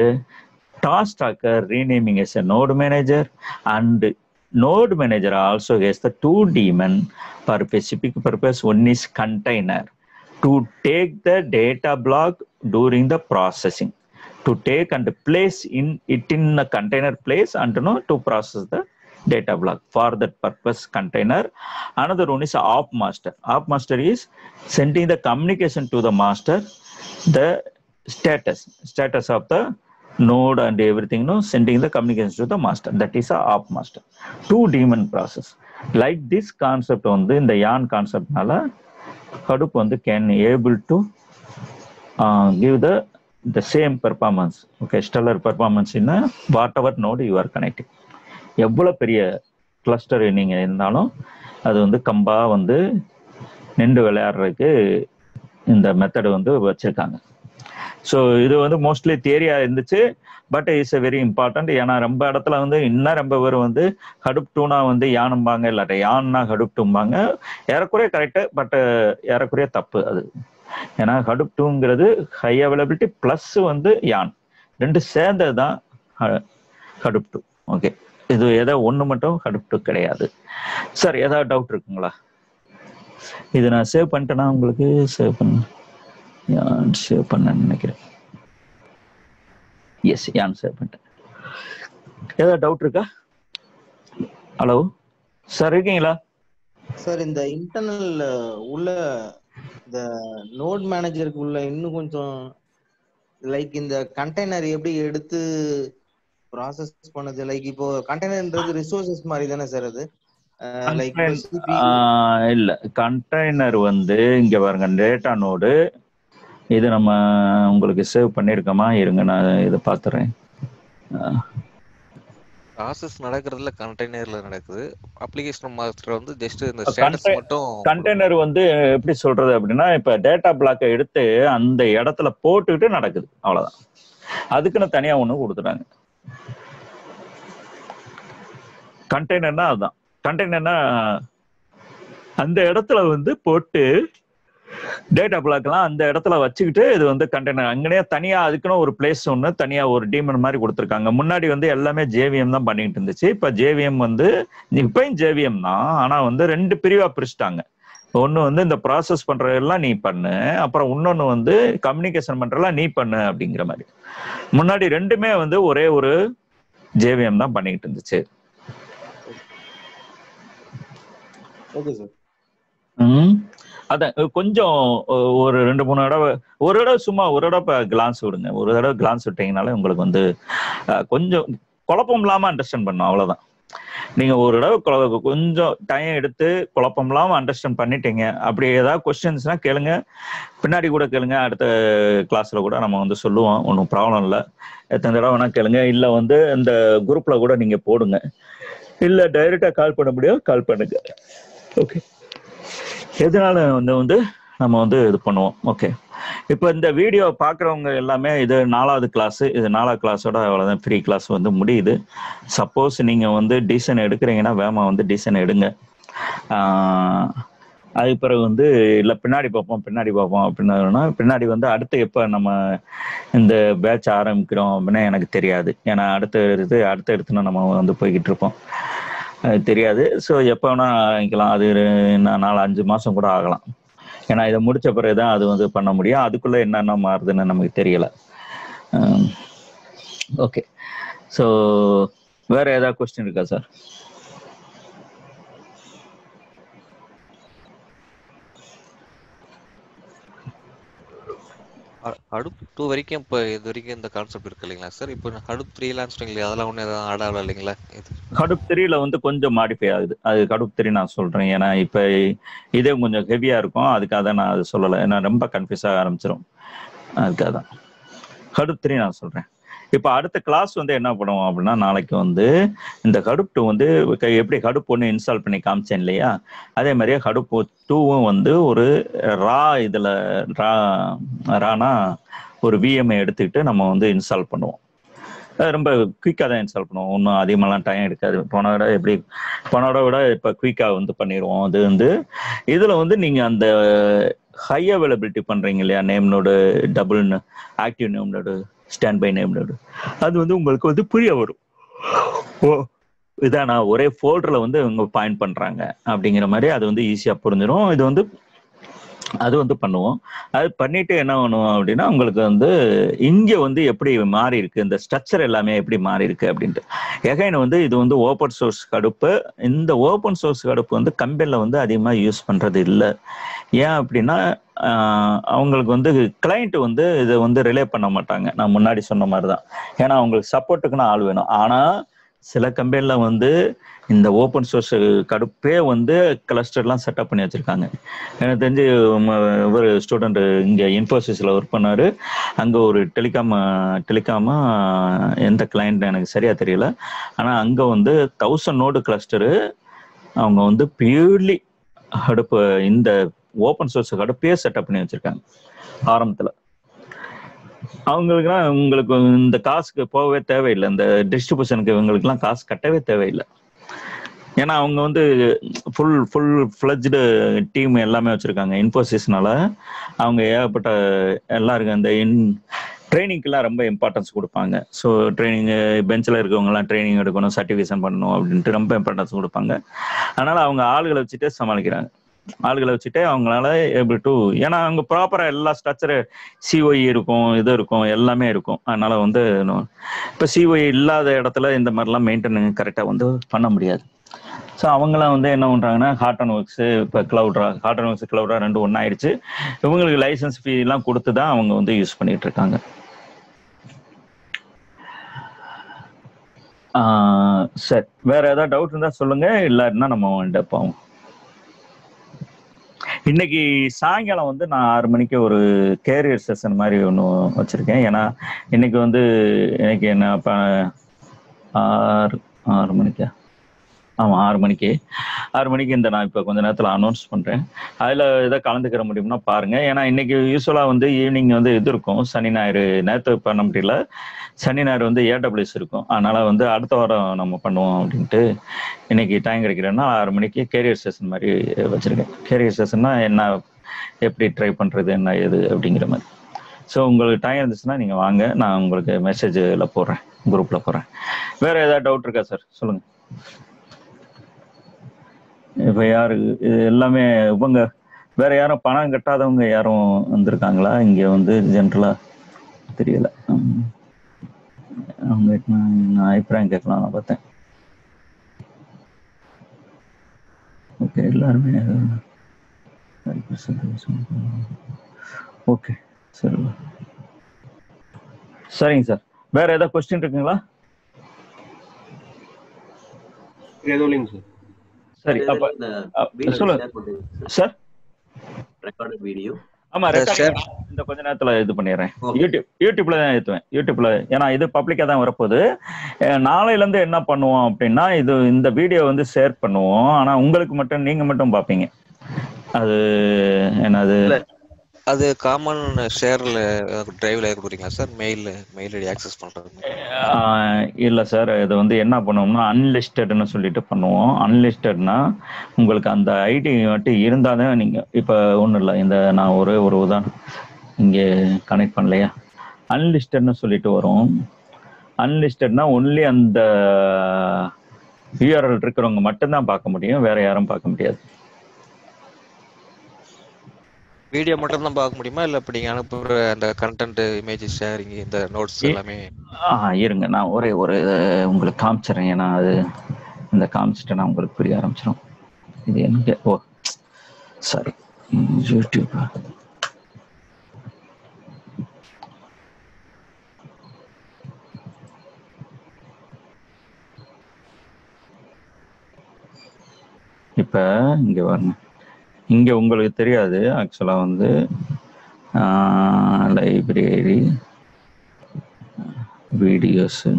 task tracker renaming as a node manager, and node manager also has the two daemon for specific purpose. One is container to take the data block during the processing, to take and place it in a container place and to process the data block. For that purpose container. Another one is op master. Op master is sending the communication to the master, the status of the node and everything, sending the communication to the master. That is a op master. Two daemon process. Like this concept on the yarn concept nala Hadoop on the can able to give the same performance, okay, stellar performance in whatever node you are connecting. எவ்வளோ பெரிய cluster நீங்கள் இருந்தாலும் அது வந்து கம்பாக வந்து நின்று விளையாடுறதுக்கு இந்த மெத்தடு வந்து வச்சுருக்காங்க. ஸோ இது வந்து மோஸ்ட்லி தியரியாக இருந்துச்சு, பட் இட்ஸ் வெரி இம்பார்ட்டன்ட். ஏன்னா ரொம்ப இடத்துல வந்து இன்னும் ரொம்ப பேர் வந்து ஹடூப் 2னா வந்து யானும்பாங்க, இல்லாட்ட யான்னா ஹடூப் 2ம்பாங்க. ஏறக்குறைய கரெக்டு, பட் ஏறக்குறைய தப்பு அது. ஏன்னா ஹடூப் 2ங்கிறது ஹை அவைலபிலிட்டி ப்ளஸ் வந்து யான் ரெண்டு சேர்ந்தது தான் ஹடூப் 2. ஓகே, இது ஏதோ ஒன்று மட்டும் ஹடூப் 2 கிடையாது. சார் ஏதாவது டவுட் இருக்குங்களா? இது நான் சேவ் பண்ணிட்டேன்னா உங்களுக்கு சேவ் பண்ண நினைக்கிறேன். எஸ், யான் சேவ் பண்ணிட்டேன். ஏதாவது டவுட் இருக்கா? ஹலோ சார், இருக்கீங்களா சார்? இந்த இன்டர்னல் உள்ள இந்த நோட் மேனேஜருக்கு உள்ள இன்னும் கொஞ்சம் லைக் இந்த கண்டெய்னர் எப்படி எடுத்து ப்ராசஸ் பண்ணது, லைக் இப்போ கண்டெய்னர்ன்றது ரிசோர்சஸ் மாதிரி தானே சார் அது? லைக் இல்ல, கண்டெய்னர் வந்து இங்க பாருங்க, டேட்டா நோடு இது நம்ம உங்களுக்கு சேவ் பண்ணிருக்கோமா? இருங்க நான் இதை பாத்துறேன். ப்ராசஸ் நடக்கிறதுல கண்டெய்னர்ல நடக்குது. அப்ளிகேஷன் மாஸ்டர் வந்து ஜஸ்ட் இந்த ஸ்டேட்டஸ் மட்டும். கண்டெய்னர் வந்து எப்படி சொல்றது அப்படின்னா, இப்ப டேட்டா பிளாக்கை எடுத்து அந்த இடத்துல போட்டுக்கிட்டு நடக்குது, அவ்வளவுதான். அதுக்குன்னு தனியா ஒண்ணு கொடுத்துட்டாங்க. கண்டெய்னர்னா அதுதான். கண்டெய்னர்னா அந்த இடத்துல வந்து போட்டு டேட்டா பிளாக்லாம் அந்த இடத்துல வச்சுக்கிட்டு இது வந்து கண்டெய்னர். அங்கனே தனியா அதுக்குன்னு ஒரு பிளேஸ் ஒன்று தனியா ஒரு டீமன் மாதிரி கொடுத்துருக்காங்க. முன்னாடி வந்து எல்லாமே ஜேவிஎம் தான் பண்ணிட்டு இருந்துச்சு. இப்ப ஜேவிஎம் வந்து இப்பயும் ஜேவிஎம் தான், ஆனா வந்து 2 பிரிவா பிரிச்சுட்டாங்க. ஒன்னு வந்து இந்த ப்ராசஸ் பண்றதெல்லாம் நீ பண்ணு, அப்புறம் இன்னொன்னு வந்து கம்யூனிகேஷன் பண்றதெல்லாம் நீ பண்ணு அப்படிங்கிற மாதிரி. முன்னாடி ரெண்டுமே வந்து ஒரே ஒரு ஜேவிஎம் தான் பண்ணிக்கிட்டு இருந்துச்சு. Okay sir. அதான் கொஞ்சம் ஒரு 2-3 தடவை, ஒரு தடவை சும்மா ஒரு தடவை கிளான்ஸ் விடுங்க. ஒரு தடவை கிளான்ஸ் விட்டீங்கனாலே உங்களுக்கு வந்து கொஞ்சம் குழப்பம் இல்லாம அண்டர்ஸ்டாண்ட் பண்ணும், அவ்வளவுதான். நீங்க ஒரு தடவை கொஞ்சம் டைம் எடுத்து குழப்பம் இல்லாம அண்டர்ஸ்டாண்ட் பண்ணிட்டீங்க. அப்படி ஏதாவது கொஸ்டின்ஸ்னா கேளுங்க, பின்னாடி கூட கேளுங்க. அடுத்த கிளாஸ்ல கூட நம்ம வந்து சொல்லுவோம், ஒன்றும் ப்ராப்ளம் இல்லை. எத்தனை தடவை வேணா கேளுங்க. இல்லை வந்து இந்த குரூப்ல கூட நீங்க போடுங்க, இல்லை டைரக்டா கால் பண்ண முடியும், கால் பண்ணுங்க. ஓகே, எதனால வந்து நம்ம வந்து இது பண்ணுவோம். ஓகே, இப்போ இந்த வீடியோ பார்க்குறவங்க எல்லாமே இது 4வது கிளாஸ். இது 4வது கிளாஸோட அவ்வளோதான், ஃப்ரீ கிளாஸ் வந்து முடியுது. சப்போஸ் நீங்கள் வந்து டிசைன் எடுக்கிறீங்கன்னா வேமா வந்து டிசைன் எடுங்க. அதுக்கு பிறகு வந்து இல்லை பின்னாடி பார்ப்போம் அப்படின்னா பின்னாடி வந்து அடுத்து எப்போ நம்ம இந்த பேட்ச் ஆரம்பிக்கிறோம் அப்படின்னா எனக்கு தெரியாது. ஏன்னா அடுத்தடுத்துனா நம்ம வந்து போய்கிட்டு இருப்போம், தெரியாது. ஸோ எப்போ வேணா ஆரம்பிக்கலாம். அது 4-5 மாதம் கூட ஆகலாம். ஏன்னா இதை முடிச்ச பிறகுதான் அது வந்து பண்ண முடியும். அதுக்குள்ள என்னென்ன மாறுதுன்னு நமக்கு தெரியல. ஓகே, ஸோ வேற ஏதாவது கொஸ்டின் இருக்கா சார்? ஹடூப் 2 வரைக்கும் இப்போ இது வரைக்கும் இந்த கான்செப்ட் இருக்கு இல்லைங்களா சார்? இப்போ ஹடூப் 3லாம் சொன்னீங்களே, அதெல்லாம் ஒன்றும் எதாவது ஆட் ஆகல இல்லைங்களா? ஹடூப் 3ல வந்து கொஞ்சம் மாடிஃபை ஆகுது. அது ஹடூப் 3 நான் சொல்றேன். ஏன்னா இப்போ இதே கொஞ்சம் ஹெவியா இருக்கும். அதுக்காக நான் அது சொல்லலை. ஏன்னா ரொம்ப கன்ஃபியூஸ் ஆக ஆரம்பிச்சிடும். அதுக்காக தான் ஹடூப் 3 நான் சொல்றேன். இப்போ அடுத்த கிளாஸ் வந்து என்ன பண்ணுவோம் அப்படின்னா, நாளைக்கு வந்து இந்த ஹடூப் 2 வந்து எப்படி ஹடூப் 1 இன்ஸ்டால் பண்ணி காமிச்சேன் இல்லையா, அதே மாதிரியே ஹடூப் 2வும் வந்து ஒரு இதுல ரானா ஒரு விஎம்ஐ எடுத்துக்கிட்டு நம்ம வந்து இன்ஸ்டால் பண்ணுவோம். ரொம்ப குயிக்காக தான் இன்ஸ்டால் பண்ணுவோம். ஒன்றும் அதிகமாகலாம் டைம் எடுக்காது. போனோட விட இப்போ குயிக்காக வந்து பண்ணிடுவோம். அது வந்து இதில் வந்து நீங்கள் அந்த ஹை அவைலபிலிட்டி பண்ணுறீங்க இல்லையா, name node, double active name node, standby name node, அது வந்து உங்களுக்கு வந்து புரிய வரும். இதான் நான் ஒரே ஃபோல்டரில் வந்து இவங்க பாயிண்ட் பண்ணுறாங்க அப்படிங்கிற மாதிரி அது வந்து ஈஸியாக புரிஞ்சிடும். இது வந்து அது வந்து பண்ணுவோம். அது பண்ணிட்டு என்ன பண்ணுவோம் அப்படின்னா, உங்களுக்கு வந்து இங்கே வந்து எப்படி மாறி இருக்கு, இந்த ஸ்ட்ரக்சர் எல்லாமே எப்படி மாறி இருக்கு அப்படின்ட்டு. எகைன் வந்து இது வந்து ஓப்பன் சோர்ஸ் கடுப்பு. இந்த ஓப்பன் சோர்ஸ் கடுப்பு வந்து கம்பெனியில் வந்து அதிகமாக யூஸ் பண்ணுறது இல்லை. ஏன் அப்படின்னா, அவங்களுக்கு வந்து கிளைண்ட் வந்து இதை வந்து ரிலே பண்ண மாட்டாங்க. நான் முன்னாடி சொன்ன மாதிரி தான். ஏன்னா அவங்களுக்கு சப்போர்ட்டுக்குன்னு ஆள் வேணும். ஆனால் சில கம்பெனியில் வந்து இந்த ஓப்பன் சோர்ஸ் கடுப்பே வந்து கிளஸ்டர்லாம் செட்டப் பண்ணி வச்சுருக்காங்க. எனக்கு தெரிஞ்சு ஒரு ஸ்டூடெண்ட் இங்கே இன்ஃபோசிஸில் ஒர்க் பண்ணார். அங்கே ஒரு டெலிகாமா எந்த கிளைண்ட் எனக்கு சரியாக தெரியல. ஆனால் அங்கே வந்து 1000 நோடு கிளஸ்டரு அவங்க வந்து பியூர்லி அடுப்பு இந்த ஓப்பன் சோர்ஸ் அடுப்பே செட்டப் பண்ணி வச்சுருக்காங்க ஆரம்பத்தில். அவங்களுக்குலாம் உங்களுக்கு இந்த காசுக்கு போகவே தேவையில்லை. இந்த டிஸ்ட்ரிபியூஷனுக்கு இவங்களுக்குலாம் காசு கட்டவே தேவையில்லை. ஏன்னா அவங்க வந்து ஃபுல் ஃப்ளெஜ்டு டீம் எல்லாமே வச்சுருக்காங்க. இன்ஃபோசிஸ்னால அவங்க ஏகப்பட்ட எல்லாருக்கும் அந்த ட்ரைனிங்க்கெலாம் ரொம்ப இம்பார்ட்டன்ஸ் கொடுப்பாங்க. ஸோ ட்ரைனிங்கு பெஞ்சில் இருக்கவங்கலாம் ட்ரைனிங் எடுக்கணும், சர்டிஃபிகேஷன் பண்ணணும் அப்படின்ட்டு ரொம்ப இம்பார்ட்டன்ஸ் கொடுப்பாங்க. அதனால் அவங்க ஆளுகளை வச்சுட்டே சமாளிக்கிறாங்க. ஆளுகளை வச்சுட்டே அவங்களால ஏபிள் டு, ஏன்னா அவங்க ப்ராப்பராக எல்லா ஸ்ட்ரக்சரு சிஓஇ இருக்கும், இது இருக்கும், எல்லாமே இருக்கும். அதனால வந்து இப்போ சிஓஇ இல்லாத இடத்துல இந்த மாதிரிலாம் மெயின்டைன் கரெக்டாக வந்து பண்ண முடியாது. ஸோ அவங்களாம் வந்து என்ன பண்ணுறாங்கன்னா, ஹார்டன் ஒர்க்ஸு, இப்போ ஹார்டன் ஒர்க்ஸ் கிளவுட்ரா ரெண்டும் ஒன்றாயிடுச்சு. இவங்களுக்கு லைசன்ஸ் ஃபீலாம் கொடுத்து தான் அவங்க வந்து யூஸ் பண்ணிட்டு இருக்காங்க. சரி, வேற ஏதாவது டவுட் இருந்தால் சொல்லுங்க, இல்லாட்டினா நம்ம வந்துப்போம். இன்னைக்கு சாயங்காலம் வந்து நான் 6 மணிக்கு ஒரு கேரியர் செஷன் மாதிரி ஒன்று வச்சிருக்கேன். ஏன்னா இன்னைக்கு வந்து எனக்கு என்ன இப்போ 6 மணிக்கா, ஆமாம் 6 மணிக்கு இந்த நான் இப்போ கொஞ்ச நேரத்தில் அனௌன்ஸ் பண்ணுறேன். அதில் எதை கலந்துக்கிற முடியும்னா பாருங்கள். ஏன்னா இன்னைக்கு யூஸ்வலாக வந்து ஈவினிங் வந்து இது இருக்கும், சனி ஞாயிறு. நேற்று பண்ண முடியல, சனி ஞாயிறு வந்து ஏடபிள்யூஎஸ் இருக்கும். அதனால் வந்து அடுத்த வாரம் நம்ம பண்ணுவோம் அப்படின்ட்டு இன்னைக்கு டைம் கிடைக்கிறேன்னா 6 மணிக்கு கேரியர் செஷன் மாதிரி வச்சுருக்கேன். கேரியர் செஷன்னா என்ன, எப்படி ட்ரை பண்ணுறது, என்ன ஏது அப்படிங்கிற மாதிரி. ஸோ உங்களுக்கு டைம் இருந்துச்சுன்னா நீங்கள் வாங்க, நான் உங்களுக்கு மெசேஜில் போடுறேன், குரூப்பில் போடுறேன். வேறு ஏதாவது டவுட் இருக்கா சார்? சொல்லுங்கள். இப்போ யாரு இது எல்லாமே இவங்க வேற யாரும் பணம் கட்டாதவங்க யாரும் வந்திருக்காங்களா இங்கே வந்து ஜென்ரலாக தெரியல. அவங்க நான் அபிப்பிராயம் கேட்கலாம் நான் பார்த்தேன். ஓகே, எல்லாருமே ஓகே சரி, சரிங்க சார். வேற ஏதாவது கொஸ்டின் இருக்குங்களா? எதுவும் இல்லைங்க சார். சரி, அப்ப சொல்லுங்க சார். ரெக்கார்டட் வீடியோ ஆமா, ரெக்கார்ட் இந்த கொஞ்ச நேரத்துல இது பண்ணிடுறேன். யூடியூப்ல தான் ஏற்றுவேன். யூடியூப்ல, ஏன்னா இது பப்ளிக்கா தான் வரப்போகுது. நாளையில இருந்து என்ன பண்ணுவோம் அப்படின்னா, இந்த வீடியோ வந்து ஷேர் பண்ணுவோம். ஆனா உங்களுக்கு மட்டும், நீங்க மட்டும் பாப்பீங்க. அது என்னது, அது காமன் ஷேர்ல டிரைவ்ல ஏற்க போறீங்களா சார்? மெயில் ஐடி ஆக்சஸ் பண்றது இல்ல சார். இது வந்து என்ன பண்ணுவோம்னா அன்லிஸ்டட்னு சொல்லிட்டு பண்ணுவோம். அன்லிஸ்டட்னா உங்களுக்கு அந்த ஐடி மட்டும் இருந்தாதான் நீங்க, இப்ப ஒண்ணும் இல்லை, இந்த நான் ஒரு உதாரணம் இங்கே கனெக்ட் பண்ணலையா, அன்லிஸ்டட்னு சொல்லிட்டு வரும். அன்லிஸ்டட்னா ஒன்லி அந்த யூஆர்எல் இருக்கிறவங்க மட்டும்தான் பார்க்க முடியும், வேற யாரும் பார்க்க முடியாது. வீடியோ மட்டும் தான் பார்க்க முடியுமா, இல்ல இப்ப நீங்க அனுப்புற அந்த கண்டென்ட், இமேஜ் ஷேரிங், இந்த நோட்ஸ் எல்லாமே? இருங்க, நான் ஒரு உங்களுக்கு காமிச்சிடறேன். ஏன்னா அது இந்த காமிச்சிட்டு நான் உங்களுக்கு புரிய ஆரம்பிச்சிடும். இது எங்க, ஓ சாரி, யூடியூப். இப்போ இங்கே பாருங்க, இங்கே உங்களுக்கு தெரியாது ஆக்சுவலாக வந்து லைப்ரரி வீடியோஸு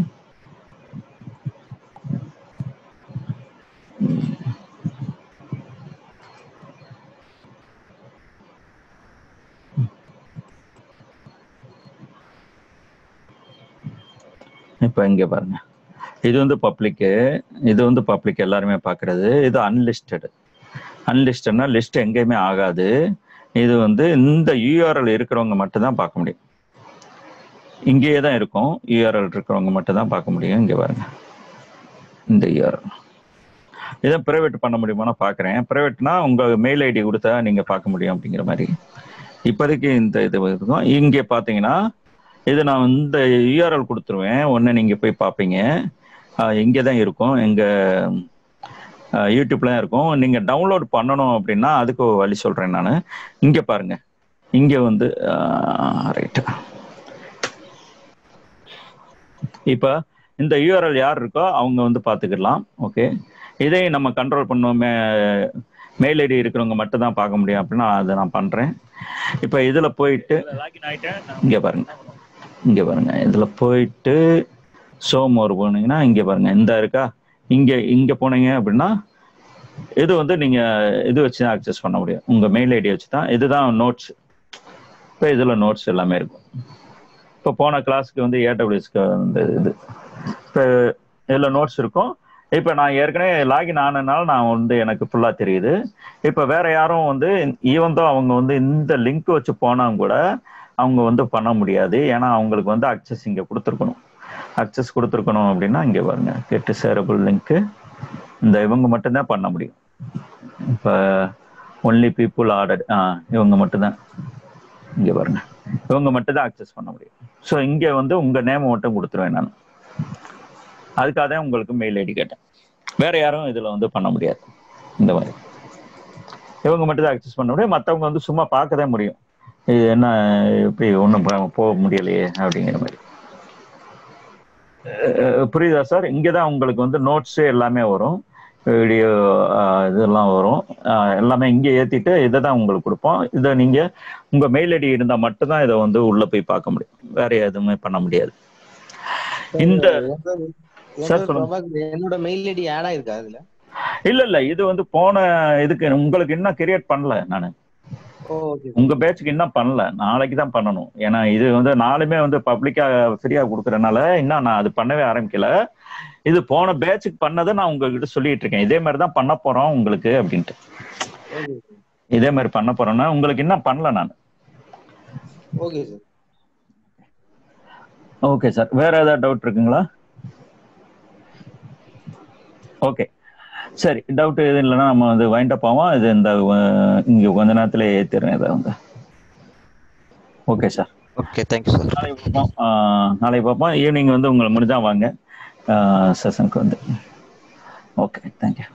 இப்போ இங்கே பாருங்க, இது வந்து பப்ளிக்கு, இது வந்து பப்ளிக் எல்லாருமே பார்க்குறது. இது அன்லிஸ்டடு. அன்லிஸ்டட்னா லிஸ்ட் எங்கேயுமே ஆகாது. இது வந்து இந்த யூஆர்எல் இருக்கிறவங்க மட்டும்தான் பார்க்க முடியும். இங்கேயே தான் இருக்கும், யூஆர்எல் இருக்கிறவங்க மட்டும் தான் பார்க்க முடியும். இங்கே பாருங்க, இந்த யூஆர்எல் இதை ப்ரைவேட் பண்ண முடியுமானா பார்க்குறேன். ப்ரைவேட்னா உங்கள் மெயில் ஐடி கொடுத்தா நீங்கள் பார்க்க முடியும் அப்படிங்கிற மாதிரி இப்போதைக்கு இந்த இது இருக்கும். இங்கே பார்த்தீங்கன்னா இது நான் இந்த யூஆர்எல் கொடுத்துருவேன், ஒன்று நீங்கள் போய் பார்ப்பீங்க. இங்கே தான் இருக்கும், எங்கள் யூடியூப்லாம் இருக்கும். நீங்கள் டவுன்லோட் பண்ணணும் அப்படின்னா அதுக்கு வழி சொல்கிறேன் நான். இங்கே பாருங்கள், இங்கே வந்து ரைட்டு. இப்போ இந்த யூஆர்எல் யார் இருக்கோ அவங்க வந்து பார்த்துக்கலாம். ஓகே, இதையும் நம்ம கண்ட்ரோல் பண்ணுவோமே, மெயில் ஐடி இருக்கிறவங்க மட்டும் தான் பார்க்க முடியும் அப்படின்னா அதை நான் பண்ணுறேன். இப்போ இதில் போயிட்டு இங்கே பாருங்கள், இங்கே பாருங்கள், இதில் போயிட்டு சோமோர் போனீங்கன்னா இங்கே பாருங்கள், இந்த இருக்கா, இங்கே போனீங்க அப்படின்னா இது வந்து நீங்கள் இது வச்சு தான் ஆக்சஸ் பண்ண முடியும், உங்கள் மெயில் ஐடி வச்சு தான். இதுதான் நோட்ஸ். இப்போ இதில் நோட்ஸ் எல்லாமே இருக்கும். இப்போ போன கிளாஸுக்கு வந்து ஏடபிள்யூஎஸ்க்கு வந்து இது இப்போ இதில் நோட்ஸ் இருக்கும். இப்போ நான் ஏற்கனவே லாகின் ஆனதுனால நான் வந்து எனக்கு ஃபுல்லாக தெரியுது. இப்போ வேற யாரும் வந்து ஈவன் தான் அவங்க வந்து இந்த லிங்க் வச்சு போனால் கூட அவங்க வந்து பண்ண முடியாது. ஏன்னா அவங்களுக்கு வந்து அக்சஸ் இங்கே கொடுத்துருக்கணும். அக்சஸ் கொடுத்துருக்கணும் அப்படின்னா இங்கே பாருங்க, கெட் ஷேரபிள் லிங்க்கு இந்த இவங்க மட்டும்தான் பண்ண முடியும். இப்போ ஒன்லி பீப்புள் ஆர்டர் இவங்க மட்டும்தான், இங்கே பாருங்க, இவங்க மட்டும்தான் அக்சஸ் பண்ண முடியும். ஸோ இங்கே வந்து உங்கள் நேமை மட்டும் கொடுத்துருவேன் நான். அதுக்காக தான் உங்களுக்கு மெயில் ஐடி கேட்டேன். வேற யாரும் இதில் வந்து பண்ண முடியாது. இந்த மாதிரி இவங்க மட்டும் தான் அக்சஸ் பண்ண முடியும். மற்றவங்க வந்து சும்மா பார்க்க தான் முடியும். இது என்ன இப்படி ஒன்றும் போக முடியலையே அப்படிங்கிற மாதிரி. புரியுதா சார்? இங்கே தான் உங்களுக்கு வந்து நோட்ஸு எல்லாமே வரும், வீடியோ இதெல்லாம் வரும், எல்லாமே இங்கே ஏற்றிட்டு இதை தான் உங்களுக்கு கொடுப்போம். இதை நீங்கள் உங்கள் மெயில் ஐடி இருந்தால் மட்டும்தான் இதை வந்து உள்ளே போய் பார்க்க முடியும், வேற எதுவுமே பண்ண முடியாது. இந்த என்னோட மெயில் ஐடி ஆட் ஆயிருக்கா அதுல? இல்ல, இது வந்து போன இதுக்கு உங்களுக்கு இன்னும் கிரியேட் பண்ணல நானு. உங்க பேட்சுக்கு இன்னும் பண்ணல, நாளைக்கு தான் பண்ணணும். ஏன்னா இது வந்து நாலுமே வந்து பப்ளிக்கா ஃப்ரீயா கொடுக்கறதுனால இன்னும் நான் அது பண்ணவே ஆரம்பிக்கல. இது போன பேட்சுக்கு பண்ணதை நான் உங்ககிட்ட சொல்லிட்டு இருக்கேன். இதே மாதிரி தான் பண்ண போறோம் உங்களுக்கு அப்படின்ட்டு. இதே மாதிரி பண்ண போறோம்னா உங்களுக்கு இன்னும் பண்ணல நான். Okay sir. ஓகே சார், வேற ஏதாவது டவுட் இருக்குங்களா? ஓகே சரி, டவுட் எதுவும் இல்லைன்னா நம்ம வந்து வைண்ட் அப் ஆகும். இது இந்த இங்கே கொஞ்ச நேரத்தில் ஏற்றிடுறேன் இதை வந்து. Okay sir. Okay, thank you sir. நாளைக்கு பார்ப்போம். ஈவினிங் வந்து உங்களை முடிஞ்சா வாங்க செஷனுக்கு வந்து. Okay, thank you.